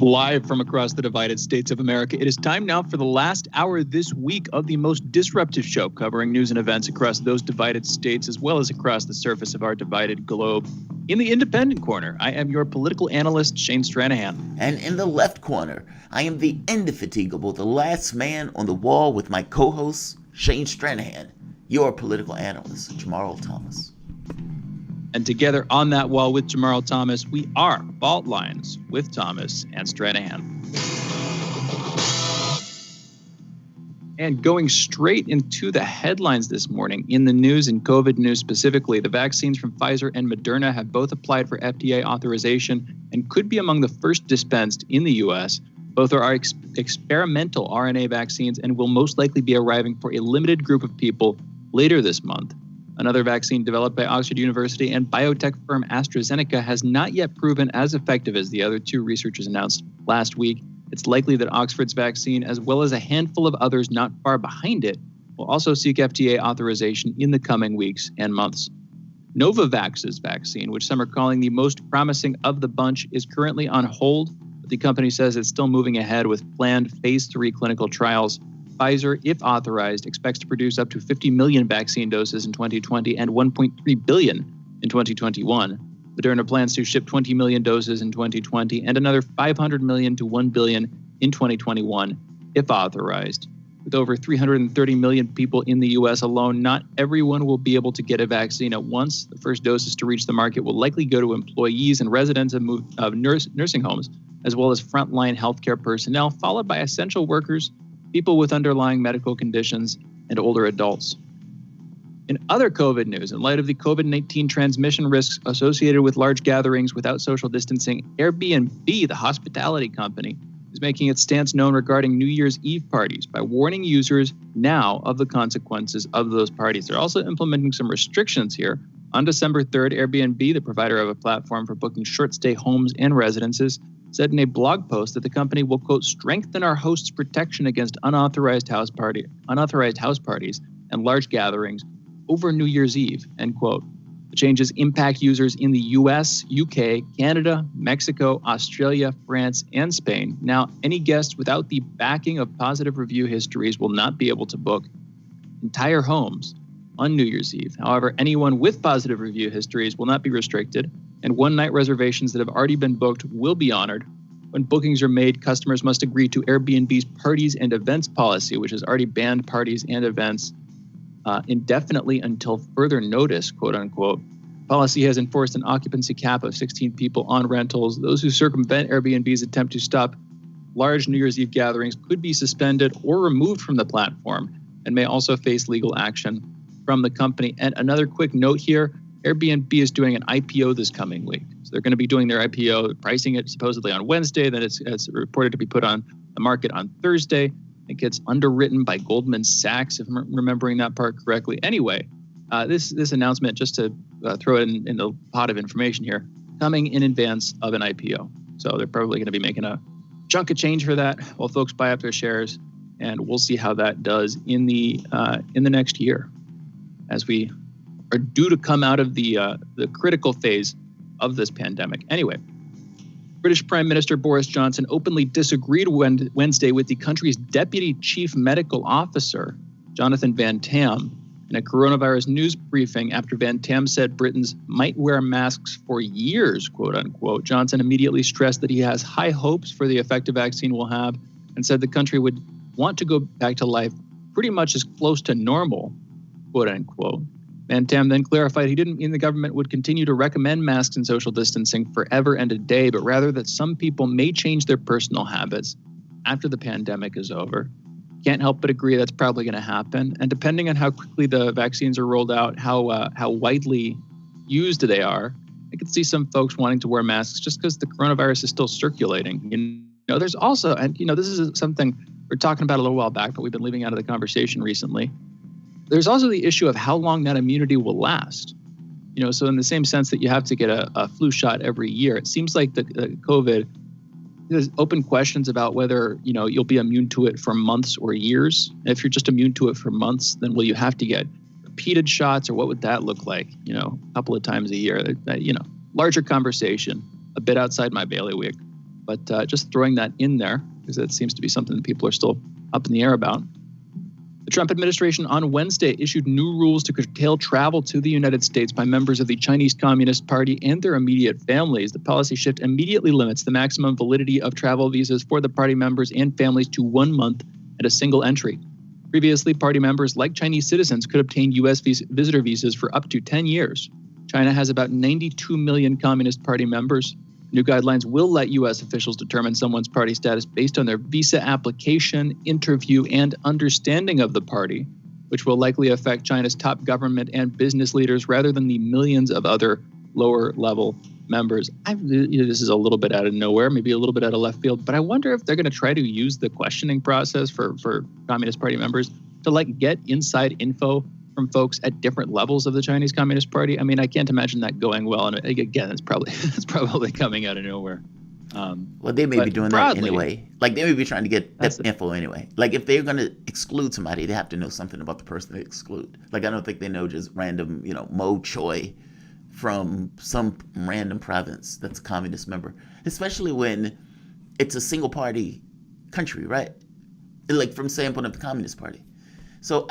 Live from across the divided states of America, it is time now for the last hour this week of the most disruptive show covering news and events across those divided states as well as across the surface of our divided globe. In the independent corner, I am your political analyst, Shane Stranahan. And in the left corner, I am the indefatigable, the last man on the wall with my co-host, Shane Stranahan, your political analyst, Jamarl Thomas. And together on that wall with Jamarl Thomas, we are Fault Lines with Thomas and Stranahan. And going straight into the headlines this morning, in the news and COVID news specifically, the vaccines from Pfizer and Moderna have both applied for FDA authorization and could be among the first dispensed in the U.S. Both are experimental RNA vaccines and will most likely be arriving for a limited group of people later this month. Another vaccine developed by Oxford University and biotech firm AstraZeneca has not yet proven as effective as the other two researchers announced last week. It's likely that Oxford's vaccine, as well as a handful of others not far behind it, will also seek FDA authorization in the coming weeks and months. Novavax's vaccine, which some are calling the most promising of the bunch, is currently on hold, but the company says it's still moving ahead with planned phase 3 clinical trials. Pfizer, if authorized, expects to produce up to 50 million vaccine doses in 2020 and 1.3 billion in 2021. Moderna plans to ship 20 million doses in 2020 and another 500 million to 1 billion in 2021, if authorized. With over 330 million people in the U.S. alone, not everyone will be able to get a vaccine at once. The first doses to reach the market will likely go to employees and residents of nursing homes, as well as frontline healthcare personnel, followed by essential workers, people with underlying medical conditions, and older adults. In other COVID news, in light of the COVID-19 transmission risks associated with large gatherings without social distancing, Airbnb, the hospitality company, is making its stance known regarding New Year's Eve parties by warning users now of the consequences of those parties. They're also implementing some restrictions here. On December 3rd, Airbnb, the provider of a platform for booking short-stay homes and residences, said in a blog post that the company will, quote, strengthen our hosts' protection against unauthorized house parties and large gatherings over New Year's Eve, end quote. The changes impact users in the US, UK, Canada, Mexico, Australia, France, and Spain. Now, any guests without the backing of positive review histories will not be able to book entire homes on New Year's Eve. However, anyone with positive review histories will not be restricted, and one-night reservations that have already been booked will be honored. When bookings are made, customers must agree to Airbnb's parties and events policy, which has already banned parties and events indefinitely until further notice, quote unquote. Policy has enforced an occupancy cap of 16 people on rentals. Those who circumvent Airbnb's attempt to stop large New Year's Eve gatherings could be suspended or removed from the platform and may also face legal action from the company. And another quick note here, Airbnb is doing an IPO this coming week. So they're going to be doing their IPO, pricing it supposedly on Wednesday. Then it's reported to be put on the market on Thursday. It gets underwritten by Goldman Sachs, if I'm remembering that part correctly. Anyway, this announcement, just to throw it in the pot of information here, coming in advance of an IPO. So they're probably going to be making a chunk of change for that while folks buy up their shares, and we'll see how that does in the next year, as we are due to come out of the critical phase of this pandemic. Anyway, British Prime Minister Boris Johnson openly disagreed Wednesday with the country's Deputy Chief Medical Officer, Jonathan Van Tam, in a coronavirus news briefing after Van Tam said Britons might wear masks for years, quote unquote. Johnson immediately stressed that he has high hopes for the effect the vaccine will have and said the country would want to go back to life pretty much as close to normal, quote unquote. Van Tam then clarified he didn't mean the government would continue to recommend masks and social distancing forever and a day, but rather that some people may change their personal habits after the pandemic is over. Can't help but agree that's probably going to happen. And depending on how quickly the vaccines are rolled out, how widely used they are, I could see some folks wanting to wear masks just because the coronavirus is still circulating. You know, there's also, and you know, this is something we're talking about a little while back, but we've been leaving out of the conversation recently. There's also the issue of how long that immunity will last. You know, so in the same sense that you have to get a flu shot every year, it seems like the COVID, there's open questions about whether, you know, you'll be immune to it for months or years. And if you're just immune to it for months, then will you have to get repeated shots, or what would that look like? You know, a couple of times a year. You know, larger conversation, a bit outside my bailiwick, but just throwing that in there because it seems to be something that people are still up in the air about. The Trump administration on Wednesday issued new rules to curtail travel to the United States by members of the Chinese Communist Party and their immediate families. The policy shift immediately limits the maximum validity of travel visas for the party members and families to 1 month and a single entry. Previously, party members, like Chinese citizens, could obtain U.S. visitor visas for up to 10 years. China has about 92 million Communist Party members. New guidelines will let U.S. officials determine someone's party status based on their visa application, interview, and understanding of the party, which will likely affect China's top government and business leaders rather than the millions of other lower-level members. This is a little bit out of nowhere, maybe a little bit out of left field, but I wonder if they're going to try to use the questioning process for Communist Party members to get inside info from folks at different levels of the Chinese Communist Party. I mean, I can't imagine that going well. And again, it's probably coming out of nowhere. Well, they may be doing broadly, that anyway. Like, they may be trying to get that info anyway. Like, if they're going to exclude somebody, they have to know something about the person they exclude. Like, I don't think they know just random, Mo Choi from some random province that's a communist member, especially when it's a single party country, right? Like, from the standpoint of the Communist Party. So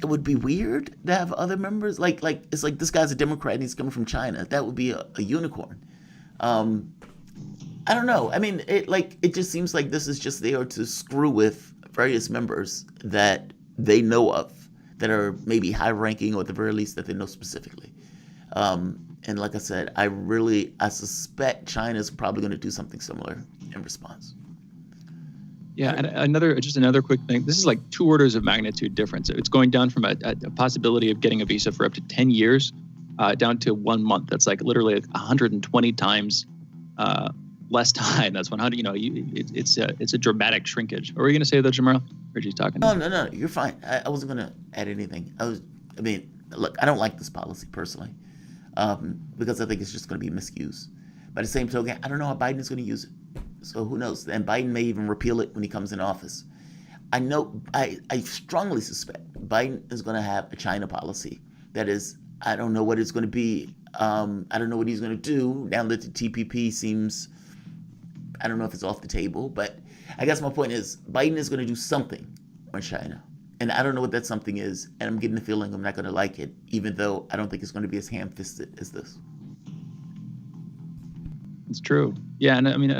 it would be weird to have other members. Like it's like this guy's a Democrat and he's coming from China. That would be a unicorn. I don't know. I mean, it just seems like this is just there to screw with various members that they know of that are maybe high ranking, or at the very least that they know specifically. And like I said, I suspect China's probably going to do something similar in response. Yeah, and another quick thing. This is like 2 orders of magnitude difference. It's going down from a possibility of getting a visa for up to 10 years down to 1 month. That's like literally 120 times less time. That's 100. It's a dramatic shrinkage. What were you going to say though, Jamarl? Reggie's talking. No, you're fine. I wasn't going to add anything. Look, I don't like this policy personally because I think it's just going to be misused. By the same token, I don't know how Biden is going to use it. So who knows? And Biden may even repeal it when he comes in office. I strongly suspect Biden is going to have a China policy. That is, I don't know what it's going to be. I don't know what he's going to do now that the TPP seems, I don't know if it's off the table, but I guess my point is Biden is going to do something on China. And I don't know what that something is. And I'm getting the feeling I'm not going to like it, even though I don't think it's going to be as ham-fisted as this. It's true. Yeah, and I mean,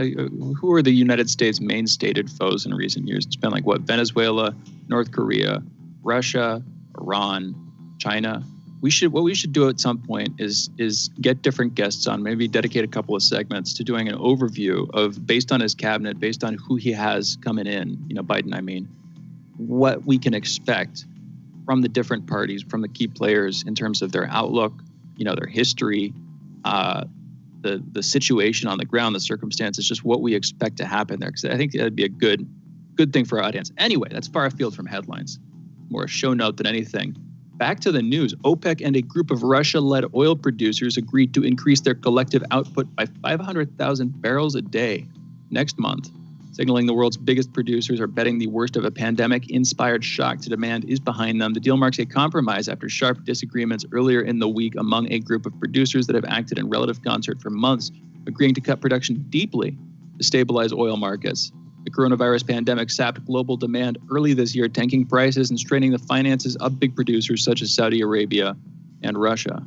who are the United States' main stated foes in recent years? It's been like, Venezuela, North Korea, Russia, Iran, China. What we should do at some point is get different guests on, maybe dedicate a couple of segments to doing an overview of, based on his cabinet, based on who he has coming in, Biden, I mean, what we can expect from the different parties, from the key players in terms of their outlook, their history, the situation on the ground, the circumstances, just what we expect to happen there. Because I think that'd be a good thing for our audience. Anyway, that's far afield from headlines, more a show note than anything. Back to the news. OPEC and a group of Russia-led oil producers agreed to increase their collective output by 500,000 barrels a day next month, signaling the world's biggest producers are betting the worst of a pandemic-inspired shock to demand is behind them. The deal marks a compromise after sharp disagreements earlier in the week among a group of producers that have acted in relative concert for months, agreeing to cut production deeply to stabilize oil markets. The coronavirus pandemic sapped global demand early this year, tanking prices and straining the finances of big producers such as Saudi Arabia and Russia.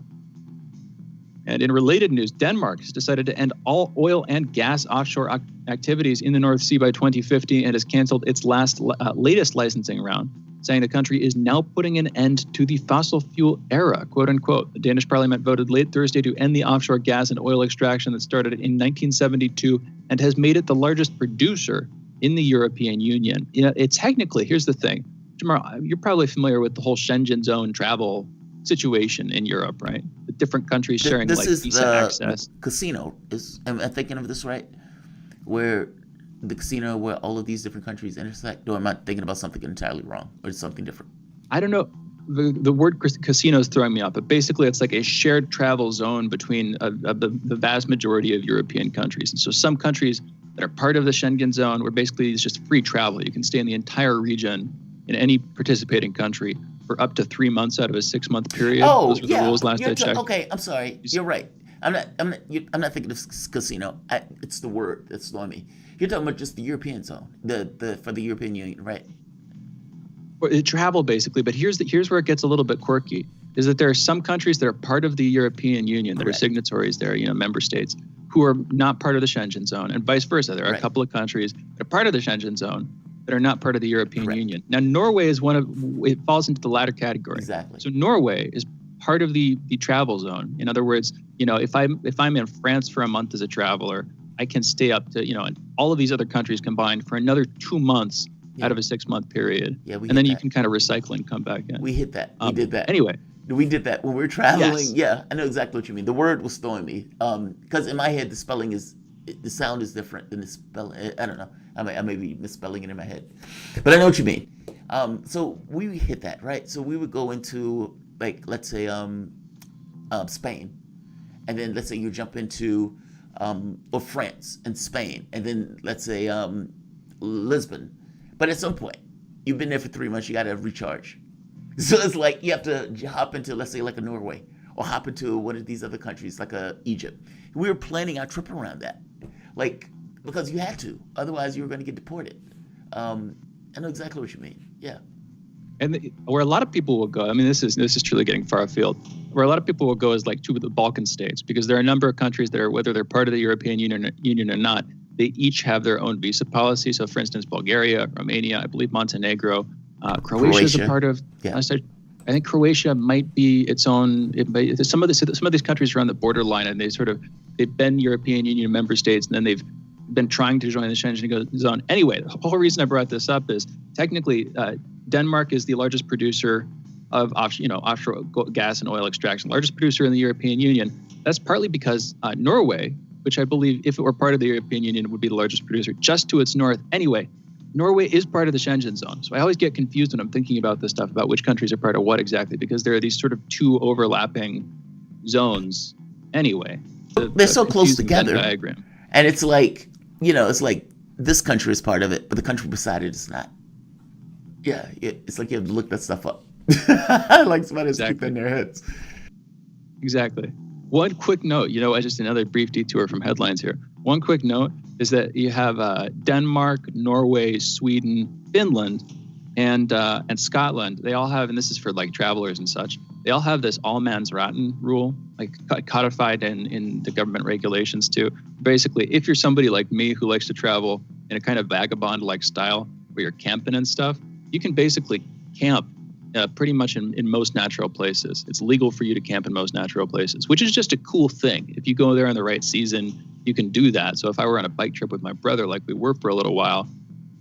And in related news, Denmark has decided to end all oil and gas offshore activities in the North Sea by 2050 and has canceled its latest licensing round, saying the country is now putting an end to the fossil fuel era, quote unquote. The Danish parliament voted late Thursday to end the offshore gas and oil extraction that started in 1972 and has made it the largest producer in the European Union. It's technically, here's the thing, Jamarl, you're probably familiar with the whole Schengen zone travel situation in Europe, right? The different countries sharing visa access. Casino am I thinking of this right? Where the casino where all of these different countries intersect? Or am I thinking about something entirely wrong or something different? I don't know. The word casino is throwing me off, but basically it's like a shared travel zone between the vast majority of European countries. And so some countries that are part of the Schengen zone where basically it's just free travel. You can stay in the entire region in any participating country for up to 3 months out of a 6-month period. Oh, those were the rules last I checked. Okay, I'm sorry. You're right. I'm not thinking of casino. It's the word that's throwing me. You're talking about just the European zone, for the European Union, right? Travel basically, but here's where it gets a little bit quirky. Is that there are some countries that are part of the European Union that are signatories there, member states, who are not part of the Schengen zone, and vice versa. There are a couple of countries that are part of the Schengen zone that are not part of the European Union. Now, Norway is it falls into the latter category. Exactly. So Norway is part of the travel zone. In other words, if I'm in France for a month as a traveler, I can stay up to, and all of these other countries combined for another 2 months out of a 6-month period. Yeah, and then you can kind of recycle and come back in. We hit that. We did that. Anyway. We did that when we were traveling. Yes. Yeah, I know exactly what you mean. The word was throwing me. Because in my head, the sound is different than the spelling. I don't know. I may be misspelling it in my head. But I know what you mean. So we hit that, right? So we would go into, let's say, Spain. And then let's say you jump into or France and Spain. And then let's say Lisbon. But at some point, you've been there for 3 months, you got to recharge. So it's like you have to hop into, let's say, like a Norway, or hop into one of these other countries, like Egypt. We were planning our trip around that, because you had to. Otherwise, you were going to get deported. I know exactly what you mean. Yeah. And where a lot of people will go, I mean, this is truly getting far afield. Where a lot of people will go is to the Balkan states, because there are a number of countries that are, whether they're part of the European Union or not, they each have their own visa policy. So, for instance, Bulgaria, Romania, I believe Montenegro. Croatia is a part of. Yeah. I think Croatia might be its own. Some of these countries are on the borderline, and they've been European Union member states, and then they've been trying to join the Schengen zone. Anyway, the whole reason I brought this up is technically Denmark is the largest producer of offshore gas and oil extraction, largest producer in the European Union. That's partly because Norway, which I believe if it were part of the European Union would be the largest producer, just to its north. Anyway. Norway is part of the Schengen zone. So I always get confused when I'm thinking about this stuff, about which countries are part of what exactly, because there are these sort of two overlapping zones anyway. They're so close together. Diagram. And it's like, it's like this country is part of it, but the country beside it is not. Yeah, it's like you have to look that stuff up. Like somebody has to keep that in their heads. Exactly. One quick note, just another brief detour from headlines here. One quick note is that you have Denmark, Norway, Sweden, Finland, and Scotland. They all have, and this is for travelers and such, they all have this Allemansraten rule, codified in the government regulations too. Basically, if you're somebody like me who likes to travel in a kind of vagabond-like style where you're camping and stuff, you can basically camp pretty much in most natural places. It's legal for you to camp in most natural places, which is just a cool thing. If you go there in the right season, you can do that. So if I were on a bike trip with my brother, like we were for a little while,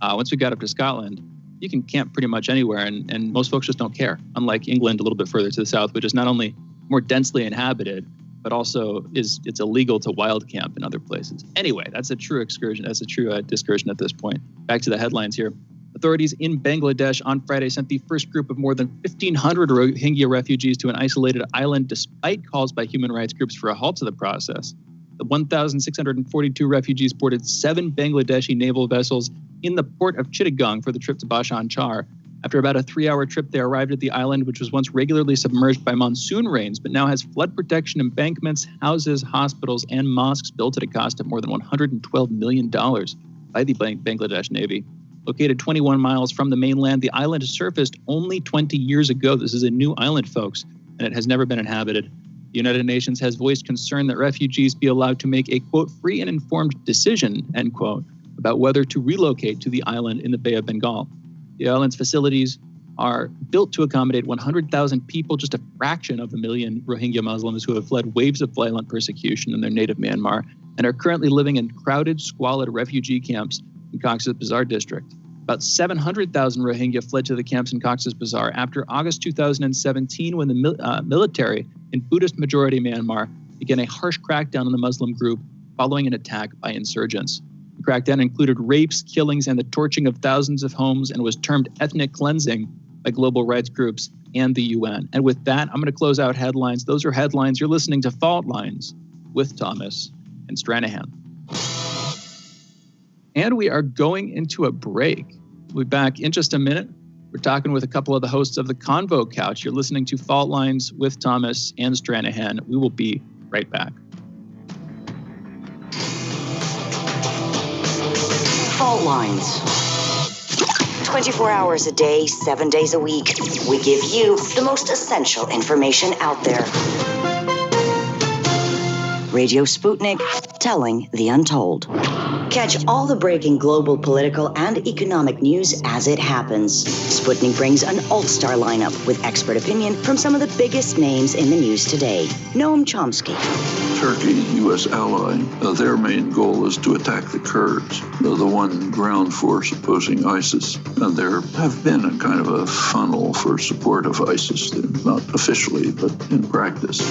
once we got up to Scotland, you can camp pretty much anywhere, and most folks just don't care. Unlike England, a little bit further to the south, which is not only more densely inhabited, but also it's illegal to wild camp in other places. Anyway, that's a true excursion. That's a true discursion at this point. Back to the headlines here. Authorities in Bangladesh on Friday sent the first group of more than 1,500 Rohingya refugees to an isolated island despite calls by human rights groups for a halt to the process. The 1,642 refugees boarded 7 Bangladeshi naval vessels in the port of Chittagong for the trip to Bhasan Char. After about a 3-hour trip, they arrived at the island, which was once regularly submerged by monsoon rains, but now has flood protection embankments, houses, hospitals, and mosques built at a cost of more than $112 million by the Bangladesh Navy. Located 21 miles from the mainland, the island surfaced only 20 years ago. This is a new island, folks, and it has never been inhabited. The United Nations has voiced concern that refugees be allowed to make a, quote, free and informed decision, end quote, about whether to relocate to the island in the Bay of Bengal. The island's facilities are built to accommodate 100,000 people, just a fraction of the million Rohingya Muslims who have fled waves of violent persecution in their native Myanmar and are currently living in crowded, squalid refugee camps in Cox's Bazar district. About 700,000 Rohingya fled to the camps in Cox's Bazar after August 2017, when the military in Buddhist-majority Myanmar began a harsh crackdown on the Muslim group following an attack by insurgents. The crackdown included rapes, killings, and the torching of thousands of homes and was termed ethnic cleansing by global rights groups and the UN. And with that, I'm going to close out headlines. Those are headlines. You're listening to Fault Lines with Thomas and Stranahan. And we are going into a break. We'll be back in just a minute. We're talking with a couple of the hosts of the Convo Couch. You're listening to Fault Lines with Thomas and Stranahan. We will be right back. Fault Lines. 24 hours a day, 7 days a week. We give you the most essential information out there. Radio Sputnik, telling the untold. Catch all the breaking global, political, and economic news as it happens. Sputnik brings an all-star lineup with expert opinion from some of the biggest names in the news today. Noam Chomsky. Turkey, U.S. ally, their main goal is to attack the Kurds, the one ground force opposing ISIS. And there have been a kind of a funnel for support of ISIS, not officially, but in practice.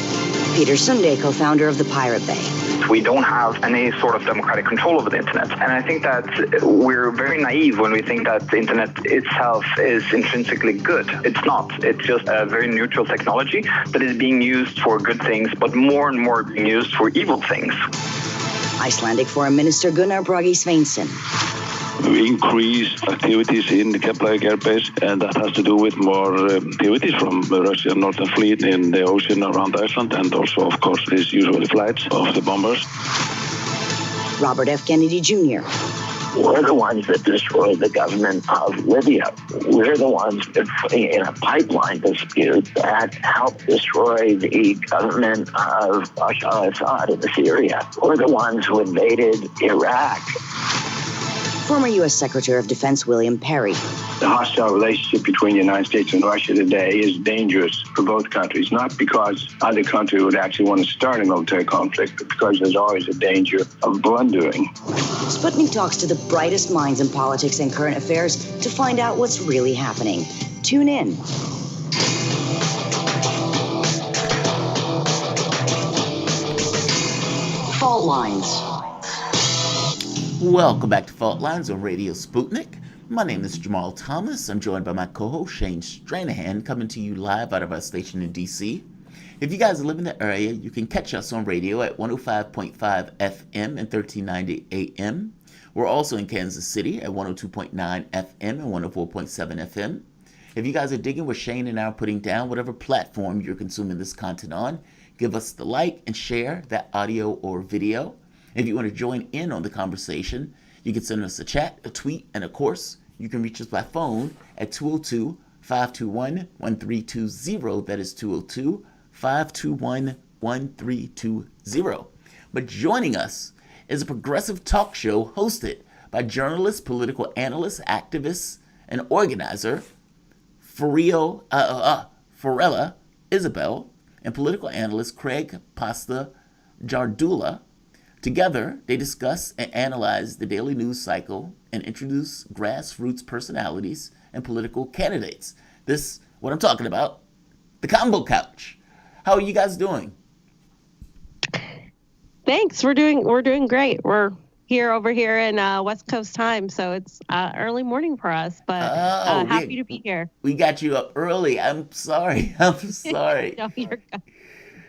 Peter Sunde, co-founder of the Pirate Bay. We don't have any sort of democratic control over the internet. And I think that we're very naive when we think that the internet itself is intrinsically good. It's not. It's just a very neutral technology that is being used for good things, but more and more being used for evil things. Icelandic Foreign Minister Gunnar Bragi Sveinsson. We increase activities in the Keflavik airbase, and that has to do with more activities from the Russian Northern Fleet in the ocean around Iceland, and also, of course, these usual flights of the bombers. Robert F. Kennedy Jr. We're the ones that destroyed the government of Libya. We're the ones that, in a pipeline dispute, that helped destroy the government of Bashar al-Assad in Syria. We're the ones who invaded Iraq. Former U.S. Secretary of Defense William Perry. The hostile relationship between the United States and Russia today is dangerous for both countries, not because either country would actually want to start a military conflict, but because there's always a danger of blundering. Sputnik talks to the brightest minds in politics and current affairs to find out what's really happening. Tune in. Fault Lines. Welcome back to Fault Lines on Radio Sputnik. My name is Jamarl Thomas. I'm joined by my co-host Shane Stranahan, coming to you live out of our station in D.C. If you guys live in the area, you can catch us on radio at 105.5 FM and 1390 AM. We're also in Kansas City at 102.9 FM and 104.7 FM. If you guys are digging what Shane and I are putting down, whatever platform you're consuming this content on, give us the like and share that audio or video. If you want to join in on the conversation, you can send us a chat, a tweet, and of course, you can reach us by phone at 202-521-1320. That is 202-521-1320. But joining us is a progressive talk show hosted by journalist, political analyst, activist, and organizer Fiorella Isabel and political analyst Craig Pasta Jardula. Together, they discuss and analyze the daily news cycle and introduce grassroots personalities and political candidates. This, what I'm talking about, the Convo Couch. How are you guys doing? Thanks. We're doing great. We're over here in West Coast time, so it's early morning for us, but happy to be here. We got you up early. I'm sorry. No, you're good.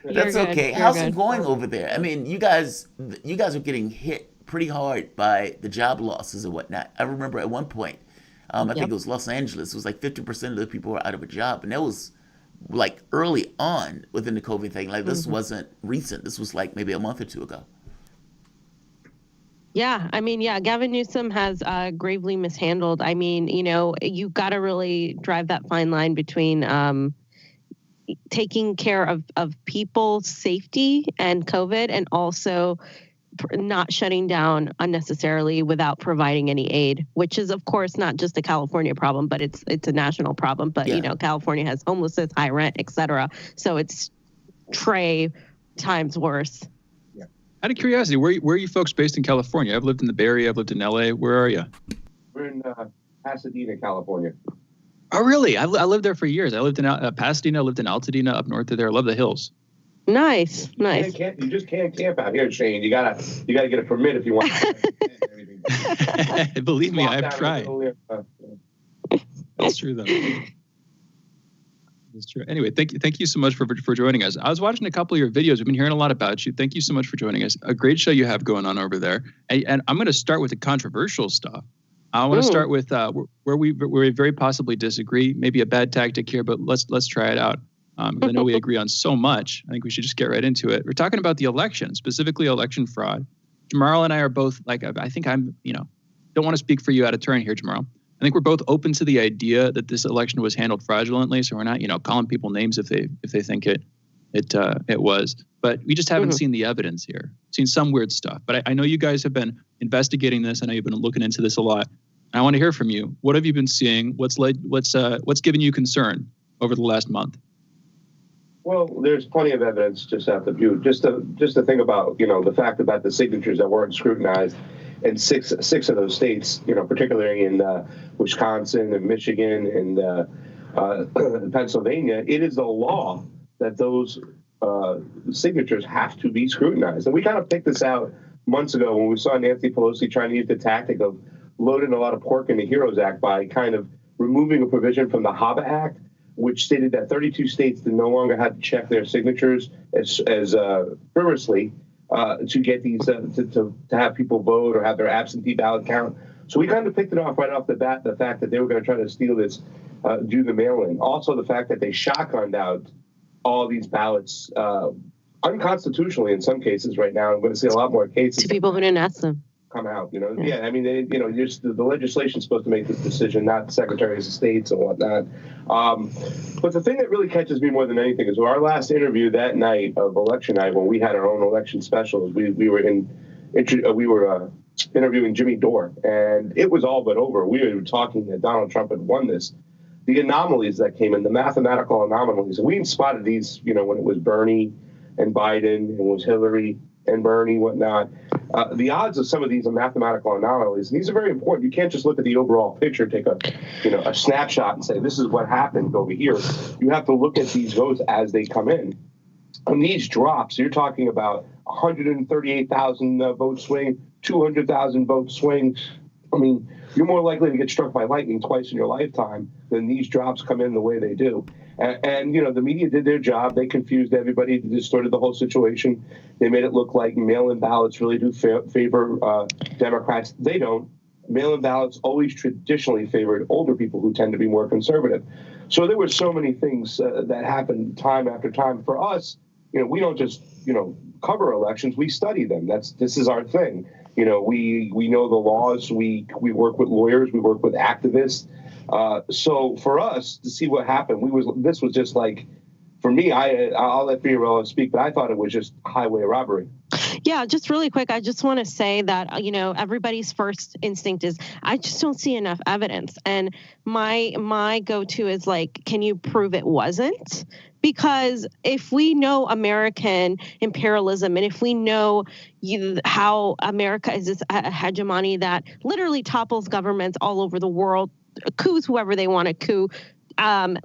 That's okay. How's it going over there? I mean, you guys are getting hit pretty hard by the job losses and whatnot. I remember at one point, I think it was Los Angeles, it was like 50% of the people were out of a job, and that was like early on within the COVID thing. Like this wasn't recent. This was like maybe a month or two ago. Yeah, I mean, Gavin Newsom has gravely mishandled. I mean, you got to really drive that fine line between taking care of people's safety and COVID, and also not shutting down unnecessarily without providing any aid, which is, of course, not just a California problem, but it's a national problem. But, California has homelessness, high rent, et cetera. So it's times worse. Out of curiosity, where are you folks based in California? I've lived in the Bay Area. I've lived in LA. Where are you? We're in Pasadena, California. Oh, really? I lived there for years. I lived in Pasadena. I lived in Altadena up north of there. I love the hills. Nice. You just can't camp out here, Shane. You gotta get a permit if you want. Believe me, I've tried. That's true, though. That's true. Anyway, thank you so much for joining us. I was watching a couple of your videos. We've been hearing a lot about you. Thank you so much for joining us. A great show you have going on over there. And I'm going to start with the controversial stuff. I want to start with where we very possibly disagree. Maybe a bad tactic here, but let's try it out. I know we agree on so much. I think we should just get right into it. We're talking about the election, specifically election fraud. Jamarl and I are both I think don't want to speak for you out of turn here, Jamarl. I think we're both open to the idea that this election was handled fraudulently. So we're not, calling people names if they think it was. But we just haven't seen the evidence here. Seen some weird stuff. But I know you guys have been investigating this. I know you've been looking into this a lot. I want to hear from you. What have you been seeing? What's given you concern over the last month? Well, there's plenty of evidence just out the view. Just to think about, the fact about the signatures that weren't scrutinized in six of those states, particularly in Wisconsin and Michigan and Pennsylvania. It is the law that those signatures have to be scrutinized. And we kind of picked this out months ago when we saw Nancy Pelosi trying to use the tactic of loading a lot of pork in the HEROES Act by kind of removing a provision from the HABA Act, which stated that 32 states no longer had to check their signatures as frivolously to get these to have people vote or have their absentee ballot count. So we kind of picked it off right off the bat, the fact that they were going to try to steal this, do the mail-in. Also, the fact that they shotgunned out all these ballots unconstitutionally in some cases right now. I'm going to see a lot more cases. To people who didn't ask them. Come out, Yeah, I mean, the legislation's supposed to make this decision, not the secretaries of states and whatnot. But the thing that really catches me more than anything is our last interview that night of election night, when we had our own election specials, we were interviewing Jimmy Dore, and it was all but over. We were talking that Donald Trump had won this. The anomalies that came in, the mathematical anomalies, and we spotted these, when it was Bernie and Biden, and it was Hillary and Bernie, whatnot. The odds of some of these are mathematical anomalies. And these are very important. You can't just look at the overall picture, take a snapshot and say, this is what happened over here. You have to look at these votes as they come in. On these drops, you're talking about 138,000 vote swing, 200,000 vote swing. I mean, you're more likely to get struck by lightning twice in your lifetime than these drops come in the way they do. And the media did their job. They confused everybody. They distorted the whole situation. They made it look like mail-in ballots really do favor Democrats. They don't. Mail-in ballots always traditionally favored older people who tend to be more conservative. So there were so many things that happened time after time. For us, we don't just, cover elections. We study them. This is our thing. We know the laws. We work with lawyers. We work with activists. So for us to see what happened, this was just like, for me, I'll let Fiorella speak, but I thought it was just highway robbery. Yeah, just really quick, I just want to say that, everybody's first instinct is, I just don't see enough evidence. And my go-to is like, can you prove it wasn't? Because if we know American imperialism, and if we know how America is this hegemony that literally topples governments all over the world, coups whoever they want to coup,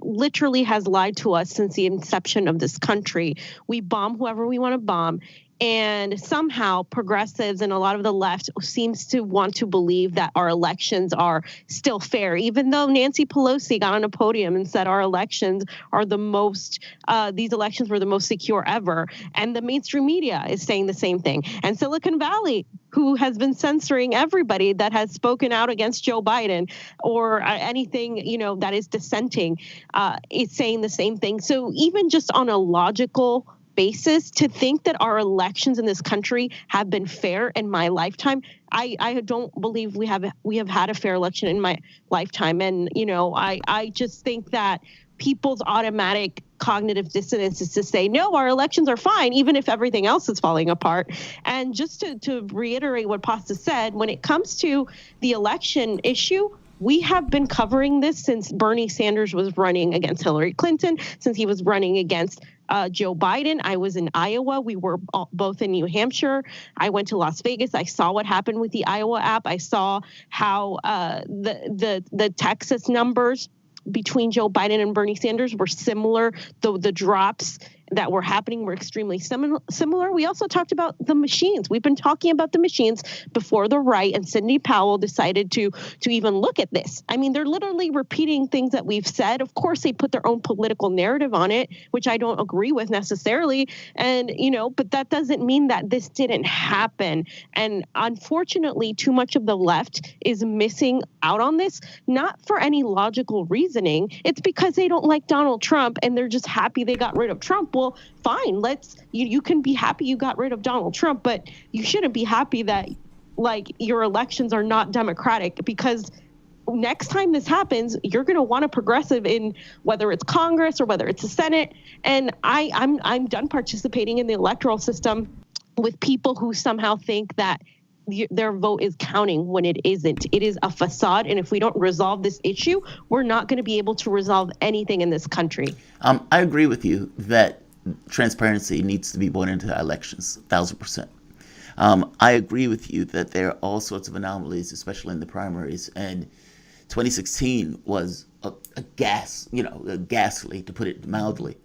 literally has lied to us since the inception of this country. We bomb whoever we want to bomb. And somehow progressives and a lot of the left seems to want to believe that our elections are still fair, even though Nancy Pelosi got on a podium and said our elections are these elections were the most secure ever. And the mainstream media is saying the same thing. And Silicon Valley, who has been censoring everybody that has spoken out against Joe Biden or anything, that is dissenting, is saying the same thing. So even just on a logical basis, to think that our elections in this country have been fair in my lifetime, I don't believe we have had a fair election in my lifetime. And I just think that people's automatic cognitive dissonance is to say, no, our elections are fine, even if everything else is falling apart. And just to reiterate what Pasta said, when it comes to the election issue, we have been covering this since Bernie Sanders was running against Hillary Clinton, since he was running against Joe Biden. I was in Iowa. We were both in New Hampshire. I went to Las Vegas. I saw what happened with the Iowa app. I saw how the Texas numbers between Joe Biden and Bernie Sanders were similar. The drops that were happening were extremely similar. We also talked about the machines. We've been talking about the machines before the right and Sidney Powell decided to even look at this. I mean, they're literally repeating things that we've said. Of course, they put their own political narrative on it, which I don't agree with necessarily. And, but that doesn't mean that this didn't happen. And unfortunately, too much of the left is missing out on this, not for any logical reasoning. It's because they don't like Donald Trump and they're just happy they got rid of Trump. Well, fine. You can be happy you got rid of Donald Trump, but you shouldn't be happy that your elections are not democratic, because next time this happens, you're going to want a progressive in whether it's Congress or whether it's the Senate. And I'm done participating in the electoral system with people who somehow think that their vote is counting when it isn't. It is a facade. And if we don't resolve this issue, we're not going to be able to resolve anything in this country. I agree with you that transparency needs to be brought into elections, 1,000%. I agree with you that there are all sorts of anomalies, especially in the primaries. And 2016 was a ghastly, to put it mildly.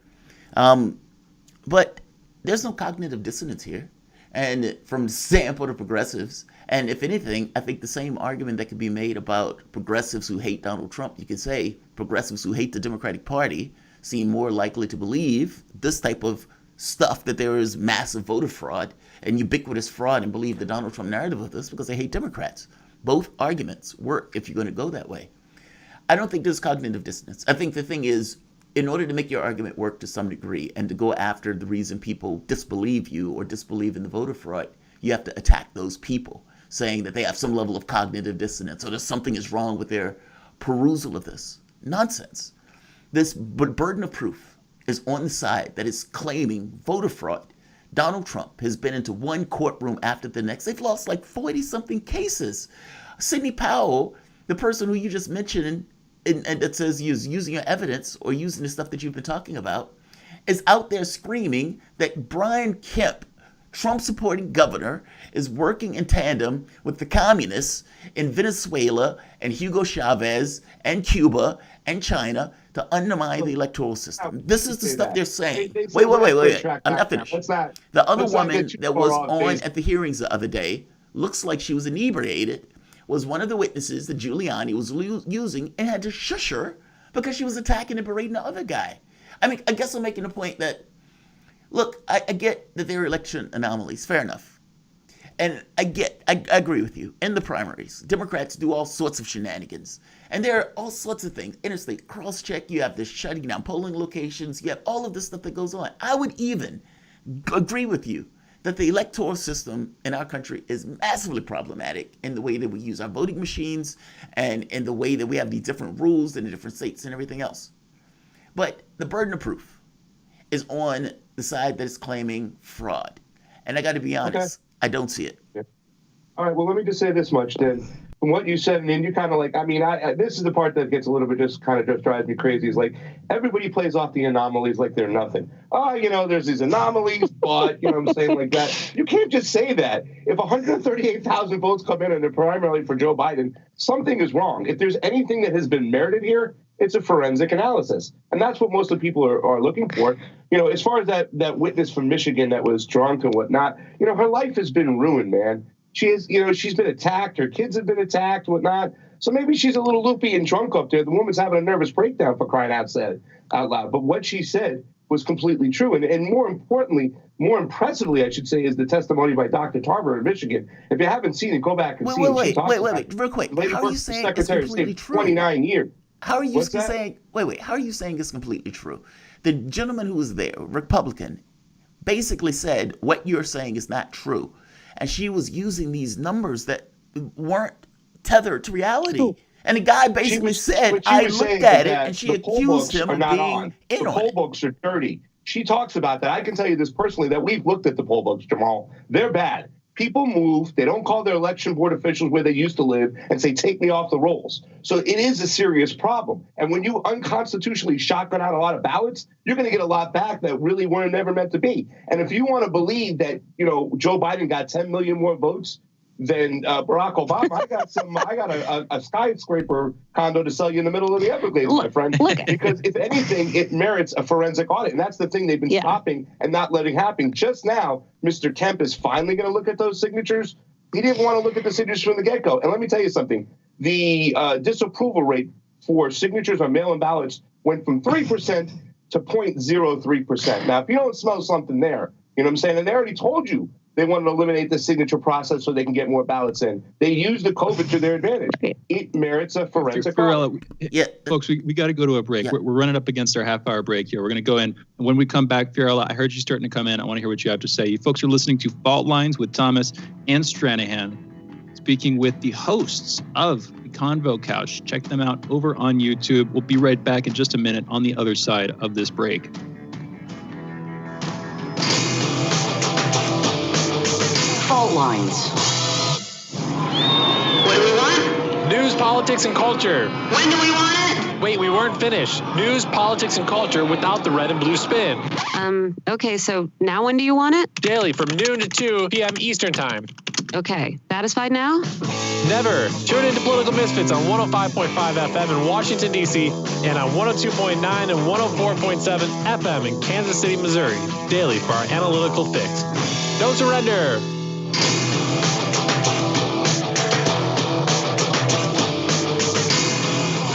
But there's no cognitive dissonance here. And from the standpoint of progressives, and if anything, I think the same argument that could be made about progressives who hate Donald Trump, you could say progressives who hate the Democratic Party seem more likely to believe this type of stuff, that there is massive voter fraud and ubiquitous fraud, and believe the Donald Trump narrative of this because they hate Democrats. Both arguments work if you're going to go that way. I don't think there's cognitive dissonance. I think the thing is, in order to make your argument work to some degree and to go after the reason people disbelieve you or disbelieve in the voter fraud, you have to attack those people, saying that they have some level of cognitive dissonance or that something is wrong with their perusal of this. Nonsense. This burden of proof is on the side that is claiming voter fraud. Donald Trump has been into one courtroom after the next. They've lost like 40-something cases. Sidney Powell, the person who you just mentioned, and that says he is using your evidence or using the stuff that you've been talking about, is out there screaming that Brian Kemp, Trump-supporting governor, is working in tandem with the communists in Venezuela and Hugo Chavez and Cuba and China to undermine the electoral system. This is the stuff they're saying. Wait. I'm not finished. The other woman that was on at the hearings the other day looks like she was inebriated, was one of the witnesses that Giuliani was using, and had to shush her because she was attacking and berating the other guy. I mean, I guess I'm making a point that, look, I get that there are election anomalies, fair enough. And I agree with you. In the primaries, Democrats do all sorts of shenanigans. And there are all sorts of things. Interstate cross-check, you have this shutting down polling locations, you have all of this stuff that goes on. I would even agree with you that the electoral system in our country is massively problematic in the way that we use our voting machines and in the way that we have these different rules in the different states and everything else. But the burden of proof is on the side that is claiming fraud. And I got to be honest, I don't see it. Yeah. All right, well, let me just say this much then. From what you said, and then you kind of like, I mean, this is the part that gets a little bit just drives me crazy. Is like everybody plays off the anomalies like they're nothing. Oh, there's these anomalies, but, what I'm saying, like that. You can't just say that. If 138,000 votes come in and they're primarily for Joe Biden, something is wrong. If there's anything that has been merited here, it's a forensic analysis. And that's what most of the people are looking for. As far as that witness from Michigan that was drunk and whatnot, her life has been ruined, man. She is, she's been attacked. Her kids have been attacked, whatnot. So maybe she's a little loopy and drunk up there. The woman's having a nervous breakdown, for crying out loud. But what she said was completely true. And more importantly, more impressively, I should say, is the testimony by Dr. Tarver in Michigan. If you haven't seen it, go back and see it. Wait, real quick. How are you saying it's completely true? 29 years. How are you saying? How are you saying it's completely true? The gentleman who was there, Republican, basically said what you're saying is not true. And she was using these numbers that weren't tethered to reality. And the guy basically said, I looked at it, and she accused him of being in on it. The poll books are dirty. She talks about that. I can tell you this personally, that we've looked at the poll books, Jamal. They're bad. People move. They don't call their election board officials where they used to live and say, take me off the rolls. So it is a serious problem. And when you unconstitutionally shotgun out a lot of ballots, you're going to get a lot back that really weren't never meant to be. And if you want to believe that, Joe Biden got 10 million more votes than Barack Obama, I got a skyscraper condo to sell you in the middle of the Everglades, my friend. Because if anything, it merits a forensic audit. And that's the thing they've been stopping and not letting happen. Just now, Mr. Kemp is finally going to look at those signatures. He didn't want to look at the signatures from the get-go. And let me tell you something. The disapproval rate for signatures on mail-in ballots went from 3% to 0.03%. Now, if you don't smell something there, you know what I'm saying? And they already told you they wanted to eliminate the signature process so they can get more ballots in. They use the COVID to their advantage. It merits a forensic audit. Folks, we got to go to a break. Yeah. We're running up against our half-hour break here. We're going to go in. And when we come back, Fiorella, I heard you starting to come in. I want to hear what you have to say. You folks are listening to Fault Lines with Thomas and Stranahan, speaking with the hosts of the Convo Couch. Check them out over on YouTube. We'll be right back in just a minute on the other side of this break. Fault Lines. What do we want? News, politics, and culture. When do we want it? Wait, we weren't finished. News, politics, and culture without the red and blue spin. Okay, so now when do you want it? Daily from noon to 2 p.m. Eastern Time. Okay, satisfied now? Never. Tune into Political Misfits on 105.5 FM in Washington, D.C. and on 102.9 and 104.7 FM in Kansas City, Missouri. Daily for our analytical fix. No surrender.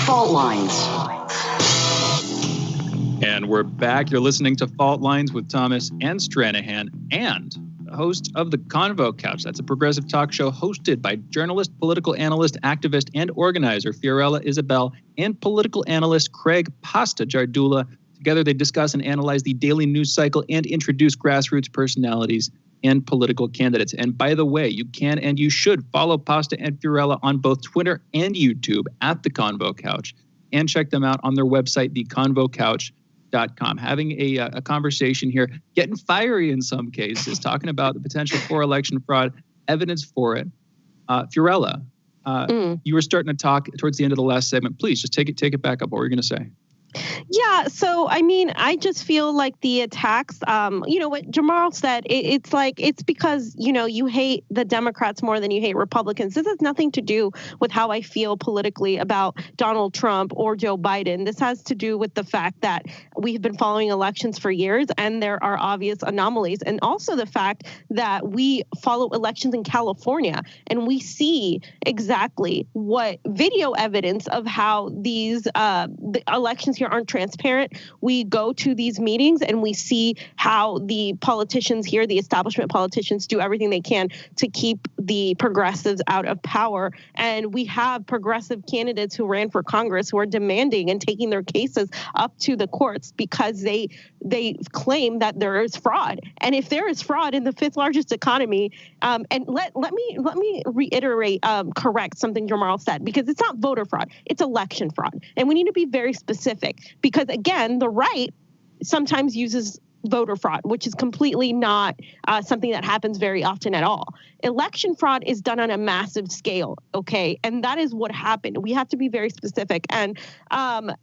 Fault Lines. And we're back. You're listening to Fault Lines with Thomas and Stranahan, and the host of the Convo Couch. That's a progressive talk show hosted by journalist, political analyst, activist, and organizer Fiorella Isabel and political analyst Craig Pasta Jardula. Together, they discuss and analyze the daily news cycle and introduce grassroots personalities and political candidates. And by the way, you can and you should follow Pasta and Fiorella on both Twitter and YouTube at The Convo Couch, and check them out on their website, theconvocouch.com. Having a conversation here, getting fiery in some cases, talking about the potential for election fraud, evidence for it. Fiorella, you were starting to talk towards the end of the last segment. Please just take it back up. What were you going to say? Yeah, so I mean, I just feel like the attacks, what Jamarl said, it's because, you hate the Democrats more than you hate Republicans. This has nothing to do with how I feel politically about Donald Trump or Joe Biden. This has to do with the fact that we've been following elections for years and there are obvious anomalies, and also the fact that we follow elections in California and we see exactly what video evidence of how these the elections here aren't transparent. We go to these meetings and we see how the politicians here, the establishment politicians, do everything they can to keep the progressives out of power. And we have progressive candidates who ran for Congress who are demanding and taking their cases up to the courts because they claim that there is fraud. And if there is fraud in the fifth largest economy, and let me reiterate, correct something Jamarl said, because it's not voter fraud, it's election fraud. And we need to be very specific because, again, the right sometimes uses voter fraud, which is completely not something that happens very often at all. Election fraud is done on a massive scale, okay? And that is what happened. We have to be very specific. And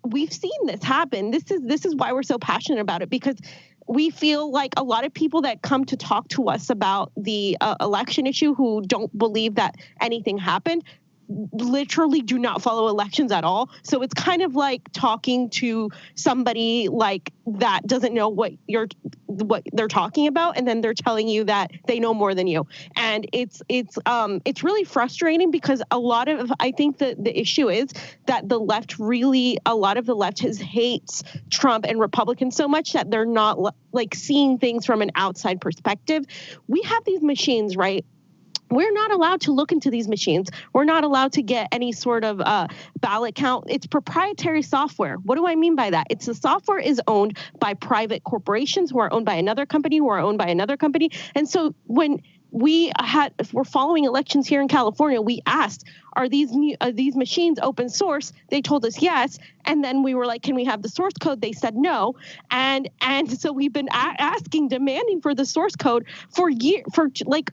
we've seen this happen. This is why we're so passionate about it, because we feel like a lot of people that come to talk to us about the election issue who don't believe that anything happened literally do not follow elections at all. So it's kind of like talking to somebody like that doesn't know what they're talking about, and then they're telling you that they know more than you. And it's really frustrating, because I think the issue is that a lot of the left hates Trump and Republicans so much that they're not like seeing things from an outside perspective. We have these machines, right? We're not allowed to look into these machines. We're not allowed to get any sort of ballot count. It's proprietary software. What do I mean by that? The software is owned by private corporations who are owned by another company, who are owned by another company. And so when we're following elections here in California, we asked, are these machines open source? They told us yes. And then we were like, can we have the source code? They said no. And so we've been demanding for the source code for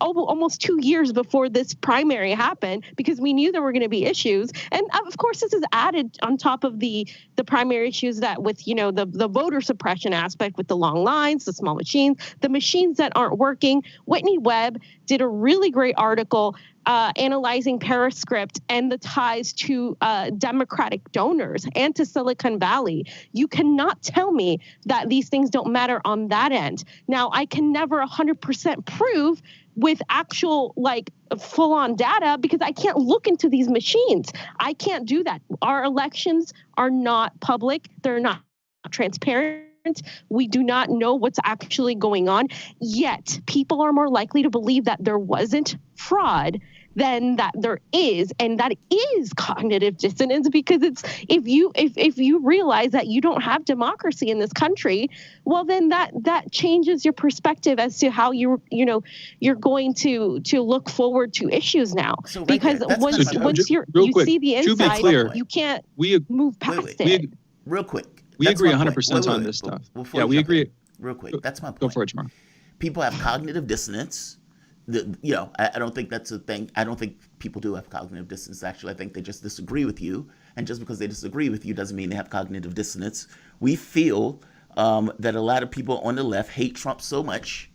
almost 2 years before this primary happened, because we knew there were going to be issues. And of course, this is added on top of the primary issues that with, the voter suppression aspect with the long lines, the small machines, the machines that aren't working. Whitney Webb did a really great article analyzing Periscript and the ties to Democratic donors and to Silicon Valley. You cannot tell me that these things don't matter on that end. Now, I can never 100% prove with actual full-on data, because I can't look into these machines. I can't do that. Our elections are not public. They're not transparent. We do not know what's actually going on. Yet people are more likely to believe that there wasn't fraud than that there is, and that is cognitive dissonance, because it's if you realize that you don't have democracy in this country, well then that changes your perspective as to how you're going to look forward to issues now. So right because there, once you see the inside, you can't move past it. Real quick. We agree 100% on this stuff. Yeah, we agree. Real quick, that's my point. Go for it, Jamarl. People have cognitive dissonance. I don't think that's a thing. I don't think people do have cognitive dissonance. Actually, I think they just disagree with you. And just because they disagree with you doesn't mean they have cognitive dissonance. We feel that a lot of people on the left hate Trump so much.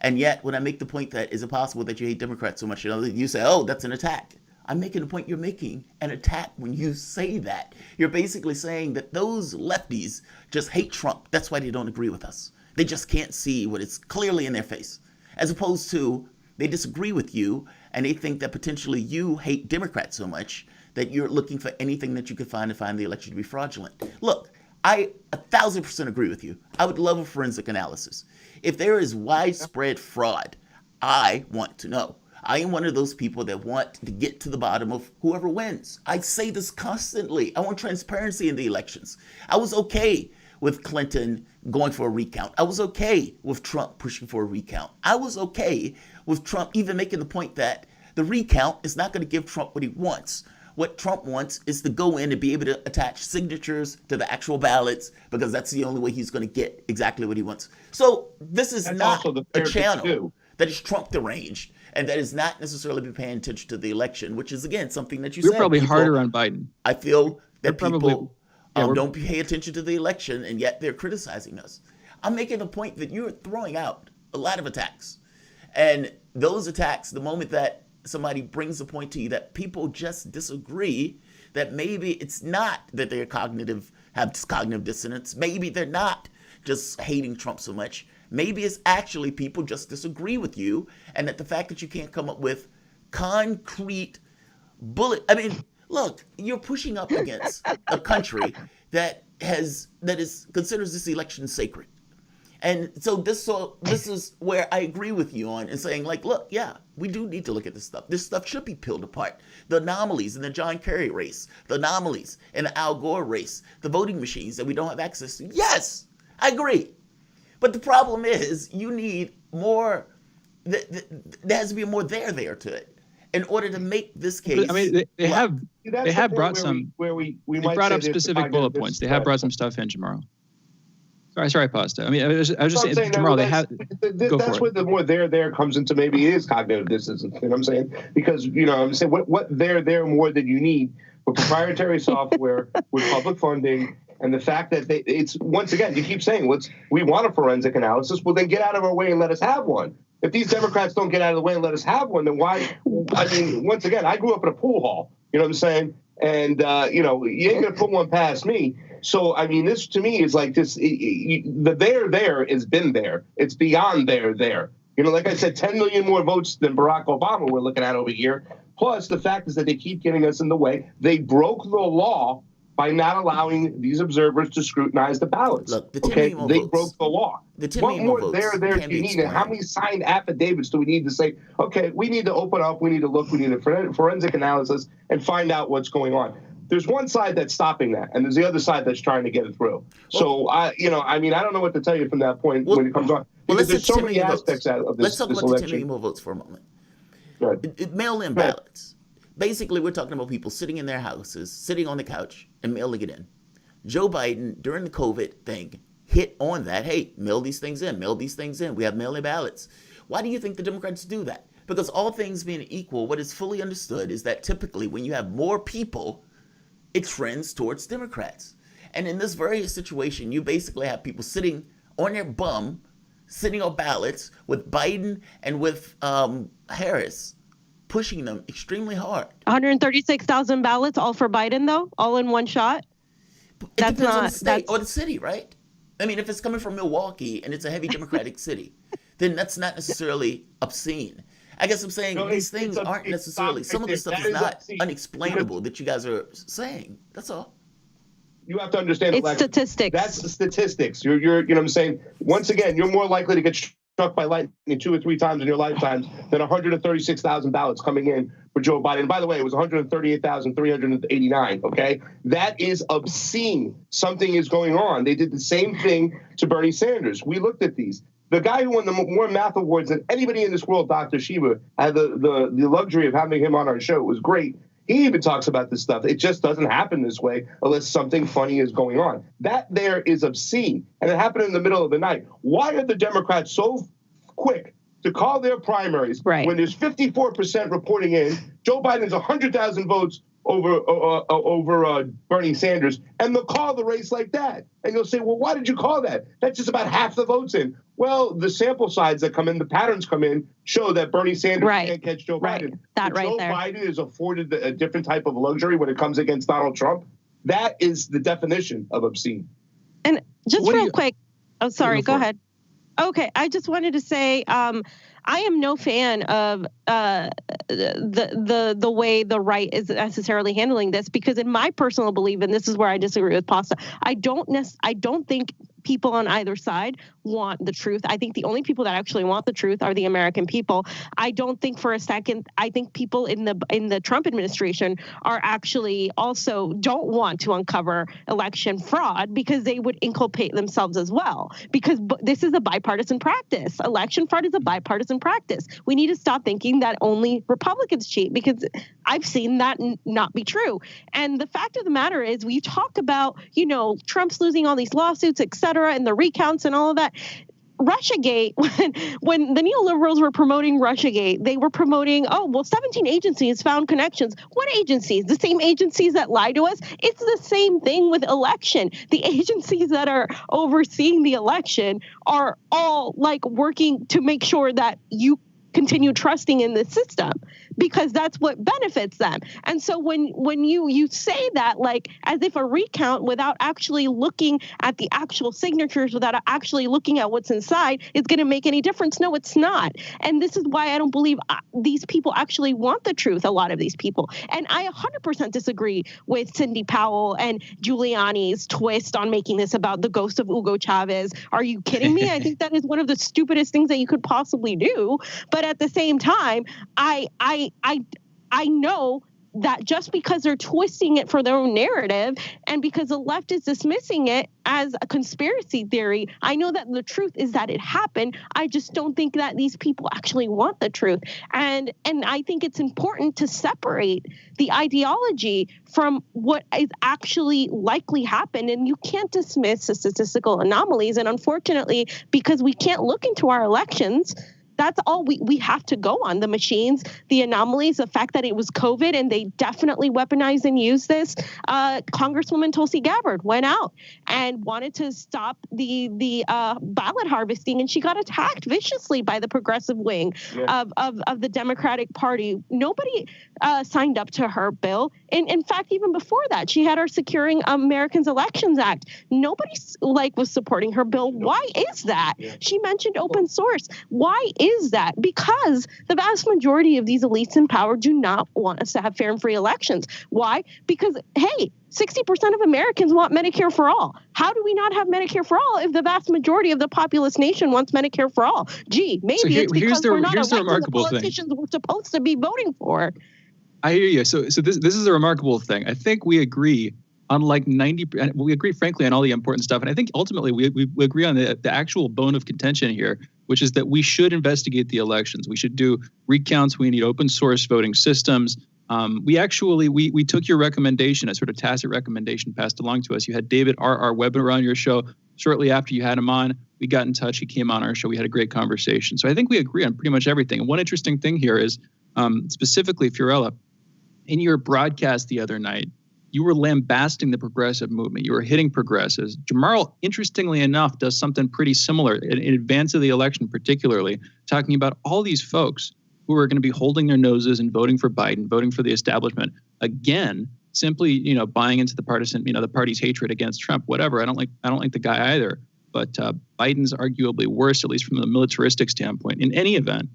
And yet, when I make the point that is it possible that you hate Democrats so much, you say, oh, that's an attack. I'm making the point you're making an attack when you say that. You're basically saying that those lefties just hate Trump. That's why they don't agree with us. They just can't see what is clearly in their face. As opposed to they disagree with you and they think that potentially you hate Democrats so much that you're looking for anything that you could find to find the election to be fraudulent. Look, I 1,000% agree with you. I would love a forensic analysis. If there is widespread fraud, I want to know. I am one of those people that want to get to the bottom of whoever wins. I say this constantly. I want transparency in the elections. I was okay with Clinton going for a recount. I was okay with Trump pushing for a recount. I was okay with Trump even making the point that the recount is not going to give Trump what he wants. What Trump wants is to go in and be able to attach signatures to the actual ballots, because that's the only way he's going to get exactly what he wants. So this is not a channel that is Trump deranged and that is not necessarily be paying attention to the election, which is, again, something that you said. We're probably harder on Biden. I feel that people don't pay attention to the election, and yet they're criticizing us. I'm making a point that you're throwing out a lot of attacks. And those attacks, the moment that somebody brings a point to you that people just disagree, that maybe it's not that they're have cognitive dissonance. Maybe they're not just hating Trump so much. Maybe it's actually people just disagree with you, and that the fact that you can't come up with concrete look, you're pushing up against a country that considers this election sacred. And so this is where I agree with you on and saying, look, yeah, we do need to look at this stuff. This stuff should be peeled apart. The anomalies in the John Kerry race, the anomalies in the Al Gore race, the voting machines that we don't have access to. Yes, I agree. But the problem is you need more, there has to be more there to it in order to make this case. I mean, they have brought some, they brought up specific bullet points. They have brought some stuff in, Jamarl. Sorry, Pasta. I mean, I was just saying, Jamarl, that's where the more there comes into maybe it is cognitive dissonance. You know what I'm saying? Because, I'm saying what there more than you need with proprietary software, with public funding, and the fact that it's, once again, you keep saying, we want a forensic analysis. Well, then get out of our way and let us have one. If these Democrats don't get out of the way and let us have one, then why? I mean, once again, I grew up in a pool hall. You know what I'm saying? And, you ain't going to put one past me. So, I mean, this to me is like this. The there has been there. It's beyond there. Like I said, 10 million more votes than Barack Obama we're looking at over here. Plus, the fact is that they keep getting us in the way. They broke the law by not allowing these observers to scrutinize the ballots. Look, they broke the law. What more there do you need? And how many signed affidavits do we need to say, okay, we need to open up, we need to look, we need a forensic analysis and find out what's going on? There's one side that's stopping that, and there's the other side that's trying to get it through. So, I don't know what to tell you from that point when it comes on. Because there's so many aspects of this. Let's talk about election. the 10 million more votes for a moment. Mail-in ballots. Basically, we're talking about people sitting in their houses, sitting on the couch, and mailing it in. Joe Biden, during the COVID thing, hit on that. Hey, mail these things in. We have mail-in ballots. Why do you think the Democrats do that? Because all things being equal, what is fully understood is that typically when you have more people, it trends towards Democrats. And in this very situation, you basically have people sitting on their bum, sitting on ballots with Biden and with Harris pushing them extremely hard. 136,000 ballots, all for Biden, though, all in one shot. That's not on the state or the city, right? I mean, if it's coming from Milwaukee and it's a heavy Democratic city, then that's not necessarily obscene. I guess I'm saying these things aren't necessarily, some of this stuff is not unexplainable that you guys are saying. That's all. You have to understand. It's statistics. That's the statistics. You're you know what I'm saying? Once again, you're more likely to get struck by lightning 2 or 3 times in your lifetime than 136,000 ballots coming in for Joe Biden. And by the way, it was 138,389, okay? That is obscene. Something is going on. They did the same thing to Bernie Sanders. We looked at these. The guy who won the more math awards than anybody in this world, Dr. Shiva, had the luxury of having him on our show. It was great. He even talks about this stuff. It just doesn't happen this way unless something funny is going on. That there is obscene. And it happened in the middle of the night. Why are the Democrats so quick to call their primaries when there's 54% reporting in? Joe Biden's 100,000 votes over Bernie Sanders, and they'll call the race like that. And you'll say, well, why did you call that? That's just about half the votes in. Well, the sample size that come in, the patterns come in, show that Bernie Sanders can't catch Joe Biden. Joe Biden is afforded a different type of luxury when it comes against Donald Trump. That is the definition of obscene. And just real quick, oh, sorry, go ahead. Okay, I just wanted to say, I am no fan of the way the right is necessarily handling this, because in my personal belief, and this is where I disagree with Pasta, I don't think people on either side want the truth. I think the only people that actually want the truth are the American people. I don't think for a second, I think people in the Trump administration are actually also don't want to uncover election fraud, because they would inculpate themselves as well, because this is a bipartisan practice. Election fraud is a bipartisan practice. We need to stop thinking that only Republicans cheat, because I've seen that not be true. And the fact of the matter is, we talk about, Trump's losing all these lawsuits, et cetera, and the recounts and all of that. Russiagate, when the neoliberals were promoting Russiagate, they were promoting, 17 agencies found connections. What agencies? The same agencies that lie to us? It's the same thing with election. The agencies that are overseeing the election are all working to make sure that you continue trusting in the system, because that's what benefits them. And so when you say that as if a recount without actually looking at the actual signatures, without actually looking at what's inside, is going to make any difference. No, it's not. And this is why I don't believe these people actually want the truth, a lot of these people. And I 100% disagree with Cindy Powell and Giuliani's twist on making this about the ghost of Hugo Chavez. Are you kidding me? I think that is one of the stupidest things that you could possibly do. But at the same time, I know that just because they're twisting it for their own narrative and because the left is dismissing it as a conspiracy theory. I know that the truth is that it happened. I just don't think that these people actually want the truth. And I think it's important to separate the ideology from what is actually likely happened. And you can't dismiss the statistical anomalies. And unfortunately, because we can't look into our elections, that's all we have to go on. The machines, the anomalies, the fact that it was COVID and they definitely weaponized and used this. Congresswoman Tulsi Gabbard went out and wanted to stop the ballot harvesting, and she got attacked viciously by the progressive wing of the Democratic Party. Nobody signed up to her bill. In fact, even before that, she had our Securing Americans Elections Act. Nobody was supporting her bill. Why is that? She mentioned open source. Why is that? Because the vast majority of these elites in power do not want us to have fair and free elections. Why? Because, hey, 60% of Americans want Medicare for all. How do we not have Medicare for all if the vast majority of the populous nation wants Medicare for all? Gee, maybe it's because we're not electing the politicians we're supposed to be voting for. I hear you. So this is a remarkable thing. I think we agree on like 90%. We agree, frankly, on all the important stuff. And I think ultimately we agree on the actual bone of contention here, which is that we should investigate the elections. We should do recounts. We need open source voting systems. We took your recommendation, a sort of tacit recommendation passed along to us. You had David R. Weber on your show. Shortly after you had him on, we got in touch. He came on our show. We had a great conversation. So I think we agree on pretty much everything. And one interesting thing here is specifically, Fiorella, in your broadcast the other night, you were lambasting the progressive movement. You were hitting progressives. Jamarl, interestingly enough, does something pretty similar in advance of the election, particularly talking about all these folks who are going to be holding their noses and voting for Biden, voting for the establishment. Again, simply, buying into the partisan, the party's hatred against Trump, whatever. I don't like the guy either. But Biden's arguably worse, at least from the militaristic standpoint. In any event,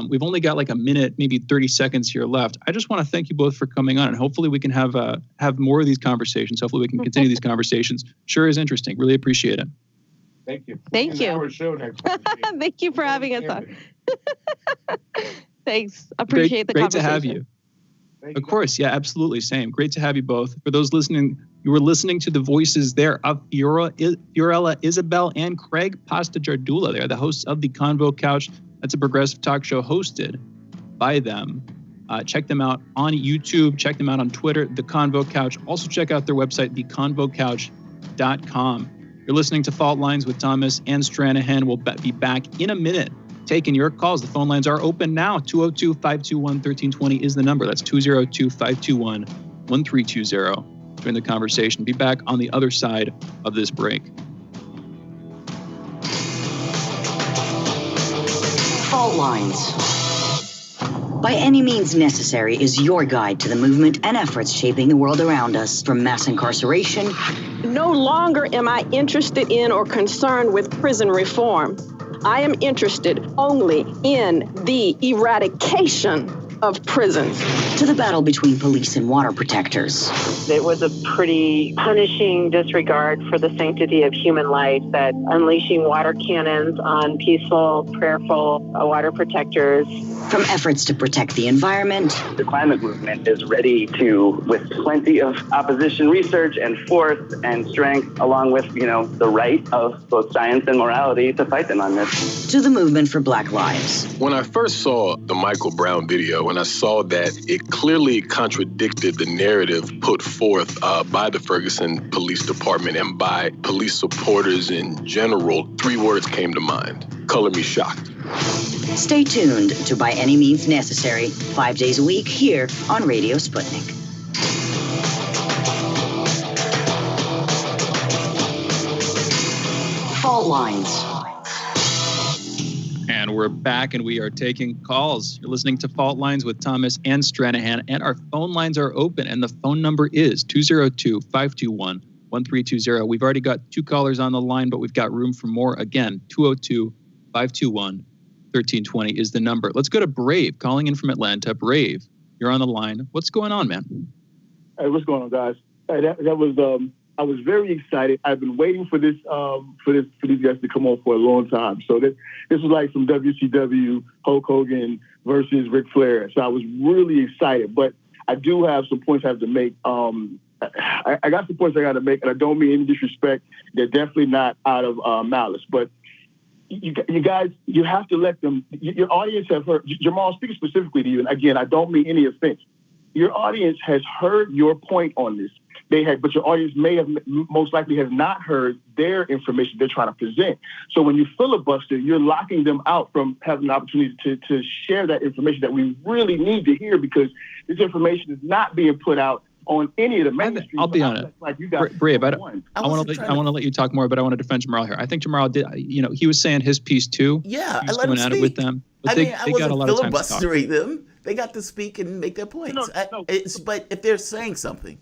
we've only got like a minute, maybe 30 seconds here left. I just want to thank you both for coming on, and hopefully we can have more of these conversations. Hopefully we can continue these conversations. Sure is interesting. Really appreciate it. Thank you. Thank you. Our show next week. Thank you for having us on. Thanks. Appreciate the great conversation. To have you. Of course. Yeah, absolutely. Same. Great to have you both. For those listening, you were listening to the voices there of Fiorella Isabel and Craig Pasta-Jardula. They're the hosts of the Convo Couch. That's a progressive talk show hosted by them. Check them out on YouTube. Check them out on Twitter, The Convo Couch. Also check out their website, theconvocouch.com. You're listening to Fault Lines with Thomas and Stranahan. We'll be back in a minute taking your calls. The phone lines are open now. 202-521-1320 is the number. That's 202-521-1320. Join the conversation. Be back on the other side of this break. Fault Lines. By Any Means Necessary is your guide to the movement and efforts shaping the world around us, from mass incarceration. No longer am I interested in or concerned with prison reform. I am interested only in the eradication of prisons. To the battle between police and water protectors. It was a pretty punishing disregard for the sanctity of human life, that unleashing water cannons on peaceful, prayerful water protectors. From efforts to protect the environment. The climate movement is ready to, with plenty of opposition research and force and strength, along with, the right of both science and morality, to fight them on this. To the movement for Black Lives. When I first saw the Michael Brown video, and I saw that it clearly contradicted the narrative put forth by the Ferguson Police Department and by police supporters in general, 3 words came to mind. Color me shocked. Stay tuned to By Any Means Necessary, 5 days a week here on Radio Sputnik. Fault Lines. And we're back, and we are taking calls. You're listening to Fault Lines with Thomas and Stranahan, and our phone lines are open, and the phone number is 202-521-1320. We've already got 2 callers on the line, but we've got room for more. Again, 202-521-1320 is the number. Let's go to Brave, calling in from Atlanta. Brave, you're on the line. What's going on, man? Hey, what's going on, guys? Hey, that was I was very excited. I've been waiting for this for these guys to come on for a long time. So this was like some WCW Hulk Hogan versus Ric Flair. So I was really excited. But I do have some points I have to make. I got some points I got to make, and I don't mean any disrespect. They're definitely not out of malice, but you guys, you have to let them. Your audience have heard. Jamarl, speaking specifically to you, and again, I don't mean any offense. Your audience has heard your point on this. They had, but your audience most likely has not heard their information they're trying to present. So when you filibuster, you're locking them out from having the opportunity to share that information that we really need to hear, because this information is not being put out on any of the mainstream. I'll be honest. Like you guys, Brave, I want to let you talk more, but I want to defend Jamarl here. I think Jamarl did. He was saying his piece too. Yeah, he was I let him going at speak. it with them. But I wasn't filibustering them. They got to speak and make their points. But if they're saying something,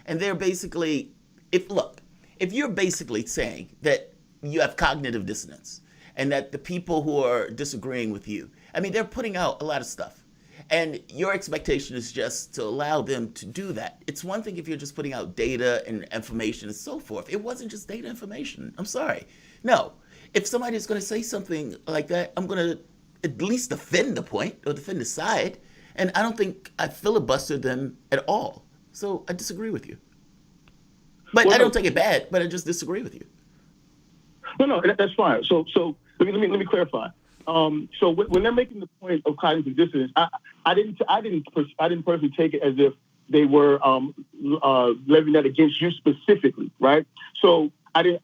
and they're basically, if you're basically saying that you have cognitive dissonance, and that the people who are disagreeing with you, I mean, they're putting out a lot of stuff. And your expectation is just to allow them to do that. It's one thing if you're just putting out data and information and so forth. It wasn't just data information. I'm sorry. No. If somebody's going to say something like that, I'm going to at least defend the point or defend the side. And I don't think I filibustered them at all. So I disagree with you. But I don't take it bad, but I just disagree with you. No, that's fine. So let me clarify. So when they're making the point of cognitive dissonance, I didn't personally take it as if they were levying that against you specifically, right? So I didn't,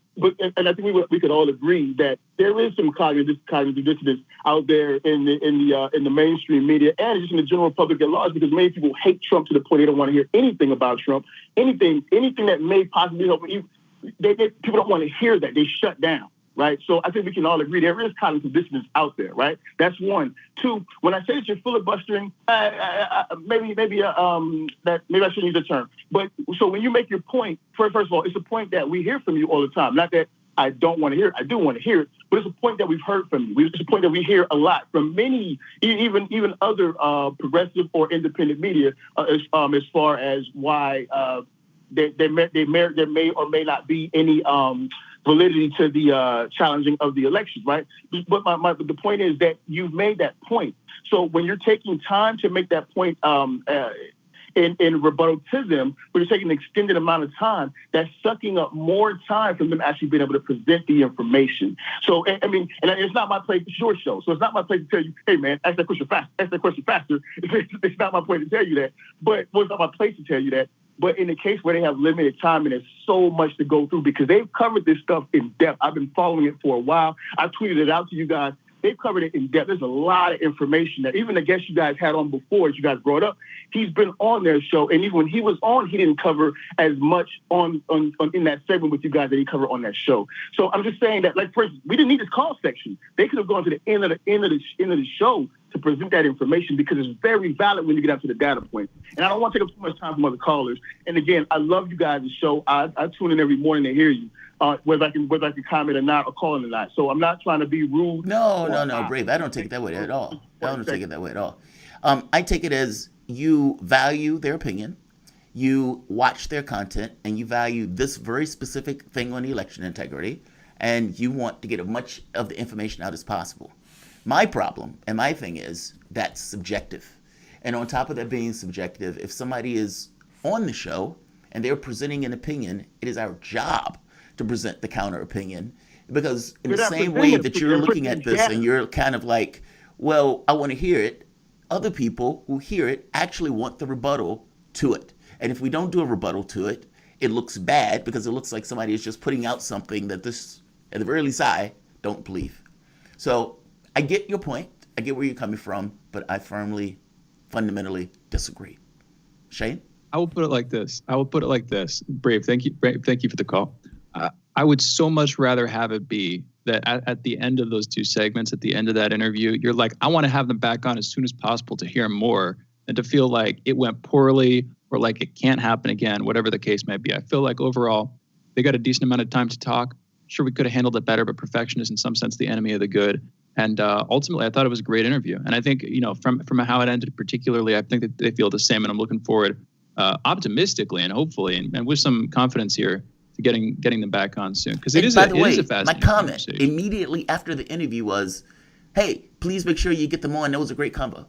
and I think we could all agree that there is some cognitive dissonance out there in the mainstream media and just in the general public at large, because many people hate Trump to the point they don't want to hear anything about Trump, anything that may possibly help. People don't want to hear that. They shut down. Right. So I think we can all agree there is cognitive dissonance out there. Right. That's one. Two, when I say that you're filibustering, maybe I shouldn't use the term. But so when you make your point, first of all, it's a point that we hear from you all the time. Not that I don't want to hear it. I do want to hear it. But it's a point that we've heard from you. It's a point that we hear a lot from many, even other progressive or independent media, as far as why there may or may not be any validity to the challenging of the elections, right? But the point is that you've made that point. So when you're taking time to make that point in rebuttal to them, but you're taking an extended amount of time, that's sucking up more time from them actually being able to present the information. So, I mean, and it's not my place, it's your show. So it's not my place to tell you, hey, man, ask that question faster. It's not my point to tell you that. But it's not my place to tell you that. But in the case where they have limited time and there's so much to go through, because they've covered this stuff in depth. I've been following it for a while. I tweeted it out to you guys. They've covered it in depth. There's a lot of information that even the guest you guys had on before, as you guys brought up, he's been on their show. And even when he was on, he didn't cover as much on in that segment with you guys that he covered on that show. So I'm just saying that, like, first, we didn't need this call section. They could have gone to the end of the show to present that information, because it's very valid when you get out to the data point. And I don't want to take up too much time from other callers. And again, I love you guys' show. I tune in every morning to hear you. Whether I can comment or not, or call in or not. So I'm not trying to be rude. No, Brave. I don't take it that way at all. I take it as you value their opinion, you watch their content, and you value this very specific thing on election integrity, and you want to get as much of the information out as possible. My problem and my thing is that's subjective. And on top of that being subjective, if somebody is on the show and they're presenting an opinion, it is our job to present the counter opinion, because in the same way that you're looking at this and you're kind of like, well, I want to hear it, other people who hear it actually want the rebuttal to it. And if we don't do a rebuttal to it, it looks bad, because it looks like somebody is just putting out something that this, at the very least, I don't believe. So I get your point. I get where you're coming from, but I fundamentally disagree. Shane? I will put it like this. Brave, thank you for the call. I would so much rather have it be that at the end of those two segments, at the end of that interview, you're like, I want to have them back on as soon as possible to hear more, than to feel like it went poorly or like it can't happen again, whatever the case might be. I feel like overall, they got a decent amount of time to talk. Sure, we could have handled it better, but perfection is in some sense the enemy of the good. And ultimately, I thought it was a great interview. And I think, from how it ended particularly, I think that they feel the same. And I'm looking forward optimistically and hopefully and with some confidence here to getting them back on soon. Because it is a fascinating my comment immediately after the interview was, hey, please make sure you get them on. That was a great combo.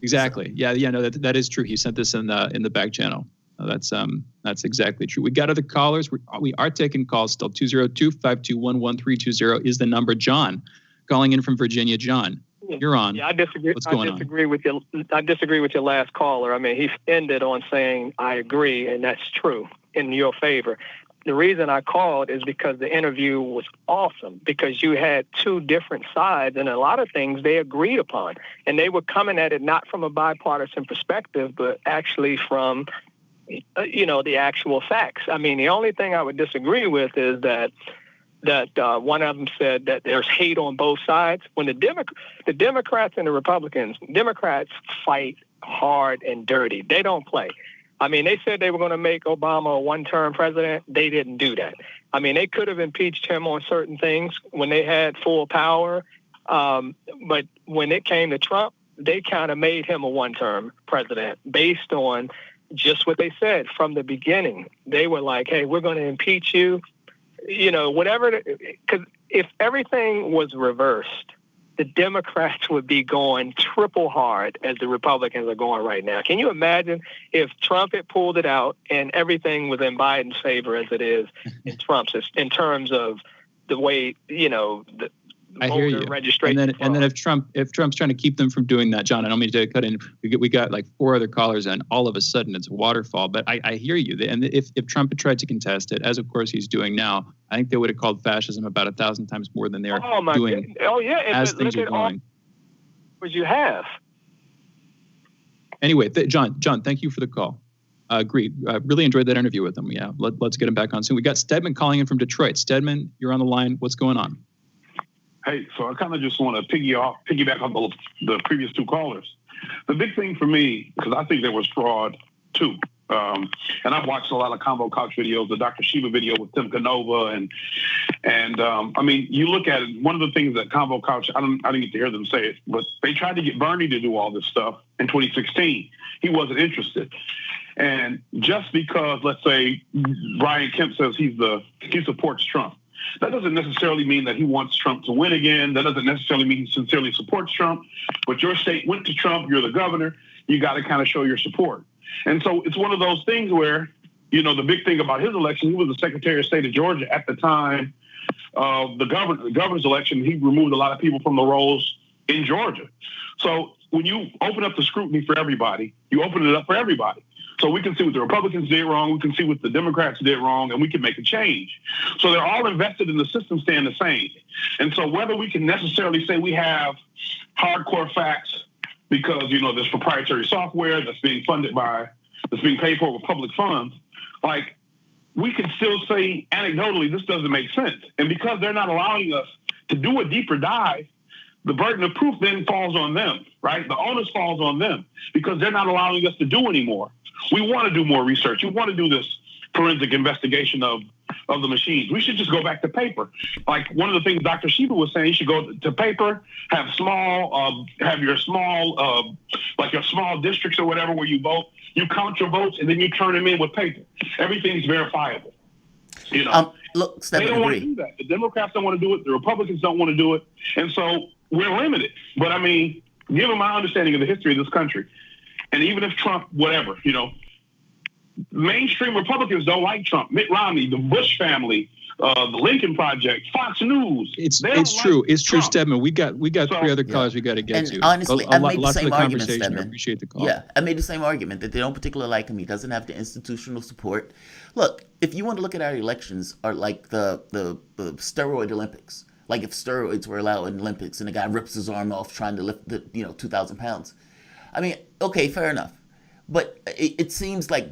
Exactly. Yeah. No, that is true. He sent this in the back channel. That's exactly true. We got other callers. We are taking calls still. 202-521-1320 is the number. John, calling in from Virginia. John, you're on. Yeah, I disagree. What's going on? I disagree with your last caller. I mean, he ended on saying, I agree, and that's true in your favor. The reason I called is because the interview was awesome, because you had two different sides and a lot of things they agreed upon. And they were coming at it not from a bipartisan perspective, but actually from, the actual facts. I mean, the only thing I would disagree with is that one of them said that there's hate on both sides. When the Democrats and the Republicans, Democrats fight hard and dirty. They don't play. I mean, they said they were going to make Obama a one-term president. They didn't do that. I mean, they could have impeached him on certain things when they had full power. But when it came to Trump, they kind of made him a one-term president based on just what they said from the beginning. They were like, hey, we're going to impeach you, whatever. Because if everything was reversed, the Democrats would be going triple hard as the Republicans are going right now. Can you imagine if Trump had pulled it out and everything was in Biden's favor as it is in Trump's, in terms of the way, the I hear you. Registration and then if Trump's trying to keep them from doing that, John, I don't mean to cut in. We got like 4 other callers, and all of a sudden it's a waterfall. But I hear you. And if Trump had tried to contest it, as of course he's doing now, I think they would have called fascism about 1,000 times more than they're doing. Goodness. Oh yeah, as things are going. What you have. Anyway, John, thank you for the call. Agreed. Really enjoyed that interview with him. Yeah, let's get him back on soon. We got Stedman calling in from Detroit. Stedman, you're on the line. What's going on? Hey, so I kind of just want to piggyback on the previous 2 callers. The big thing for me, because I think there was fraud too, and I've watched a lot of Convo Couch videos, the Dr. Shiva video with Tim Canova, and I mean, you look at it. One of the things that Convo Couch, I didn't get to hear them say it, but they tried to get Bernie to do all this stuff in 2016. He wasn't interested, and just because, let's say, Brian Kemp says he supports Trump. That doesn't necessarily mean that he wants Trump to win again. That doesn't necessarily mean he sincerely supports Trump. But your state went to Trump. You're the governor. You got to kind of show your support. And so it's one of those things where, the big thing about his election, he was the Secretary of State of Georgia at the time of the governor's election. He removed a lot of people from the rolls in Georgia. So when you open up the scrutiny for everybody, you open it up for everybody. So we can see what the Republicans did wrong, we can see what the Democrats did wrong, and we can make a change. So they're all invested in the system staying the same. And so whether we can necessarily say we have hardcore facts because, there's proprietary software that's being paid for with public funds, like we can still say anecdotally this doesn't make sense. And because they're not allowing us to do a deeper dive, the burden of proof then falls on them, right? The onus falls on them because they're not allowing us to do anymore. We want to do more research. We want to do this forensic investigation of the machines. We should just go back to paper. Like one of the things Dr. Shiva was saying, you should go to paper, have your small districts or whatever where you vote. You count your votes and then you turn them in with paper. Everything's verifiable. Look, they don't want to do that. The Democrats don't want to do it. The Republicans don't want to do it. And so we're limited. But I mean, given my understanding of the history of this country, and even if Trump, whatever, mainstream Republicans don't like Trump. Mitt Romney, the Bush family, the Lincoln Project, Fox News. It's true. It's true, Stedman. We got 3 other callers we got to get to. Honestly, I made the same argument, Stedman. I appreciate the call. Yeah, I made the same argument that they don't particularly like him. He doesn't have the institutional support. Look, if you want to look at our elections, are like the steroid Olympics. Like if steroids were allowed in Olympics and the guy rips his arm off trying to lift 2,000 pounds. I mean, okay, fair enough. But it seems like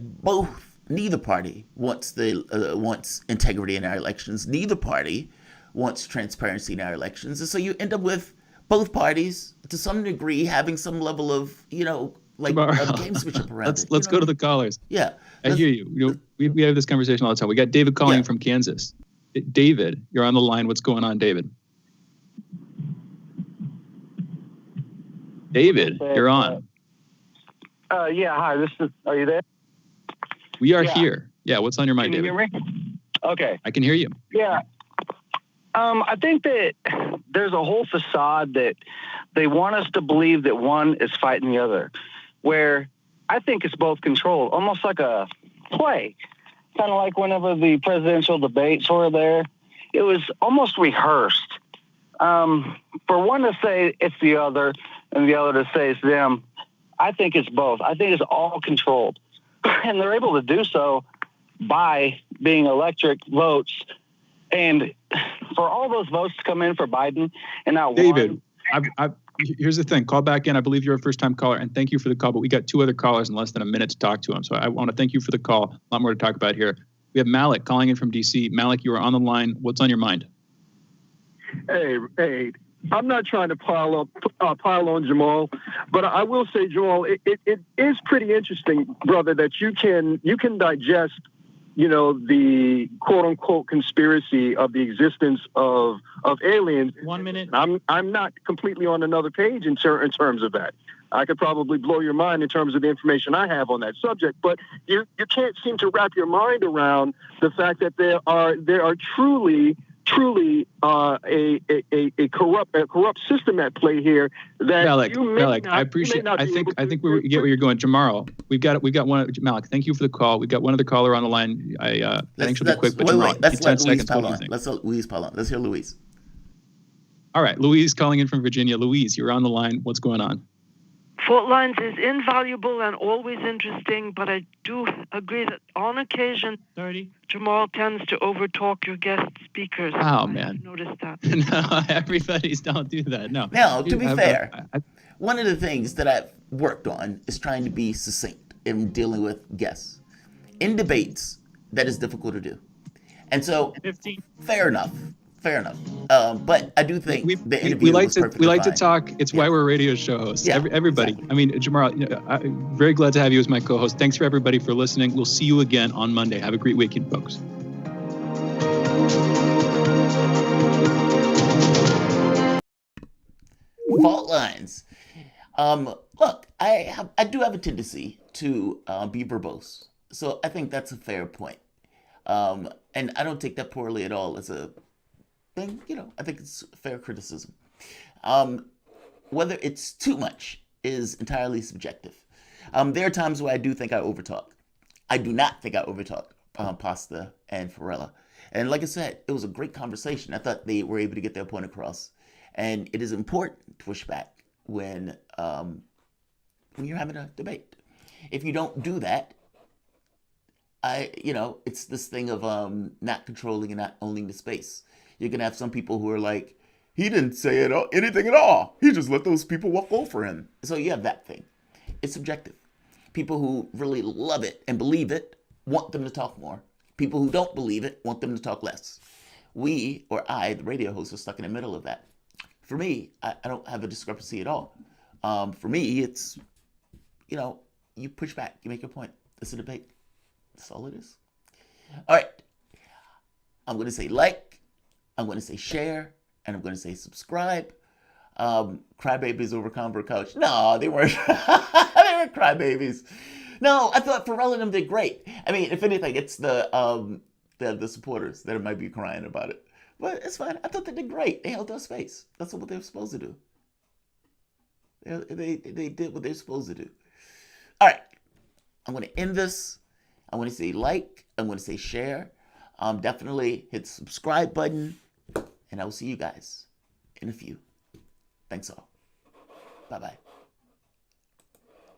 neither party wants wants integrity in our elections. Neither party wants transparency in our elections. And so you end up with both parties, to some degree, having some level of, gamesmanship around it. Let's go to the callers. Yeah. I hear you. We have this conversation all the time. We got David calling from Kansas. David, you're on the line. What's going on, David? David, you're on. Yeah, hi. Are you there? We are here. Yeah, what's on your mind, David? Can you hear me? Okay. I can hear you. Yeah. I think that there's a whole facade that They want us to believe that one is fighting the other, where I think it's both controlled, almost like a play. Kind of like whenever the presidential debates were there, it was almost rehearsed. For one to say it's the other and the other to say it's them, I think it's both. I think it's all controlled. And they're able to do so by being electric votes. And for all those votes to come in for Biden and not David, one. Here's the thing. Call back in. I believe you're a first-time caller, and thank you for the call. But we got 2 other callers in less than a minute to talk to them. So I want to thank you for the call. A lot more to talk about here. We have Malik calling in from D.C. Malik, you are on the line. What's on your mind? Hey, I'm not trying to pile on Jamal, but I will say, Jamal, it is pretty interesting, brother, that you can digest, the quote unquote conspiracy of the existence of aliens. 1 minute. I'm not completely on another page in terms of that. I could probably blow your mind in terms of the information I have on that subject, but you can't seem to wrap your mind around the fact that there are truly a corrupt system at play here. That Malik, I appreciate. I think we get where you're going, Jamarl. We've got one. Malik, thank you for the call. We've got one other caller on the line. I think she'll be quick. But Wait. Let's let 10 Louise seconds. pile on. Let's let Louise pile on. Let's hear Louise. All right, Louise calling in from Virginia. Louise, you're on the line. What's going on? Fault lines is invaluable and always interesting, but I do agree that on occasion, Jamal tends to overtalk your guest speakers. Oh, man. I've noticed that. No, everybody's don't do that. No. Now, to be fair, one of the things that I've worked on is trying to be succinct in dealing with guests. In debates, that is difficult to do. And so, fair enough. But I do think the interview was perfectly we like fine. to talk. It's why we're a radio show hosts. Yeah, everybody. exactly. I mean, Jamarl, I'm very glad to have you as my co-host. Thanks for everybody for listening. We'll see you again on Monday. Have a great weekend, folks. Fault lines. Look, I do have a tendency to be verbose, so I think that's a fair point. And I don't take that poorly at all as a thing. I think it's fair criticism. Whether it's too much is entirely subjective. There are times where I do think I overtalk. I do not think I overtalk Pasta and Fiorella. And like I said, it was a great conversation. I thought they were able to get their point across. And it is important to push back when you're having a debate. If you don't do that, it's this thing of not controlling and not owning the space. You're going to have some people who are like, he didn't say anything at all. He just let those people walk over him. So you have that thing. It's subjective. People who really love it and believe it want them to talk more. People who don't believe it want them to talk less. We, or I, the radio host, are stuck in the middle of that. For me, I don't have a discrepancy at all. For me, it's, you push back. You make your point. It's a debate. That's all it is. All right. I'm going to say like. I'm going to say share. And I'm going to say subscribe. Crybabies over Convo Couch. No, they weren't. They weren't crybabies. No, I thought Fiorella and them did great. I mean, if anything, it's the supporters that might be crying about it. But it's fine. I thought they did great. They held their space. That's what they were supposed to do. They did what they're supposed to do. All right. I'm going to end this. I'm going to say like. I'm going to say share. Definitely hit the subscribe button. And I will see you guys in a few. Thanks all. Bye-bye.